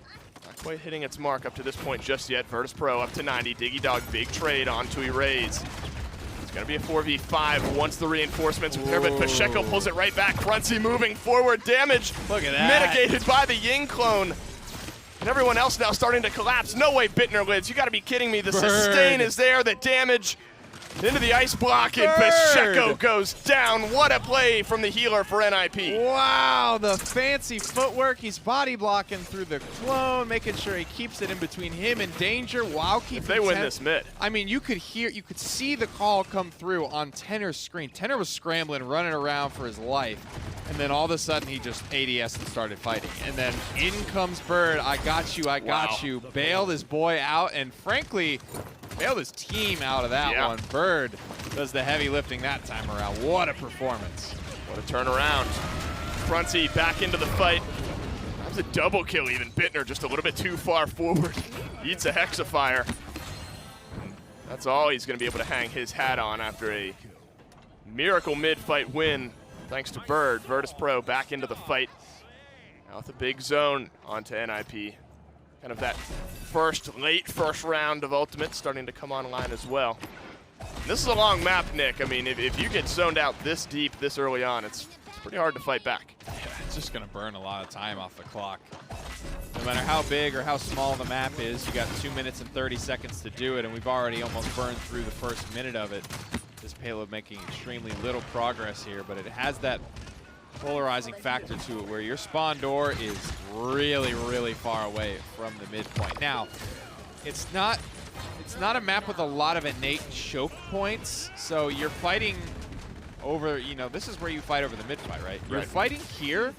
not quite hitting its mark up to this point just yet. Virtus.Pro up to 90. Diggy Dog, big trade onto Erase. It's going to be a 4v5 once the reinforcements are there, but Pacheco pulls it right back. Crunty moving forward. Damage Look at that. mitigated by the Ying clone. And everyone else now starting to collapse. No way, Bittner lids. You got to be kidding me. The sustain is there. The damage into the ice block, and Pacheco goes down. What a play from the healer for NIP. Wow, the fancy footwork. He's body blocking through the clone, making sure he keeps it in between him and danger while keeping. If they win this mid. I mean, you could see the call come through on Tenor's screen. Tenor was scrambling, running around for his life. And then all of a sudden, he just ADS and started fighting. And then in comes Bird. I got you, I got you. Bailed his boy out, and frankly, bailed his team out of that one. Bird does the heavy lifting that time around. What a performance. What a turnaround. Crunty back into the fight. That was a double kill even. Bittner just a little bit too far forward. Eats a Hexafire. That's all he's going to be able to hang his hat on after a miracle mid-fight win. Thanks to Bird. Virtus.Pro back into the fight. Now with a big zone onto NIP. Kind of that late first round of ultimates starting to come online as well. This is a long map, Nick. I mean, if you get zoned out this deep, this early on, it's pretty hard to fight back. Yeah, it's just going to burn a lot of time off the clock. No matter how big or how small the map is, you got 2 minutes and 30 seconds to do it, and we've already almost burned through the first minute of it. This payload making extremely little progress here, but it has that polarizing factor to it where your spawn door is really, really far away from the midpoint. Now, it's not a map with a lot of innate choke points, so you're fighting over, you know, this is where you fight over the mid-fight, right? You're fighting here,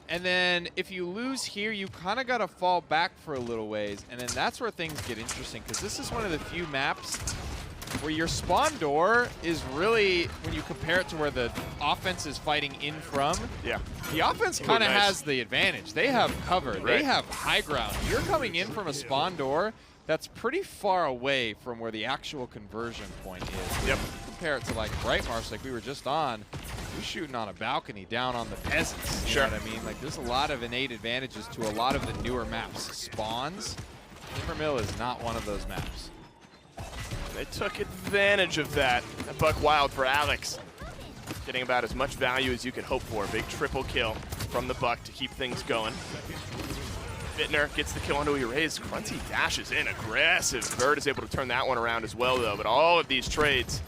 and then if you lose here, you kind of got to fall back for a little ways, and then that's where things get interesting, because this is one of the few maps where your spawn door is really, when you compare it to where the offense is fighting in from, the offense kind of has the advantage. They have cover. They have high ground. You're coming in from a spawn door that's pretty far away from where the actual conversion point is. Compare it to like Brightmarsh, like we were just on, you're shooting on a balcony down on the peasants. You know what I mean? Like there's a lot of innate advantages to a lot of the newer maps. Spawns, Timbermill is not one of those maps. They took advantage of that. That Buck Wild for Alex. Getting about as much value as you could hope for. Big triple kill from the Buck to keep things going. Bittner gets the kill onto Erase. Crunty dashes in aggressive. Bird is able to turn that one around as well, though. But all of these trades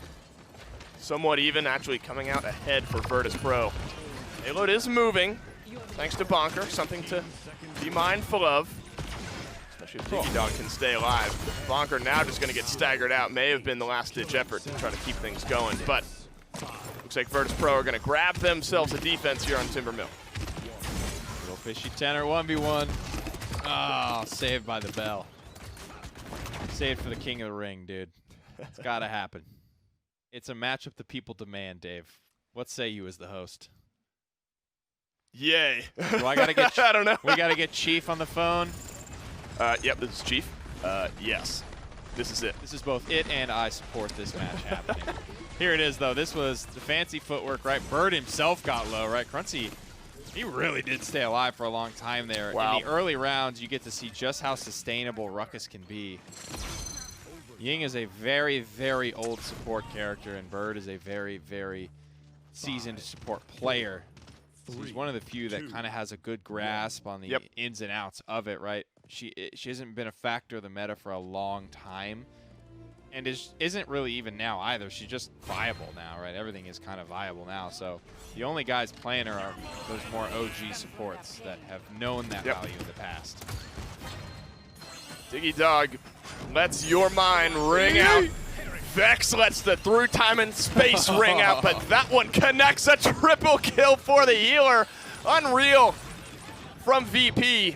somewhat even, actually coming out ahead for Virtus.Pro. Payload is moving, thanks to Bonker. Something to be mindful of. Especially if Diggy Dog can stay alive. Bonker now just going to get staggered out. May have been the last-ditch effort to try to keep things going, but looks like Virtus.Pro are going to grab themselves a defense here on Timbermill. Little fishy Tenor 1v1. Oh, saved by the bell. Saved for the king of the ring, dude. It's got to happen. It's a matchup the people demand, Dave. What say you as the host? Yay. Do I gotta get? I don't know. We gotta get Chief on the phone. Yep, this is Chief. Yes, this is it. This is both it and I support this match happening. Here it is, though. This was the fancy footwork, right? Bird himself got low, right? Crunty, he really did stay alive for a long time there. Wow. In the early rounds, you get to see just how sustainable Ruckus can be. Ying is a very, very old support character, and Bird is a very, very seasoned support player. So he's one of the few that kind of has a good grasp on the ins and outs of it, right? She hasn't been a factor of the meta for a long time, and isn't really even now either. She's just viable now, right? Everything is kind of viable now. So the only guys playing her are those more OG supports that have known that value in the past. Diggy Dog lets your mind ring out. Vex lets the through time and space ring out, but that one connects. A triple kill for the healer. Unreal from VP.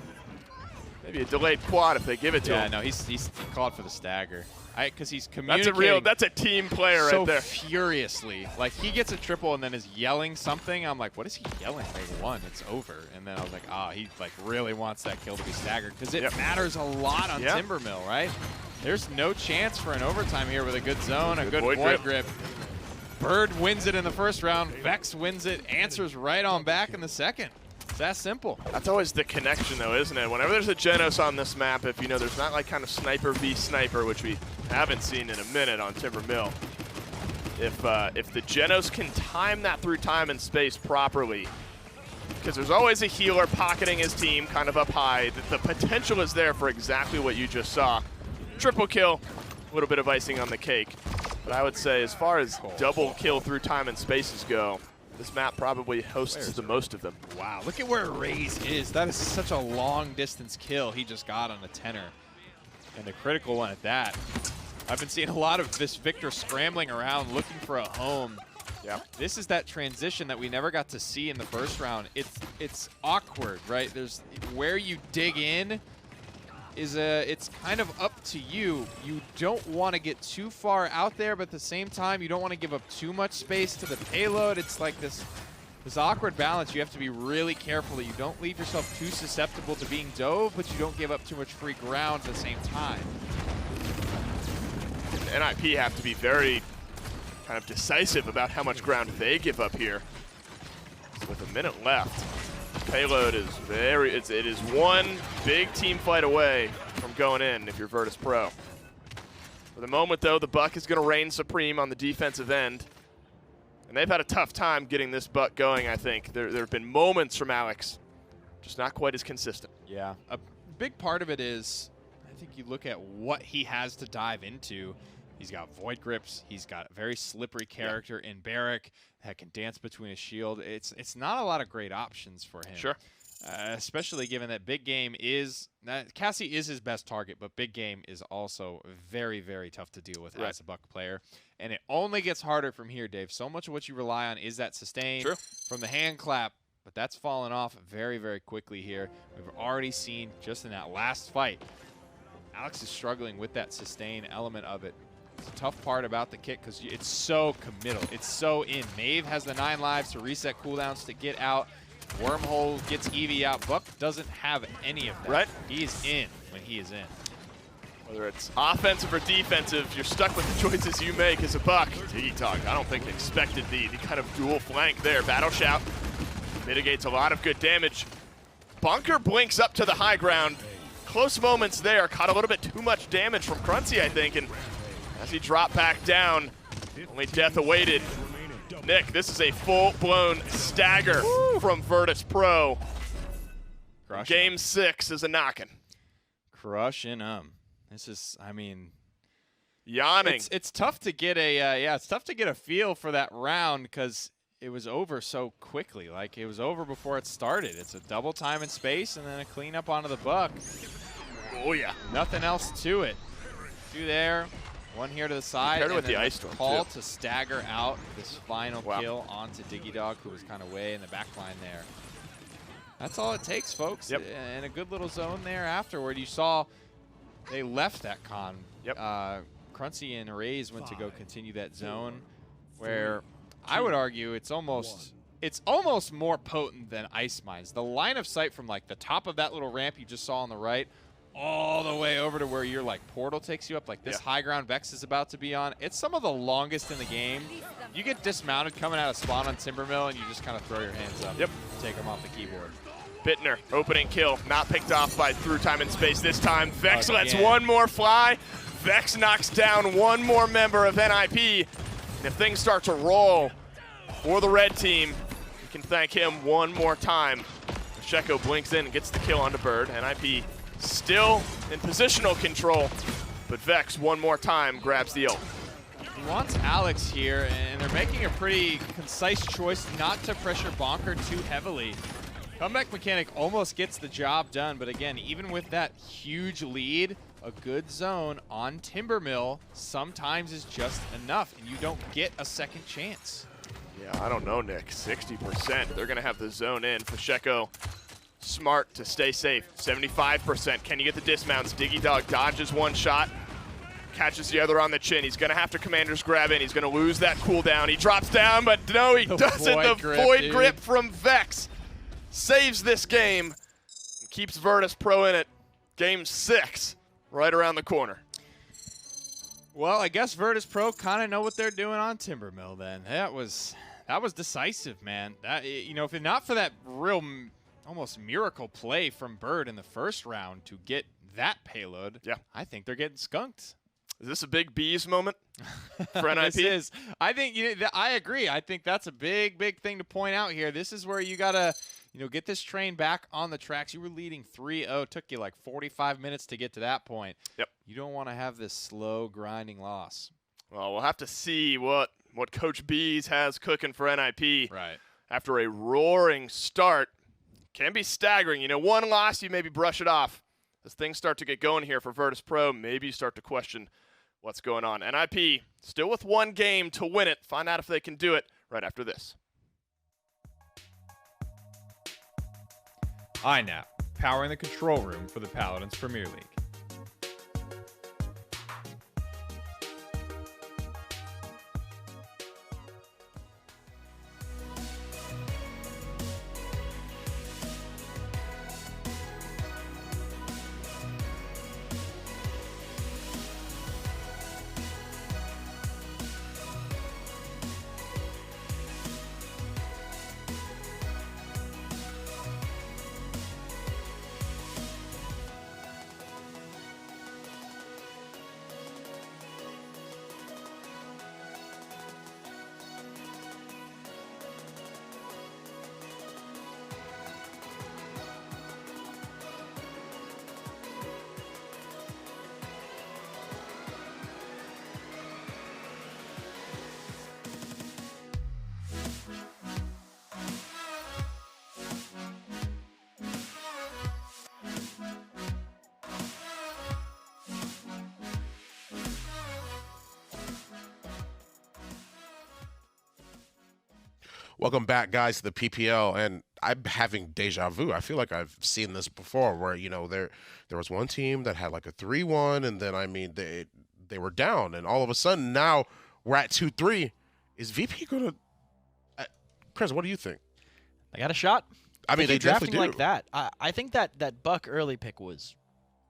Maybe a delayed quad if they give it to him. Yeah, no, he's called for the stagger. Because he's communicating. That's a team player so right there. Furiously. Like, he gets a triple and then is yelling something. I'm like, what is he yelling? Like, 1, it's over. And then I was like, he like really wants that kill to be staggered because it matters a lot on Timbermill, right? There's no chance for an overtime here with a good zone, a good void grip. Bird wins it in the first round. Vex wins it, answers right on back in the second. It's that simple. That's always the connection, though, isn't it? Whenever there's a Genos on this map, if you know there's not like kind of sniper v sniper, which we haven't seen in a minute on Timbermill. If the Genos can time that through time and space properly, because there's always a healer pocketing his team kind of up high, the potential is there for exactly what you just saw. Triple kill, a little bit of icing on the cake. But I would say as far as double kill through time and spaces go, this map probably hosts the most of them. Wow, look at where Raze is. That is such a long distance kill he just got on a 10er. And a critical one at that. I've been seeing a lot of this Victor scrambling around looking for a home. Yeah, this is that transition that we never got to see in the first round. It's awkward, right? There's where you dig in is it's kind of up to you. You don't want to get too far out there, but at the same time, you don't want to give up too much space to the payload. It's like this awkward balance. You have to be really careful that you don't leave yourself too susceptible to being dove, but you don't give up too much free ground at the same time. NIP have to be very kind of decisive about how much ground they give up here. So with a minute left, payload is it is one big team fight away from going in if you're Virtus.Pro. For the moment, though, the Buck is going to reign supreme on the defensive end. And they've had a tough time getting this Buck going, I think. There have been moments from Alex, just not quite as consistent. Yeah, a big part of it is, I think you look at what he has to dive into. He's got void grips. He's got a very slippery character in Barrack that can dance between a shield. It's not a lot of great options for him. Sure. Especially given that Big Game is Cassie is his best target, but Big Game is also very, very tough to deal with as a Buck player. And it only gets harder from here, Dave. So much of what you rely on is that sustain from the hand clap, but that's fallen off very, very quickly here. We've already seen just in that last fight, Alex is struggling with that sustain element of it. It's a tough part about the kit because it's so committal. It's so in. Maeve has the 9 lives to reset cooldowns to get out. Wormhole gets Eevee out. Buck doesn't have any of that. Right. He is in when he is in. Whether it's offensive or defensive, you're stuck with the choices you make as a Buck. Diggy Dog, I don't think expected the kind of dual flank there. Battle Shout mitigates a lot of good damage. Bunker blinks up to the high ground. Close moments there. Caught a little bit too much damage from Crunchy, I think, and as he dropped back down, only death awaited. Nick, this is a full-blown stagger from Virtus.Pro. Game 6 is a knockin'. Crushing them. This is, I mean, yawning. It's tough to get a it's tough to get a feel for that round because it was over so quickly. Like, it was over before it started. It's a double time and space and then a cleanup onto the Buck. Oh yeah. Nothing else to it. 2 there. 1 here to the side, and with then the ice storm call too. to stagger out this final kill onto Diggy Dog, who was kind of way in the back line there. That's all it takes, folks. Yep. And a good little zone there afterward. You saw they left that con. Yep. Crunchy and Raze went to go continue that zone, where I would argue it's almost more potent than Ice Mines. The line of sight from like the top of that little ramp you just saw on the right all the way over to where your like portal takes you up, like this high ground Vex is about to be on. It's some of the longest in the game. You get dismounted coming out of spawn on Timbermill and you just kind of throw your hands up. Yep. Take them off the keyboard. Bittner, opening kill, not picked off by through time and space this time. Vex lets Again. one more fly. Vex knocks down one more member of NIP. And if things start to roll for the red team, we can thank him one more time. Sheko blinks in and gets the kill onto Bird. NIP still in positional control, but Vex one more time grabs the ult. He wants Alex here, and they're making a pretty concise choice not to pressure Bonker too heavily. Comeback Mechanic almost gets the job done, but again, even with that huge lead, a good zone on Timbermill sometimes is just enough, and you don't get a second chance. Yeah, I don't know, Nick. 60%. They're going to have the zone in. Pacheco, smart to stay safe. 75%. Can you get the dismounts? Diggy Dog dodges one shot, catches the other on the chin. He's going to have to Commander's grab in. He's going to lose that cooldown. He drops down, but no, he doesn't. The void grip from Vex saves this game and keeps Virtus.Pro in it. Game 6. Right around the corner. Well, I guess Virtus.Pro kind of know what they're doing on Timbermill then. That was decisive, man. That, you know, if not for that real almost miracle play from Bird in the first round to get that payload, yeah, I think they're getting skunked. Is this a big bees moment for NIP? This is. I think I agree. I think that's a big thing to point out here. This is where you gotta, you know, get this train back on the tracks. You were leading 3-0. Took you like 45 minutes to get to that point. Yep. You don't want to have this slow grinding loss. Well, we'll have to see what Coach Bees has cooking for NIP. Right. After a roaring start, can be staggering. You know, one loss, you maybe brush it off. As things start to get going here for Virtus.Pro, maybe you start to question what's going on. NIP still with one game to win it. Find out if they can do it right after this. iNap, powering the control room for the Paladins Premier League. Welcome back, guys, to the PPL, and I'm having deja vu. I feel like I've seen this before, where, you know, there was one team that had like a 3-1, and then, I mean, they were down, and all of a sudden now we're at 2-3. Is VP gonna? Chris, what do you think? They got a shot. I mean, they drafting definitely do. like that. I think that Buck early pick was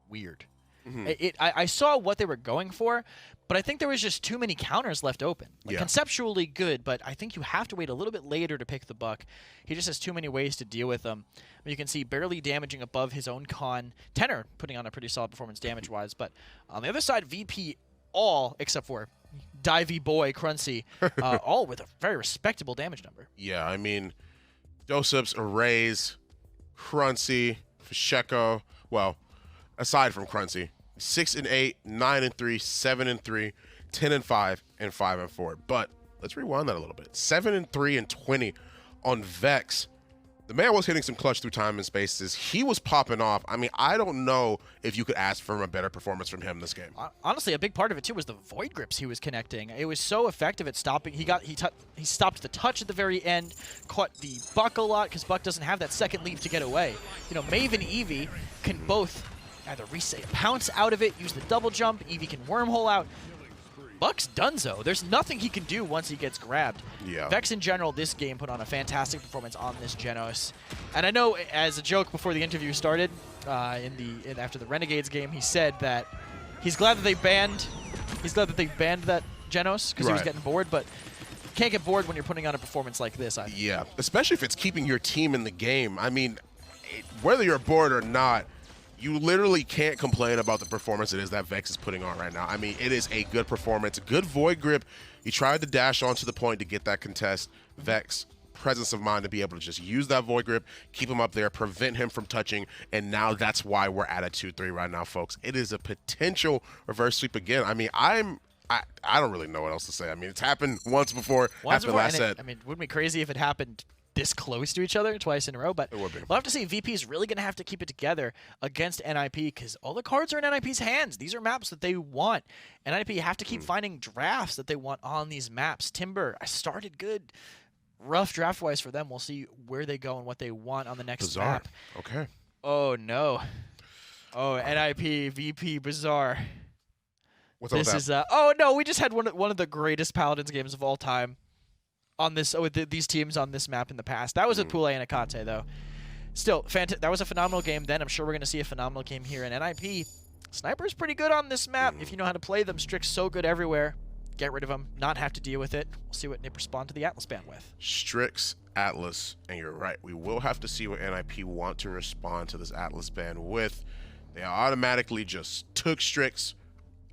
weird. Mm-hmm. I saw what they were going for, but I think there was just too many counters left open. Like, yeah. Conceptually good, but I think you have to wait a little bit later to pick the Buck. He just has too many ways to deal with them. I mean, you can see barely damaging above his own con. Tenor putting on a pretty solid performance damage-wise, but on the other side, VP all, except for Divey Boy, Cruncy, all with a very respectable damage number. Yeah, I mean, Joseph's, Arrays, Cruncy, Pacheco, well, aside from Cruncy, 6-8, 9-3, 7-3, 10-5, and 5-4. But let's rewind that a little bit. 7-3 and 20 on Vex. The man was hitting some clutch through time and spaces. He was popping off. I mean, I don't know if you could ask for a better performance from him this game. Honestly, a big part of it too was the void grips he was connecting. It was so effective at stopping. He stopped the touch at the very end, caught the Buck a lot because Buck doesn't have that second leap to get away. You know, Maeve and Eevee can both either pounce out of it, use the double jump. Eevee can wormhole out. Buck's donezo. There's nothing he can do once he gets grabbed. Yeah. Vex in general, this game put on a fantastic performance on this Genos. And I know, as a joke before the interview started, after the Renegades game, he said that he's glad that they banned that Genos because he was getting bored, but you can't get bored when you're putting on a performance like this. I think. Yeah, especially if it's keeping your team in the game. I mean, whether you're bored or not, you literally can't complain about the performance it is that Vex is putting on right now. I mean, it is a good performance, a good void grip. He tried to dash onto the point to get that contest. Vex presence of mind to be able to just use that Void Grip, keep him up there, prevent him from touching, and now that's why we're at a 2-3 right now, folks. It is a potential reverse sweep again. I mean, I don't really know what else to say. I mean, it's happened once before after the last set. I mean, wouldn't it be crazy if it happened this close to each other twice in a row? But It would be. we'll have to see. VP is really going to have to keep it together against NIP because all the cards are in NIP's hands. These are maps that they want. And NIP have to keep finding drafts that they want on these maps. Timber, I started good. Rough draft-wise for them. We'll see where they go and what they want on the next Bizarre. map. Okay. Oh, no. Oh, NIP, VP, Bizarre. What's up with This that? is oh no, we just had one of the greatest Paladins games of all time on this with these teams on this map in the past. That was with Pule and Akate though. Still, that was a phenomenal game then. I'm sure we're going to see a phenomenal game here. And NIP, Sniper's pretty good on this map if you know how to play them. Strix's so good everywhere. Get rid of them, not have to deal with it. We'll see what Nip respond to the Atlas ban with. Strix, Atlas, and you're right. We will have to see what NIP want to respond to this Atlas ban with. They automatically just took Strix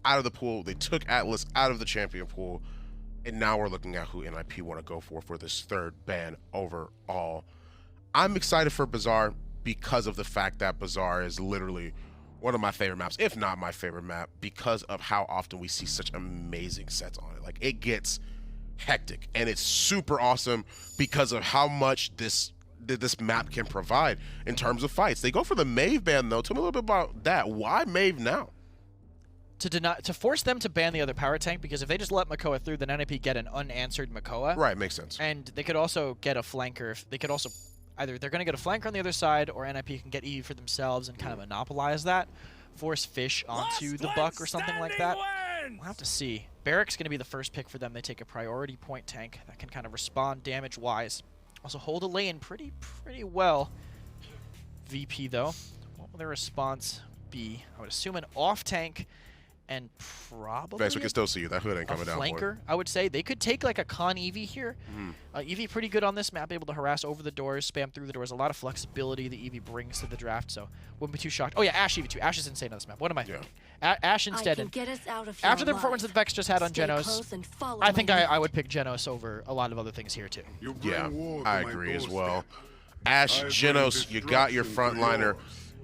out of the pool. They took Atlas out of the champion pool. And now we're looking at who NIP want to go for this third ban overall. I'm excited for Bazaar because of the fact that Bazaar is literally one of my favorite maps, if not my favorite map, because of how often we see such amazing sets on it. Like, it gets hectic, and it's super awesome because of how much this map can provide in terms of fights. They go for the Maeve ban, though. Tell me a little bit about that. Why Maeve now? To force them to ban the other power tank, because if they just let Makoa through, then NIP get an unanswered Makoa. Right, makes sense. And they could also get a flanker. They could also either they're going to get a flanker on the other side, or NIP can get EV for themselves and kind of monopolize that, force Fish onto the Buck or something like that. We'll have to see. Barrack's going to be the first pick for them. They take a priority point tank that can kind of respond damage-wise. Also hold a lane pretty well. VP, though, what will their response be? I would assume an off tank and probably Vex, we can still see you. That hood ain't coming a down for flanker, I would say. They could take like a Con Eevee here. Eevee pretty good on this map, able to harass over the doors, spam through the doors. A lot of flexibility the Eevee brings to the draft, so wouldn't be too shocked. Oh yeah, Ash Eevee too. Ash is insane on this map. What am I thinking? Ash instead. After the performance that Vex just had on Genos, I think I would pick Genos over a lot of other things here too. Yeah, I agree as well. Ash, Genos, you got your frontliner.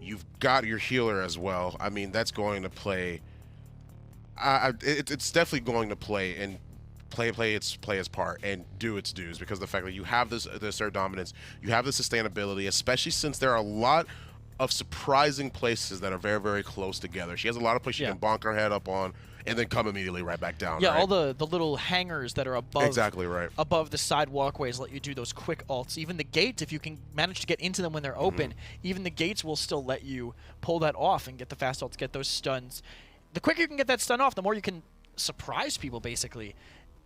You've got your healer as well. I mean, that's going to play... it's definitely going to play and play its part and do its dues, because the fact that you have this third dominance, you have the sustainability, especially since there are a lot of surprising places that are very, very close together. She has a lot of places she can bonk her head up on and then come immediately right back down. Yeah, right? all the little hangers that are above exactly right above the side walkways let you do those quick ults. Even the gates, if you can manage to get into them when they're open, even the gates will still let you pull that off and get the fast ults, get those stuns. The quicker you can get that stun off, the more you can surprise people, basically.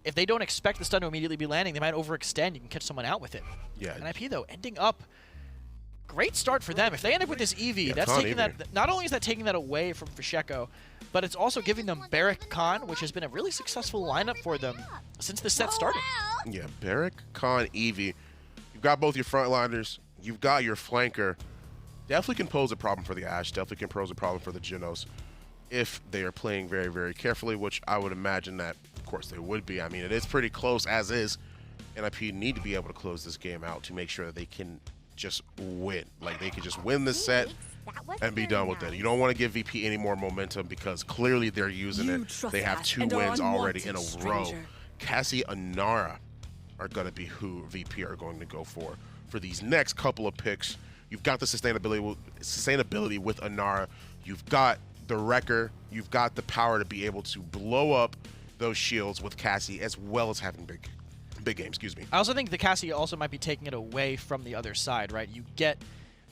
If they don't expect the stun to immediately be landing, they might overextend. You can catch someone out with it. Yeah. NIP, though, ending up... Great start for them. If they end up with this Eevee, that's taking that... Not only is that taking that away from Fisheko, but it's also giving them Barrack Khan, which has been a really successful lineup for them since the set started. Yeah, Barrack, Khan, Eevee. You've got both your frontliners. You've got your flanker. Definitely can pose a problem for the Ashe. Definitely can pose a problem for the Genos if they are playing very, very carefully, which I would imagine that, of course, they would be. I mean, it is pretty close as is. NIP need to be able to close this game out to make sure that they can just win. Like, they can just win this set and be done with it. You don't want to give VP any more momentum because clearly they're using it. They have 2 wins already in a row. Cassie and Nara are going to be who VP are going to go for these next couple of picks. You've got the sustainability with Anara. You've got the Wrecker. You've got the power to be able to blow up those shields with Cassie, as well as having big game, excuse me. I also think the Cassie also might be taking it away from the other side, right? You get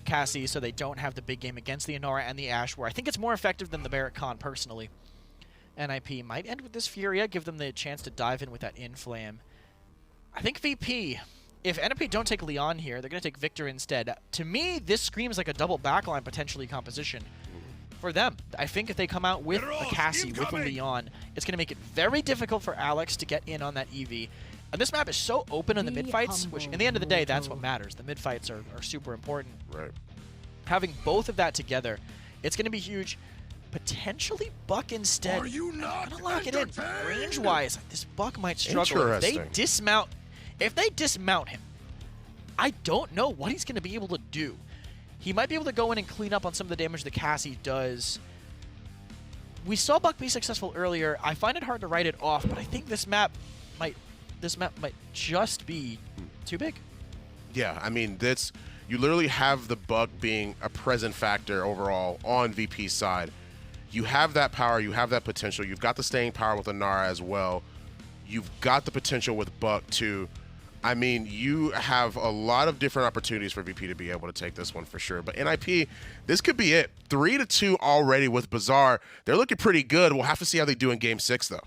Cassie so they don't have the big game against the Anara and the Ashe, where I think it's more effective than the Barrack Khan, personally. NIP might end with this Furia, give them the chance to dive in with that Inflame. I think VP, if NIP don't take Leon here, they're going to take Victor instead. To me, this screams like a double backline, potentially, composition for them. I think if they come out with a Cassie, with a Leon, it's going to make it very difficult for Alex to get in on that Eevee. And this map is so open in the mid-fights, which, in the end of the day, that's what matters. The mid-fights are super important. Right. Having both of that together, it's going to be huge. Potentially Buck instead. Are you not I'm gonna lock it in. Range-wise, this Buck might struggle. If they dismount him, I don't know what he's going to be able to do. He might be able to go in and clean up on some of the damage that Cassie does. We saw Buck be successful earlier. I find it hard to write it off, but I think this map might just be too big. Yeah, I mean, you literally have the Buck being a present factor overall on VP's side. You have that power, you have that potential. You've got the staying power with Anara as well. You've got the potential with Buck too. I mean, you have a lot of different opportunities for VP to be able to take this one for sure. But NIP, this could be it. 3-2 already with Bazaar. They're looking pretty good. We'll have to see how they do in Game 6, though.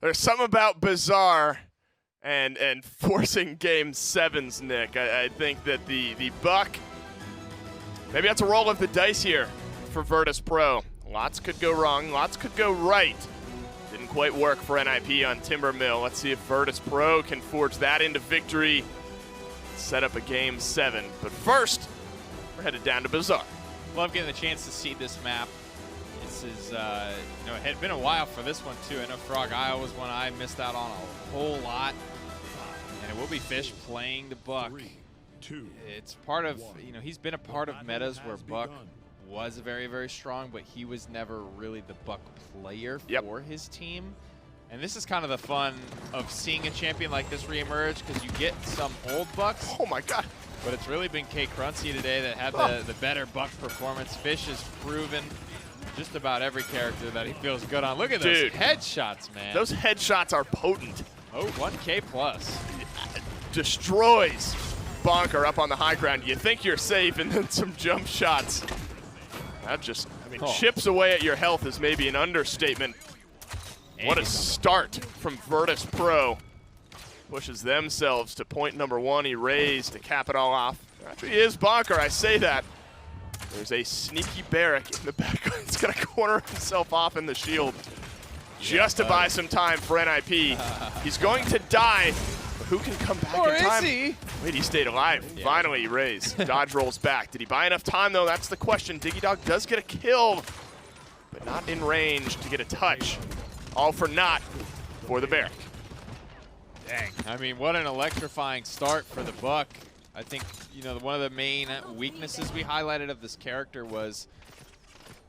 There's something about Bazaar and forcing Game 7s, Nick. I think that the Buck, maybe that's a roll of the dice here for Virtus.Pro. Lots could go wrong. Lots could go right. Didn't quite work for NIP on Timbermill. Let's see if Virtus.Pro can forge that into victory, set up a Game 7. But first, we're headed down to Bazaar. Love getting the chance to see this map. This is, it had been a while for this one too. I know Frog Isle was one I missed out on a whole lot. And it will be Fish playing the Buck. It's part of, he's been a part of metas where Buck was very, very strong, but he was never really the Buck player for his team. And this is kind of the fun of seeing a champion like this reemerge, because you get some old Bucks. Oh my God. But it's really been K Cruncy today that had the better Buck performance. Fish has proven just about every character that he feels good on. Look at those headshots, man. Those headshots are potent. Oh, 1K plus. Destroys Bonker up on the high ground. You think you're safe, and then some jump shots. That just, chips away at your health is maybe an understatement. What a start from Virtus.Pro. Pushes themselves to point number 1 erased to cap it all off. Actually is Bonker, I say that. There's a sneaky Barrack in the back. He's going to corner himself off in the shield just to buy some time for NIP. He's going to die. Who can come back in time? Is he? Wait, he stayed alive. Yeah. Finally, he raised. Dodge rolls back. Did he buy enough time, though? That's the question. Diggy Dog does get a kill, but not in range to get a touch. All for naught for the Barrack. Dang. I mean, what an electrifying start for the Buck. I think, one of the main weaknesses we highlighted of this character was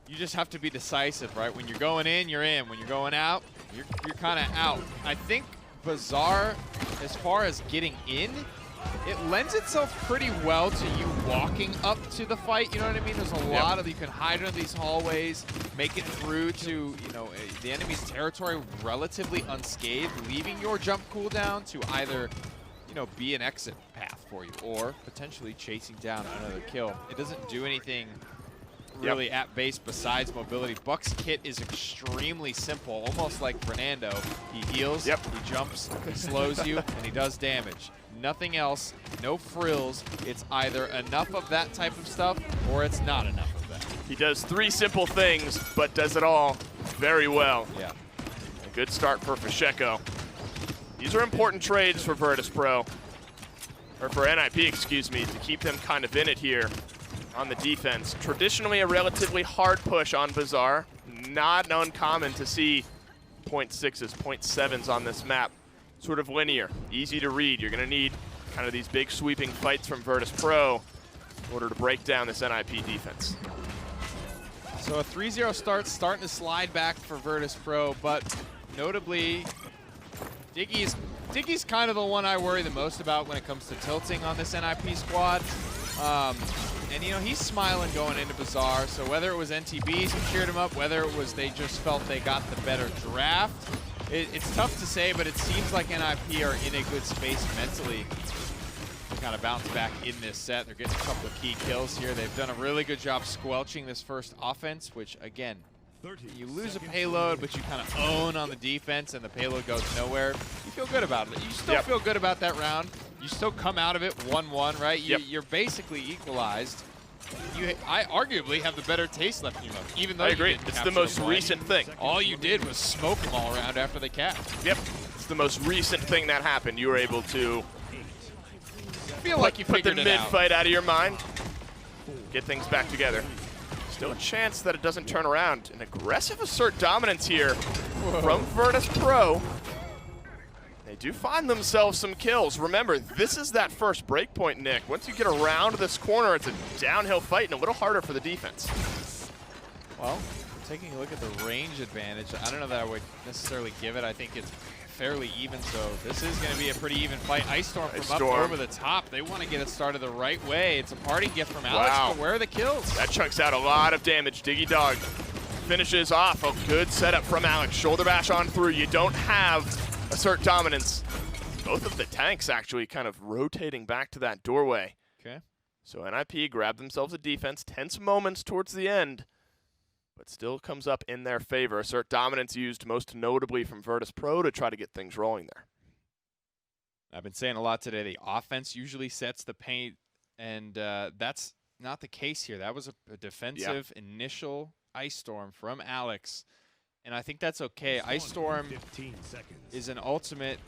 you just have to be decisive, right? When you're going in, you're in. When you're going out, you're kind of out. I think Bazaar, as far as getting in, it lends itself pretty well to you walking up to the fight. You know what I mean? There's a lot of, you can hide in these hallways, make it through to, the enemy's territory relatively unscathed, leaving your jump cooldown to either, be an exit path for you or potentially chasing down another kill. It doesn't do anything really at base besides mobility. Buck's kit is extremely simple, almost like Fernando. He heals, he jumps, he slows you, and he does damage. Nothing else, no frills. It's either enough of that type of stuff or it's not enough of that. He does 3 simple things, but does it all very well. Yeah. A good start for Fasheko. These are important trades for Virtus.Pro, or for NIP, excuse me, to keep them kind of in it here on the defense. Traditionally a relatively hard push on Bazaar. Not uncommon to see 0.6s, 0.7s on this map. Sort of linear, easy to read. You're going to need kind of these big sweeping fights from Virtus.Pro in order to break down this NIP defense. So a 3-0 start, starting to slide back for Virtus.Pro, but notably, Diggy's kind of the one I worry the most about when it comes to tilting on this NIP squad. And he's smiling going into Bazaar, so whether it was NTBs who cheered him up, whether it was they just felt they got the better draft, it's tough to say, but it seems like NIP are in a good space mentally to kind of bounce back in this set. They're getting a couple of key kills here. They've done a really good job squelching this first offense, which, again, you lose a payload, but you kind of own on the defense, and the payload goes nowhere. You feel good about it. You still feel good about that round. You still come out of it 1-1, right? You're basically equalized. I arguably have the better taste left in your mouth, even though I agree. It's the most recent thing. All you did was smoke them all around after they capped. Yep. It's the most recent thing that happened. You were able to put the mid-fight out of your mind, get things back together. Still a chance that it doesn't turn around. An aggressive assert dominance here from Virtus.Pro. They do find themselves some kills. Remember, this is that first break point, Nick. Once you get around this corner, it's a downhill fight and a little harder for the defense. Well, taking a look at the range advantage, I don't know that I would necessarily give it. I think it's fairly even, so this is going to be a pretty even fight. Ice Storm from up over the top. They want to get it started the right way. It's a party gift from Alex, but where are the kills? That chunks out a lot of damage. Diggy Dog finishes off a good setup from Alex. Shoulder bash on through. You don't have assert dominance. Both of the tanks actually kind of rotating back to that doorway. Okay. So NIP grabbed themselves a defense. Tense moments towards the end, but still comes up in their favor. Assert dominance used most notably from Virtus.Pro to try to get things rolling there. I've been saying a lot today, the offense usually sets the paint, and that's not the case here. That was a defensive initial Ice Storm from Alex, and I think that's okay. Ice Storm is an ultimate.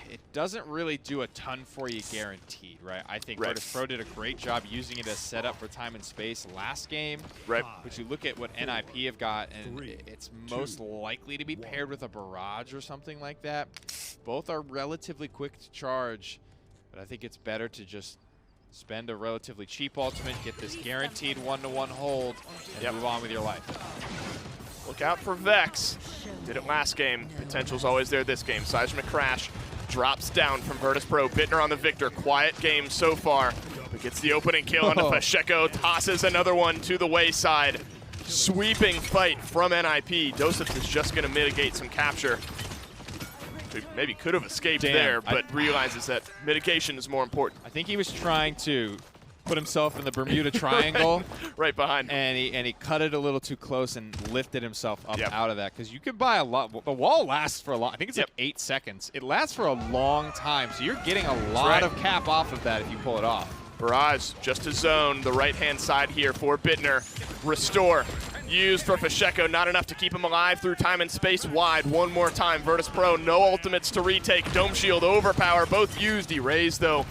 It doesn't really do a ton for you guaranteed, right? I think Virtus.Pro did a great job using it as setup for time and space last game. Right. But you look at what NIP have got, and it's most likely to be paired with a barrage or something like that. Both are relatively quick to charge, but I think it's better to just spend a relatively cheap ultimate, get this guaranteed one-to-one hold, and move on with your life. Look out for Vex. Did it last game. Potential's always there this game. Seismic Crash drops down from Virtus.Pro. Bittner on the victor. Quiet game so far, but gets the opening kill onto Pacheco. Tosses another one to the wayside. Sweeping fight from NIP. Doseps is just going to mitigate some capture. Maybe could have escaped there, but realizes that mitigation is more important. I think he was trying to put himself in the Bermuda Triangle. Right behind him. And he cut it a little too close and lifted himself up out of that. Because you can buy a lot. The wall lasts for a long, I think it's like 8 seconds. It lasts for a long time, so you're getting a lot of cap off of that if you pull it off. Barrage just a zone, the right-hand side here for Bittner. Restore, used for Pacheco, not enough to keep him alive through time and space wide. One more time, Virtus.Pro, no ultimates to retake. Dome Shield, Overpower, both used. Erase, though,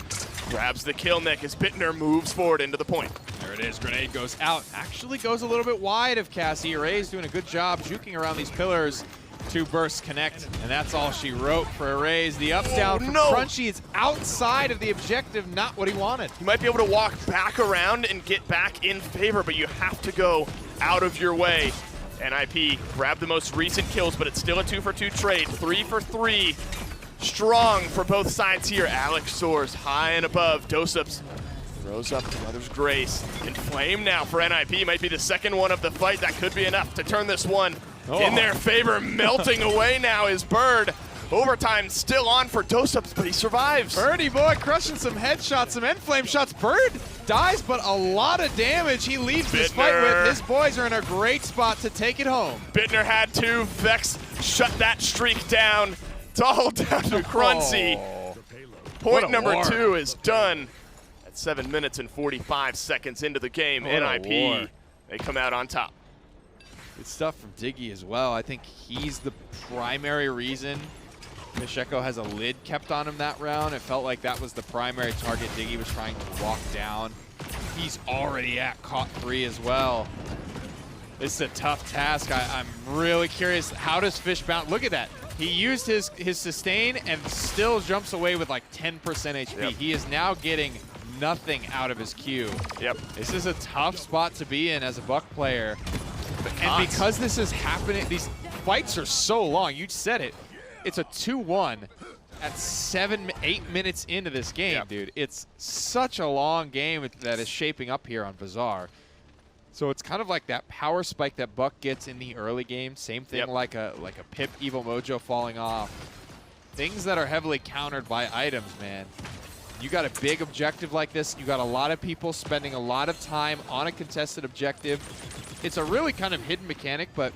grabs the kill, Nick, as Bittner moves forward into the point. There it is, grenade goes out. Actually goes a little bit wide of Cassie. Erase doing a good job juking around these pillars. 2 bursts connect, and that's all she wrote for Erase. The up down from Crunchy is outside of the objective, not what he wanted. You might be able to walk back around and get back in favor, but you have to go out of your way. NIP grabbed the most recent kills, but it's still a 2-for-2 trade. 3 for 3. Strong for both sides here. Alex soars high and above. Doseps throws up Mother's Grace. Inflame now for NIP. Might be the second one of the fight. That could be enough to turn this one in their favor. Melting away now is Bird. Overtime still on for Doseps, but he survives. Birdie boy crushing some headshots, some Enflame shots. Bird dies, but a lot of damage he leaves this fight with. His boys are in a great spot to take it home. Bittner had 2. Vex shut that streak down. It's all down to Crunchy. Point number 2 is done at 7 minutes and 45 seconds into the game. NIP, they come out on top. Good stuff from Diggy as well. I think he's the primary reason Pacheco has a lid kept on him that round. It felt like that was the primary target Diggy was trying to walk down. He's already at caught 3 as well. This is a tough task. I'm really curious. How does Fish bounce? Look at that. He used his sustain and still jumps away with like 10% HP. He is now getting nothing out of his Q. This is a tough spot to be in as a Buck player. And because this is happening, these fights are so long. You said it. It's a 2-1 at 7-8 minutes into this game, dude. It's such a long game that is shaping up here on Bazaar. So it's kind of like that power spike that Buck gets in the early game. Same thing like a Pip Evil Mojo falling off. Things that are heavily countered by items, man. You got a big objective like this. You got a lot of people spending a lot of time on a contested objective. It's a really kind of hidden mechanic, but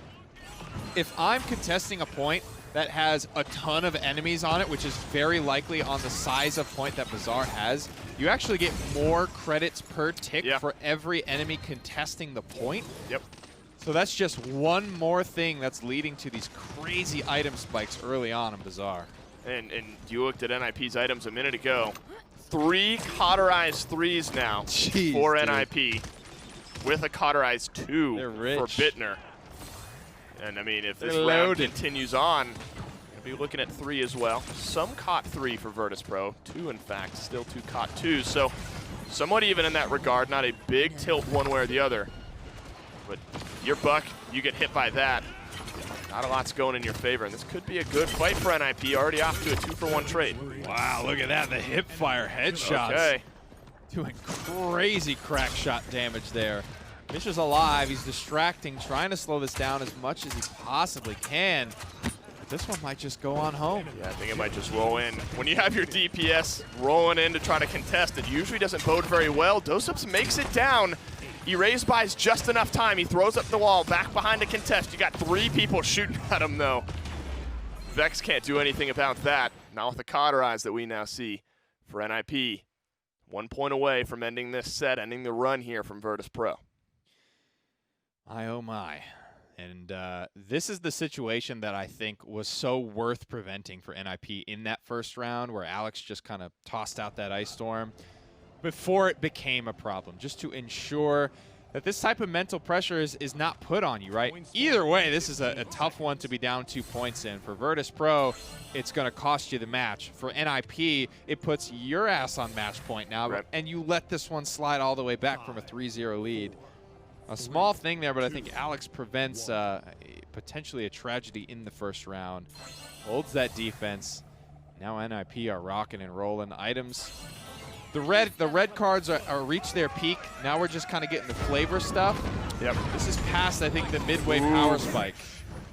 if I'm contesting a point that has a ton of enemies on it, which is very likely on the size of point that Bazaar has, you actually get more credits per tick for every enemy contesting the point. So that's just one more thing that's leading to these crazy item spikes early on in Bazaar. And you looked at NIP's items a minute ago. 3 cauterized 3s now for NIP, with a cauterized 2 for Bittner. And I mean, if this round continues on, be looking at 3 as well. Some caught 3 for Virtus.Pro. 2, in fact, still 2 caught 2. So somewhat even in that regard. Not a big tilt one way or the other. But your buck, you get hit by that. Not a lot's going in your favor, and this could be a good fight for NIP. Already off to a 2-for-1 trade. Wow, look at that. The hip fire headshots. Okay. Doing crazy crack shot damage there. Misha's alive. He's distracting, trying to slow this down as much as he possibly can. But this one might just go on home. Yeah, I think it might just roll in. When you have your DPS rolling in to try to contest, it usually doesn't bode very well. Dosups makes it down. Erase buys just enough time. He throws up the wall, back behind a contest. You got 3 people shooting at him, though. Vex can't do anything about that. Not with the cauterize that we now see for NIP. 1 point away from ending this set, ending the run here from Virtus.Pro. My oh my. And this is the situation that I think was so worth preventing for NIP in that first round, where Alex just kind of tossed out that Ice Storm before it became a problem, just to ensure that this type of mental pressure is not put on you, right? Either way, this is a tough one to be down 2 points in. For Virtus.Pro, it's going to cost you the match. For NIP, it puts your ass on match point now, right, and you let this one slide all the way back from a 3-0 lead. A small thing there, but I think Alex prevents potentially a tragedy in the first round. Holds that defense. Now NIP are rocking and rolling. Items. The red cards are reached their peak. Now we're just kind of getting the flavor stuff. Yep. This is past, I think, the midway power spike.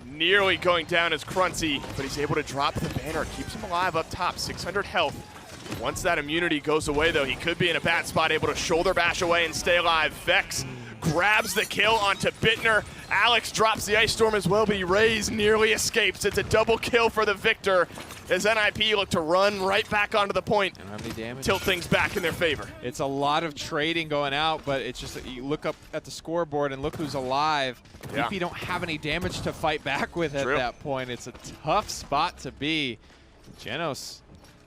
Nearly going down as Cruncy, but he's able to drop the banner. Keeps him alive up top, 600 health. Once that immunity goes away, though, he could be in a bad spot, able to shoulder bash away and stay alive. Vex grabs the kill onto Bittner. Alex drops the Ice Storm as well, but Raze nearly escapes. It's a double kill for the victor as NIP look to run right back onto the point. And how many damage? Tilt things back in their favor. It's a lot of trading going out, but it's just that you look up at the scoreboard and look who's alive. Yeah. VP don't have any damage to fight back with at that point. It's a tough spot to be. Genos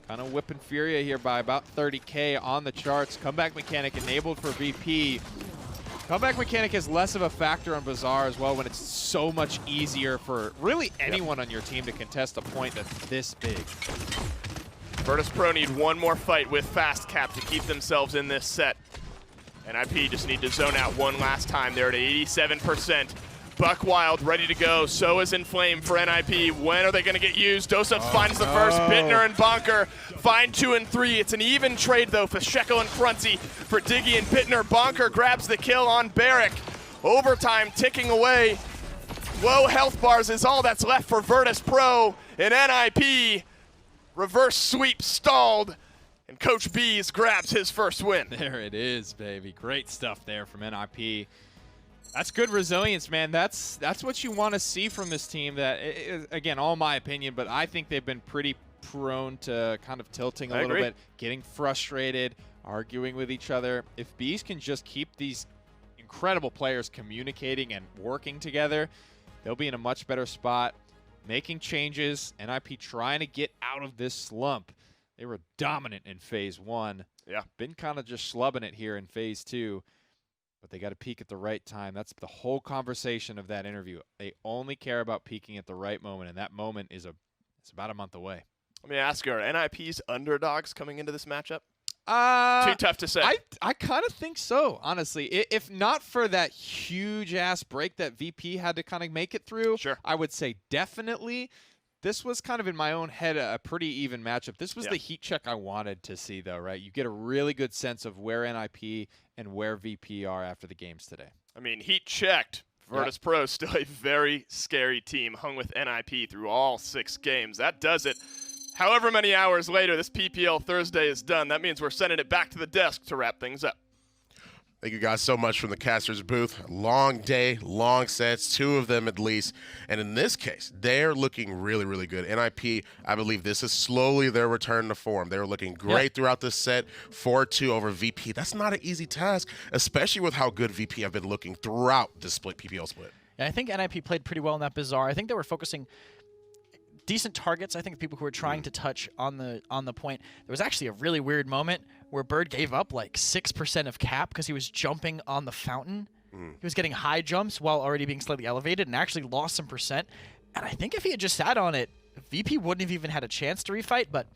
kind of whipping Furia here by about 30K on the charts. Comeback mechanic enabled for VP. Comeback mechanic is less of a factor on Bazaar as well when it's so much easier for really anyone on your team to contest a point that's this big. Virtus.Pro need one more fight with Fast Cap to keep themselves in this set. NIP just need to zone out one last time. They're at 87%. Buckwild ready to go. So is Inflame for NIP. When are they going to get used? Dosups finds the first. Bittner and Bonker find 2 and 3. It's an even trade, though, for Shekel and Cruncy for Diggy and Bittner. Bonker grabs the kill on Barrick. Overtime ticking away. Low health bars is all that's left for Virtus.Pro. And NIP reverse sweep stalled. And Coach Bees grabs his first win. There it is, baby. Great stuff there from NIP. That's good resilience, man. That's what you want to see from this team. That again, all my opinion, but I think they've been pretty prone to kind of tilting a little bit, getting frustrated, arguing with each other. If Bees can just keep these incredible players communicating and working together, they'll be in a much better spot, making changes. NIP trying to get out of this slump. They were dominant in Phase 1. Yeah. Been kind of just slubbing it here in Phase 2. But they got to peak at the right time. That's the whole conversation of that interview. They only care about peaking at the right moment, and that moment is it's about a month away. Let me ask you, are NIP's underdogs coming into this matchup? Too tough to say. I kind of think so, honestly. If not for that huge-ass break that VP had to kind of make it through, sure, I would say definitely. This was kind of in my own head a pretty even matchup. This was the heat check I wanted to see, though, right? You get a really good sense of where NIP and where VP are after the games today. I mean, heat checked. Virtus.Pro still a very scary team, hung with NIP through all 6 games. That does it. However many hours later this PPL Thursday is done, that means we're sending it back to the desk to wrap things up. Thank you guys so much from the Casters booth. Long day, long sets, 2 of them at least. And in this case, they're looking really, really good. NIP, I believe this is slowly their return to form. They were looking great throughout this set, 4-2 over VP. That's not an easy task, especially with how good VP have been looking throughout this PPL split. Yeah, I think NIP played pretty well in that Bazaar. I think they were focusing decent targets. I think the people who were trying to touch on the point. There was actually a really weird moment where Bird gave up like 6% of cap because he was jumping on the fountain. He was getting high jumps while already being slightly elevated and actually lost some percent. And I think if he had just sat on it, VP wouldn't have even had a chance to refight, but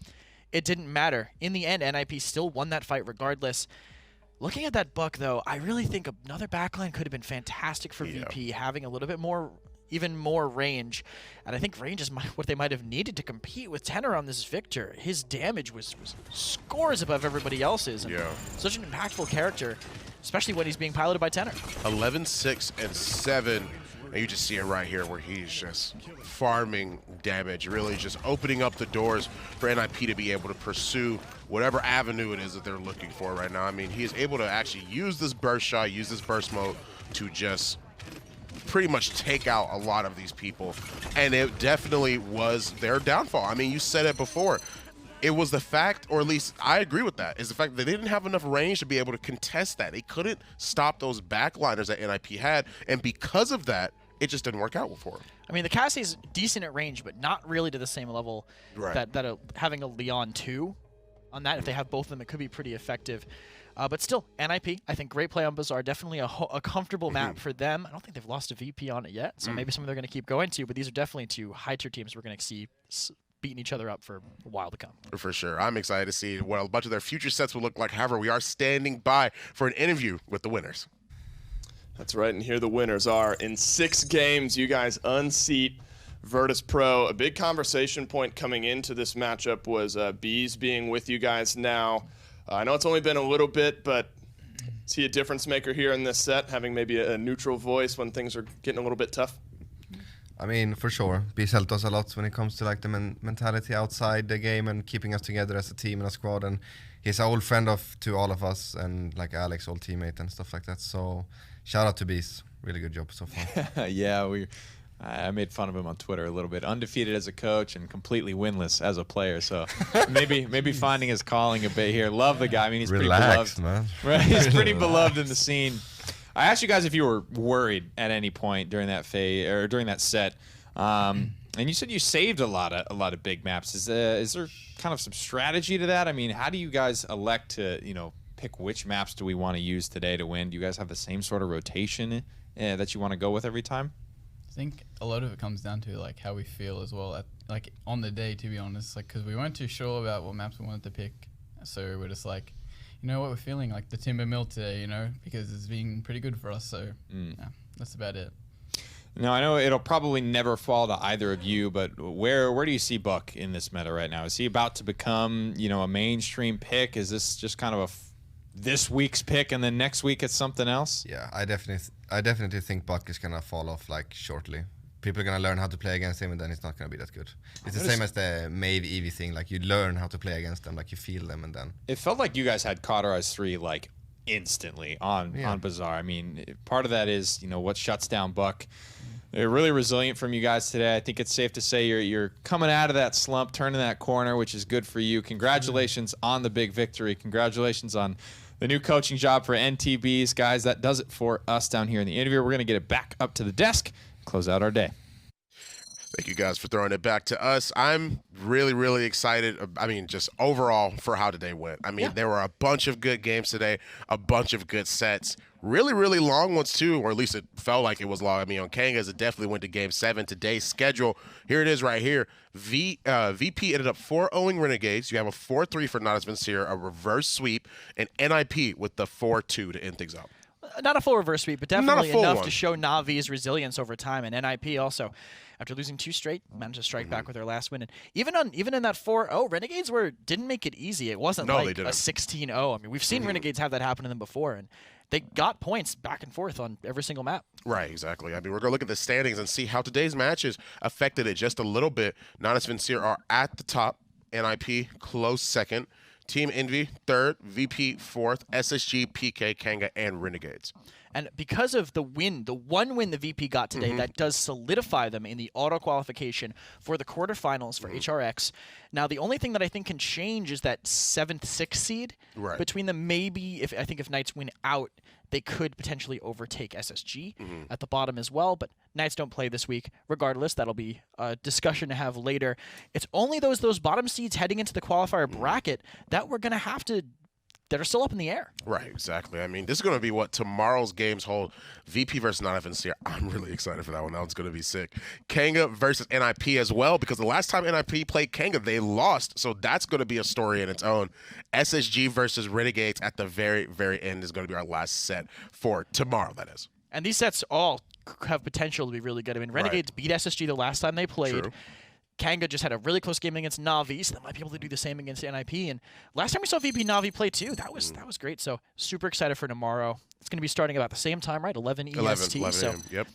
it didn't matter. In the end, NIP still won that fight regardless. Looking at that Buck, though, I really think another backline could have been fantastic for VP, having a little bit more, even more range. And I think range is what they might have needed to compete with Tenor on this Victor. His damage was scores above everybody else's. And such an impactful character, especially when he's being piloted by Tenor. 11, 6, and 7. And you just see it right here where he's just farming damage, really just opening up the doors for NIP to be able to pursue whatever avenue it is that they're looking for right now. I mean, he is able to actually use this burst shot, use this burst mode to just pretty much take out a lot of these people. And it definitely was their downfall. I mean, you said it before. It was the fact, or at least I agree with that, is the fact that they didn't have enough range to be able to contest that. They couldn't stop those backliners that NIP had, and because of that, it just didn't work out for him. I mean, the Cassie's decent at range, but not really to the same level that having a Leon 2 on that. If they have both of them, it could be pretty effective. But still, NIP, I think great play on Bazaar. Definitely a comfortable map for them. I don't think they've lost a VP on it yet, so maybe something they're going to keep going to, but these are definitely two high-tier teams we're going to see beating each other up for a while to come. For sure. I'm excited to see what a bunch of their future sets will look like. However, we are standing by for an interview with the winners. That's right, and here the winners are. In 6 games, you guys unseat Virtus.Pro. A big conversation point coming into this matchup was Bees being with you guys now. I know it's only been a little bit, but is he a difference maker here in this set, having maybe a neutral voice when things are getting a little bit tough? I mean, for sure. Bees helped us a lot when it comes to like the mentality outside the game and keeping us together as a team and a squad. And he's an old friend to all of us, and like Alex, old teammate and stuff like that. So shout out to Bees. Really good job so far. Yeah, I made fun of him on Twitter a little bit. Undefeated as a coach and completely winless as a player. So maybe finding his calling a bit here. Love the guy. I mean, he's pretty beloved. Man. Right? He's pretty beloved in the scene. I asked you guys if you were worried at any point during that phase or during that set, and you said you saved a lot of big maps. Is there kind of some strategy to that? I mean, how do you guys elect to pick which maps do we want to use today to win? Do you guys have the same sort of rotation that you want to go with every time? I think a lot of it comes down to like how we feel as well, like on the day, to be honest, like because we weren't too sure about what maps we wanted to pick, so we're just like, you know what, we're feeling like the Timber Mill today, because it's been pretty good for us, so yeah, that's about it. Now, I know it'll probably never fall to either of you, but where do you see Buck in this meta right now? Is he about to become, a mainstream pick? Is this just kind of this week's pick and then next week it's something else? Yeah, I definitely think Buck is gonna fall off like shortly. People are gonna learn how to play against him, and then it's not gonna be that good. It's the same as the Maeve Eevee thing. Like you learn how to play against them, like you feel them, and then it felt like you guys had Cauterize 3 like instantly on Bazaar. I mean, part of that is what shuts down Buck. They're really resilient from you guys today. I think it's safe to say you're coming out of that slump, turning that corner, which is good for you. Congratulations on the big victory. Congratulations on the new coaching job for NTBs. Guys, that does it for us down here in the interview. We're going to get it back up to the desk, close out our day. Thank you guys for throwing it back to us. I'm really, really excited. I mean, just overall for how today went. I mean, there were a bunch of good games today, a bunch of good sets. Really, really long ones too, or at least it felt like it was long. I mean, on Kangas, it definitely went to Game 7. Today's schedule, here it is right here. VP ended up 4-0ing Renegades. You have a 4-3 for Not As Vincere, a reverse sweep, and NIP with the 4-2 to end things up. Not a full reverse sweep, but definitely enough one to show Navi's resilience over time. And NIP also, after losing 2 straight, managed to strike back with their last win. And even in that 4-0, Renegades didn't make it easy. It wasn't like a 16-0. I mean, we've seen Renegades have that happen to them before, and they got points back and forth on every single map. Right, exactly. I mean, we're going to look at the standings and see how today's matches affected it just a little bit. Not As Vincere are at the top. NIP close second. Team Envy third, VP fourth, SSG, PK, Kanga, and Renegades. And because of the one win the VP got today, that does solidify them in the auto qualification for the quarterfinals for HRX. Now, the only thing that I think can change is that 7th, 6th seed between them. Maybe if Knights win out, they could potentially overtake SSG at the bottom as well. But Knights don't play this week. Regardless, that'll be a discussion to have later. It's only those bottom seeds heading into the qualifier bracket that we're going to have to that are still up in the air. Right, exactly. I mean, this is going to be what tomorrow's games hold. VP versus non-FNC. I'm really excited for that one. That one's going to be sick. Kanga versus NIP as well, because the last time NIP played Kanga, they lost. So that's going to be a story in its own. SSG versus Renegades at the very, very end is going to be our last set for tomorrow, that is. And these sets all have potential to be really good. I mean, Renegades beat SSG the last time they played. True. Kanga just had a really close game against Na'Vi, so they might be able to do the same against NIP. And last time we saw VP Na'Vi play too, that was great. So super excited for tomorrow. It's going to be starting about the same time, right? 11 EST. 11 so a.m. Yep.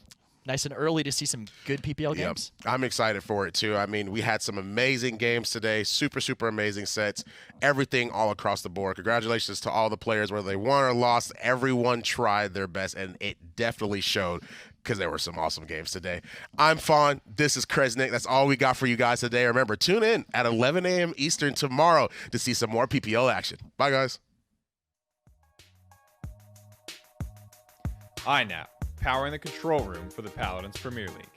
nice and early to see some good PPL games. I'm excited for it too. I mean, we had some amazing games today, super, super amazing sets, everything all across the board. Congratulations to all the players, whether they won or lost. Everyone tried their best, and it definitely showed because there were some awesome games today. I'm Fawn. This is Kresnik. That's all we got for you guys today. Remember, tune in at 11 a.m. Eastern tomorrow to see some more PPL action. Bye, guys. INAP, powering the control room for the Paladins Premier League.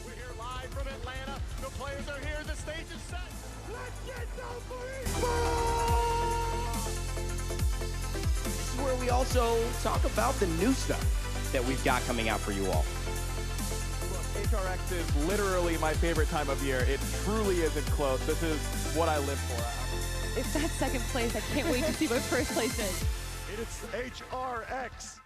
We're here live from Atlanta. The players are here. The stage is set. Let's get down for This is where we also talk about the new stuff that we've got coming out for you all. HRX is literally my favorite time of year. It truly isn't close. This is what I live for. It's that second place. I can't wait to see what first place is. It is HRX.